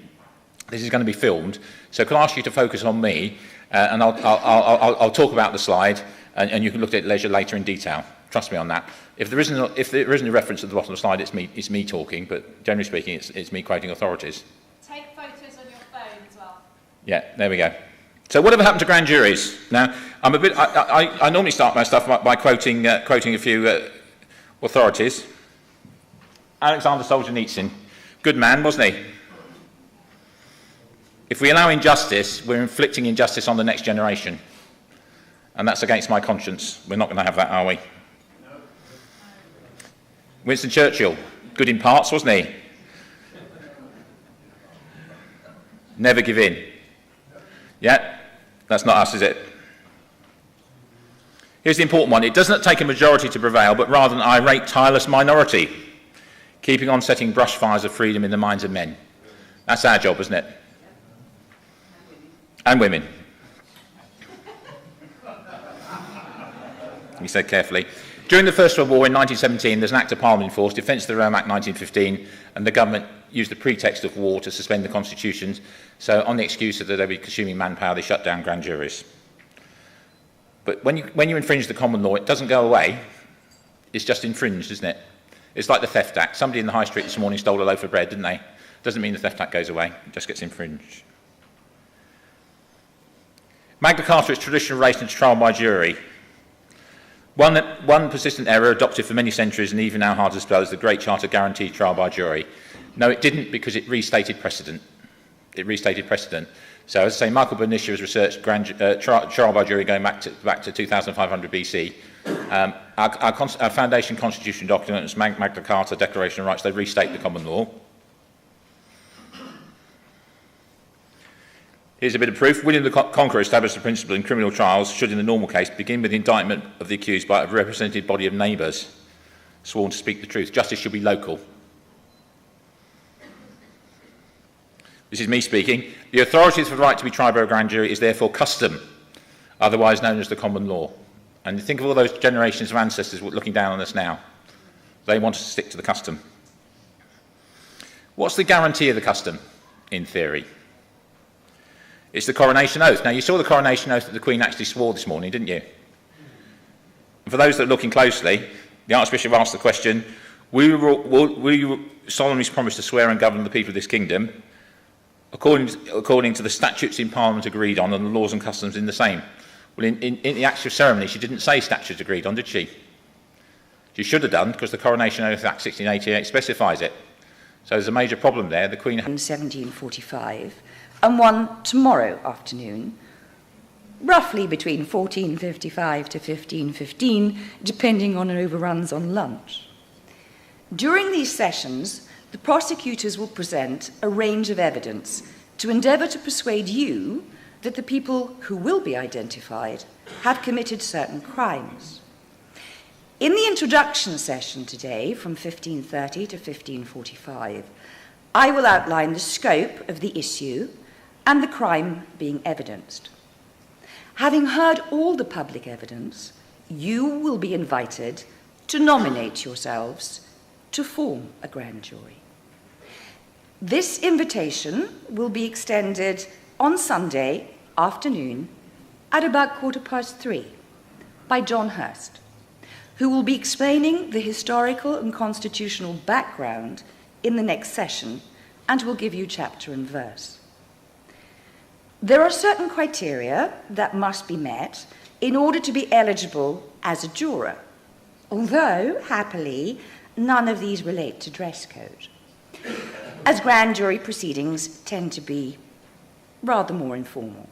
This is going to be filmed, so could I ask you to focus on me, and I'll talk about the slide, and you can look at it leisure later in detail. Trust me on that. If there isn't a reference at the bottom of the slide, it's me talking, but generally speaking, it's me quoting authorities. Take photos on your phone as well. Yeah, there we go. So whatever happened to grand juries? Now, I normally start my stuff by quoting a few authorities. Alexander Solzhenitsyn, good man, wasn't he? If we allow injustice, we're inflicting injustice on the next generation. And that's against my conscience. We're not going to have that, are we? No. Winston Churchill, good in parts, wasn't he? Never give in. Yeah, that's not us, is it? Here's the important one. It does not take a majority to prevail, but rather an irate, tireless minority, keeping on setting brush fires of freedom in the minds of men. That's our job, isn't it? And women. He said carefully. During the First World War in 1917, there's an Act of Parliament in force, Defence of the Realm Act 1915, and the government used the pretext of war to suspend the constitutions. So on the excuse that they'd be consuming manpower, they shut down grand juries. But when you infringe the common law, it doesn't go away. It's just infringed, isn't it? It's like the Theft Act. Somebody in the high street this morning stole a loaf of bread, didn't they? Doesn't mean the Theft Act goes away. It just gets infringed. Magna Carta is traditional race and trial by jury. One persistent error adopted for many centuries and even now hard to spell is the Great Charter guaranteed trial by jury. No, it didn't, because it restated precedent. It restated precedent. So, as I say, Michael Bernicia has researched trial by jury going back to 2500 BC. Our foundation constitution documents, Magna Carta, Declaration of Rights, they restate the common law. Here's a bit of proof. William the Conqueror established the principle in criminal trials should, in the normal case, begin with the indictment of the accused by a represented body of neighbours sworn to speak the truth. Justice should be local. This is me speaking. The authority for the right to be tried by a grand jury is therefore custom, otherwise known as the common law. And think of all those generations of ancestors looking down on us now. They want us to stick to the custom. What's the guarantee of the custom, in theory? It's the coronation oath. Now, you saw the coronation oath that the Queen actually swore this morning, didn't you? And for those that are looking closely, the Archbishop asked the question, will you solemnly promise to swear and govern the people of this kingdom according to the statutes in Parliament agreed on and the laws and customs in the same. Well, in the actual ceremony, she didn't say statutes agreed on, did she? She should have done, because the Coronation Oath Act 1688 specifies it. So there's a major problem there. The Queen... In 1745, and one tomorrow afternoon, roughly between 14:55 to 15:15, depending on overruns on lunch. During these sessions, the prosecutors will present a range of evidence to endeavour to persuade you that the people who will be identified have committed certain crimes. In the introduction session today, from 15:30 to 15:45, I will outline the scope of the issue and the crime being evidenced. Having heard all the public evidence, you will be invited to nominate yourselves to form a grand jury. This invitation will be extended on Sunday afternoon at about 3:15 by John Hurst, who will be explaining the historical and constitutional background in the next session and will give you chapter and verse. There are certain criteria that must be met in order to be eligible as a juror, although, happily, none of these relate to dress code, as grand jury proceedings tend to be rather more informal.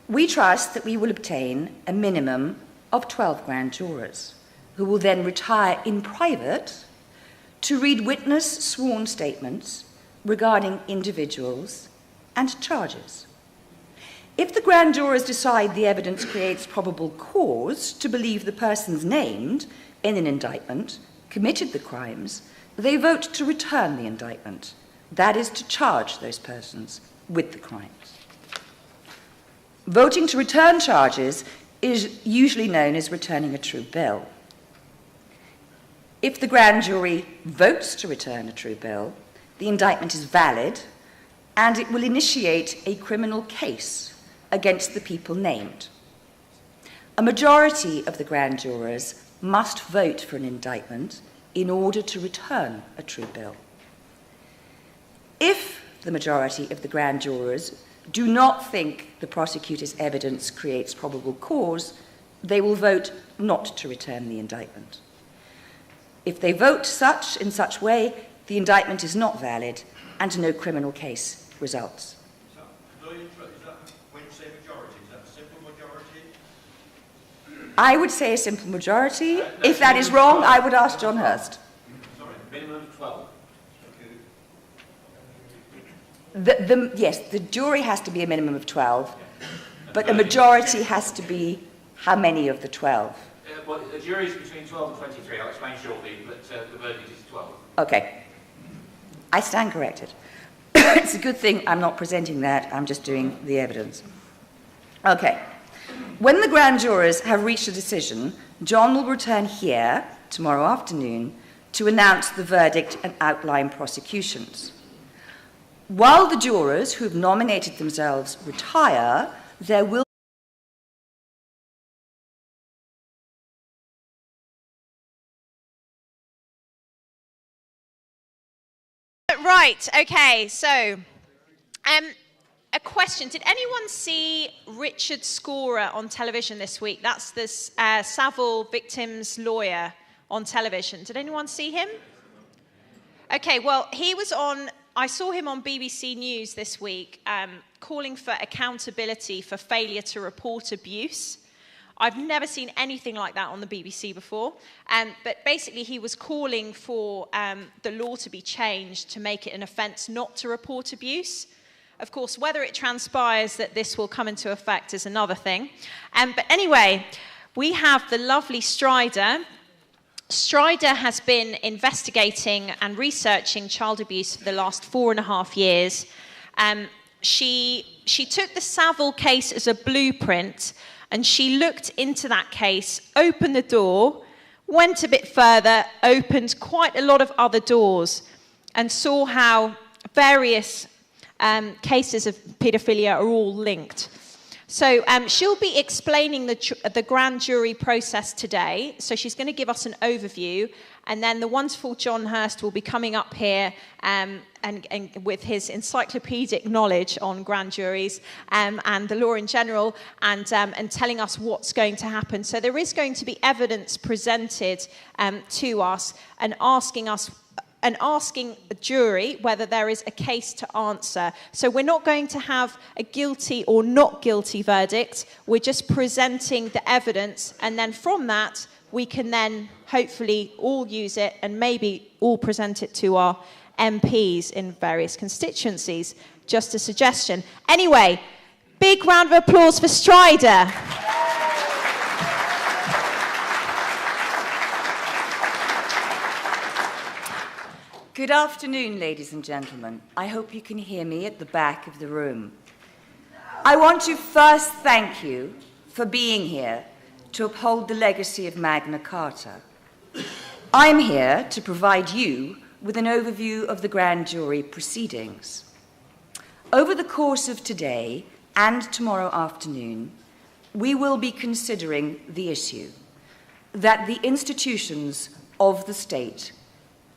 We trust that we will obtain a minimum of 12 grand jurors, who will then retire in private to read witness sworn statements regarding individuals and charges. If the grand jurors decide the evidence creates probable cause to believe the persons named in an indictment committed the crimes, they vote to return the indictment, that is, to charge those persons with the crimes. Voting to return charges is usually known as returning a true bill. If the grand jury votes to return a true bill, the indictment is valid and it will initiate a criminal case against the people named. A majority of the grand jurors must vote for an indictment in order to return a true bill. If the majority of the grand jurors do not think the prosecutor's evidence creates probable cause, they will vote not to return the indictment. If they vote in such way, the indictment is not valid and no criminal case results. When you say majority, is that a simple majority? I would say a simple majority. If that is wrong, I would ask John Hurst. Sorry, minimum of 12. Yes, the jury has to be a minimum of 12, but a majority has to be how many of the 12? Well, the jury is between 12 and 23. I'll explain shortly, but the verdict is 12. Okay. I stand corrected. It's a good thing I'm not presenting that, I'm just doing the evidence. Okay. When the grand jurors have reached a decision, John will return here tomorrow afternoon to announce the verdict and outline prosecutions. While the jurors who have nominated themselves retire, there will Right, okay, so a question. Did anyone see Richard Scorer on television this week? That's this Savile victim's lawyer on television. Did anyone see him? Okay, well, I saw him on BBC News this week calling for accountability for failure to report abuse. I've never seen anything like that on the BBC before. But basically, he was calling for the law to be changed to make it an offence not to report abuse. Of course, whether it transpires that this will come into effect is another thing. But anyway, we have the lovely Strider. Strider has been investigating and researching child abuse for the last 4.5 years. She took the Savile case as a blueprint, and she looked into that case, opened the door, went a bit further, opened quite a lot of other doors, and saw how various cases of paedophilia are all linked. So she'll be explaining the grand jury process today. So she's going to give us an overview, and then the wonderful John Hurst will be coming up here and with his encyclopedic knowledge on grand juries and the law in general, and telling us what's going to happen. So there is going to be evidence presented to us and asking the jury whether there is a case to answer. So we're not going to have a guilty or not guilty verdict. We're just presenting the evidence, and then from that, we can then hopefully all use it and maybe all present it to our MPs in various constituencies. Just a suggestion. Anyway, big round of applause for Strider. Good afternoon, ladies and gentlemen. I hope you can hear me at the back of the room. I want to first thank you for being here to uphold the legacy of Magna Carta. I'm here to provide you with an overview of the grand jury proceedings. Over the course of today and tomorrow afternoon, we will be considering the issue that the institutions of the state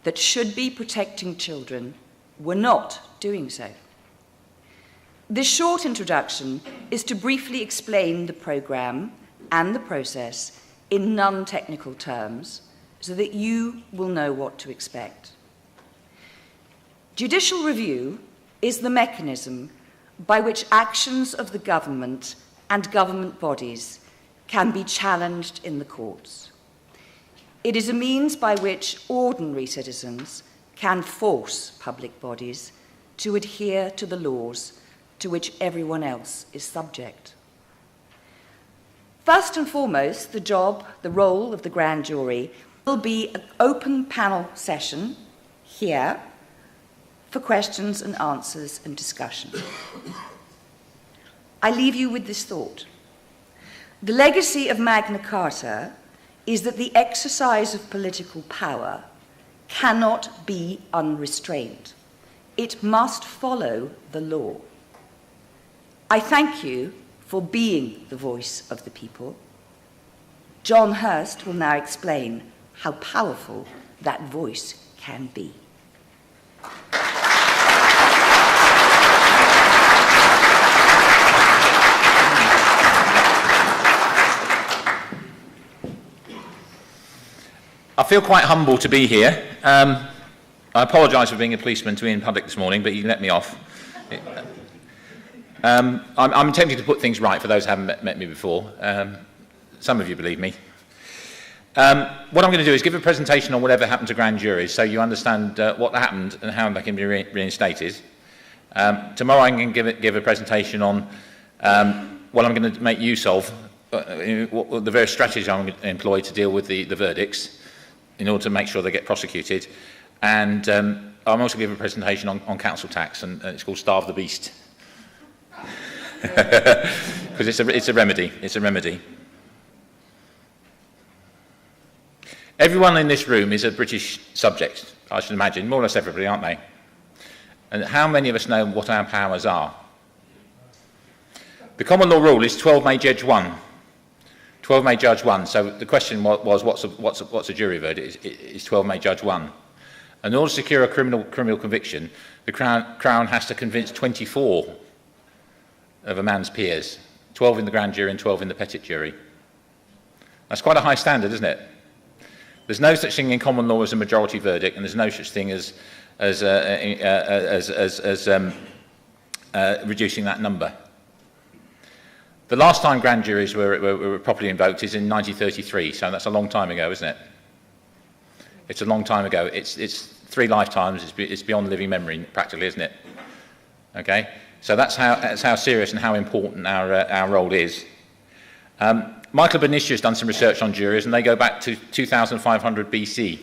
that should be protecting children were not doing so. This short introduction is to briefly explain the programme and the process in non-technical terms so that you will know what to expect. Judicial review is the mechanism by which actions of the government and government bodies can be challenged in the courts. It is a means by which ordinary citizens can force public bodies to adhere to the laws to which everyone else is subject. First and foremost, the role of the grand jury will be an open panel session here for questions and answers and discussion. I leave you with this thought. The legacy of Magna Carta is that the exercise of political power cannot be unrestrained. It must follow the law. I thank you for being the voice of the people. John Hurst will now explain how powerful that voice can be. I feel quite humble to be here. I apologise for being a policeman to be in public this morning, but you let me off. I'm attempting to put things right for those who haven't met me before. Some of you believe me. What I'm going to do is give a presentation on whatever happened to grand juries so you understand what happened and how they can be reinstated. Tomorrow I'm going to give a presentation on what I'm going to make use of, the various strategies I'm going to employ to deal with the verdicts in order to make sure they get prosecuted. And I'm also going to give a presentation on council tax, and it's called Starve the Beast. Because it's a remedy. It's a remedy. Everyone in this room is a British subject, I should imagine, more or less everybody, aren't they? And how many of us know what our powers are? The common law rule is 12 may judge 1. 12 may judge 1. So the question was what's a jury verdict? It's 12 may judge 1. And in order to secure a criminal conviction, the Crown has to convince 24 of a man's peers, 12 in the grand jury and 12 in the petit jury. That's quite a high standard, isn't it? There's no such thing in common law as a majority verdict, and there's no such thing as reducing that number. The last time grand juries were properly invoked is in 1933, so that's a long time ago, isn't it? It's a long time ago. It's 3 lifetimes. It's beyond living memory, practically, isn't it? Okay. So that's how serious and how important our role is. Michael Benicia has done some research on juries, and they go back to 2500 BC.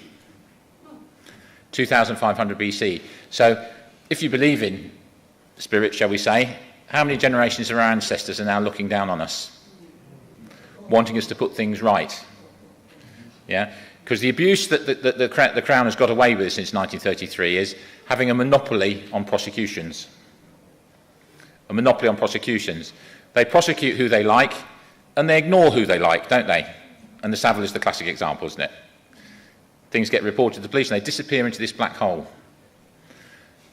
2500 BC. So if you believe in spirit, shall we say, how many generations of our ancestors are now looking down on us, wanting us to put things right? Yeah? Because the abuse that the Crown has got away with since 1933 is having a monopoly on prosecutions. A monopoly on prosecutions. They prosecute who they like, and they ignore who they like, don't they? And the Savile is the classic example, isn't it? Things get reported to the police and they disappear into this black hole.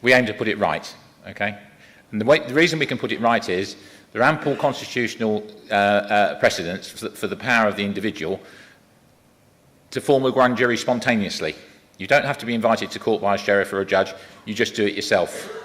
We aim to put it right, okay? And the reason we can put it right is there are ample constitutional precedents for the power of the individual to form a grand jury spontaneously. You don't have to be invited to court by a sheriff or a judge, you just do it yourself.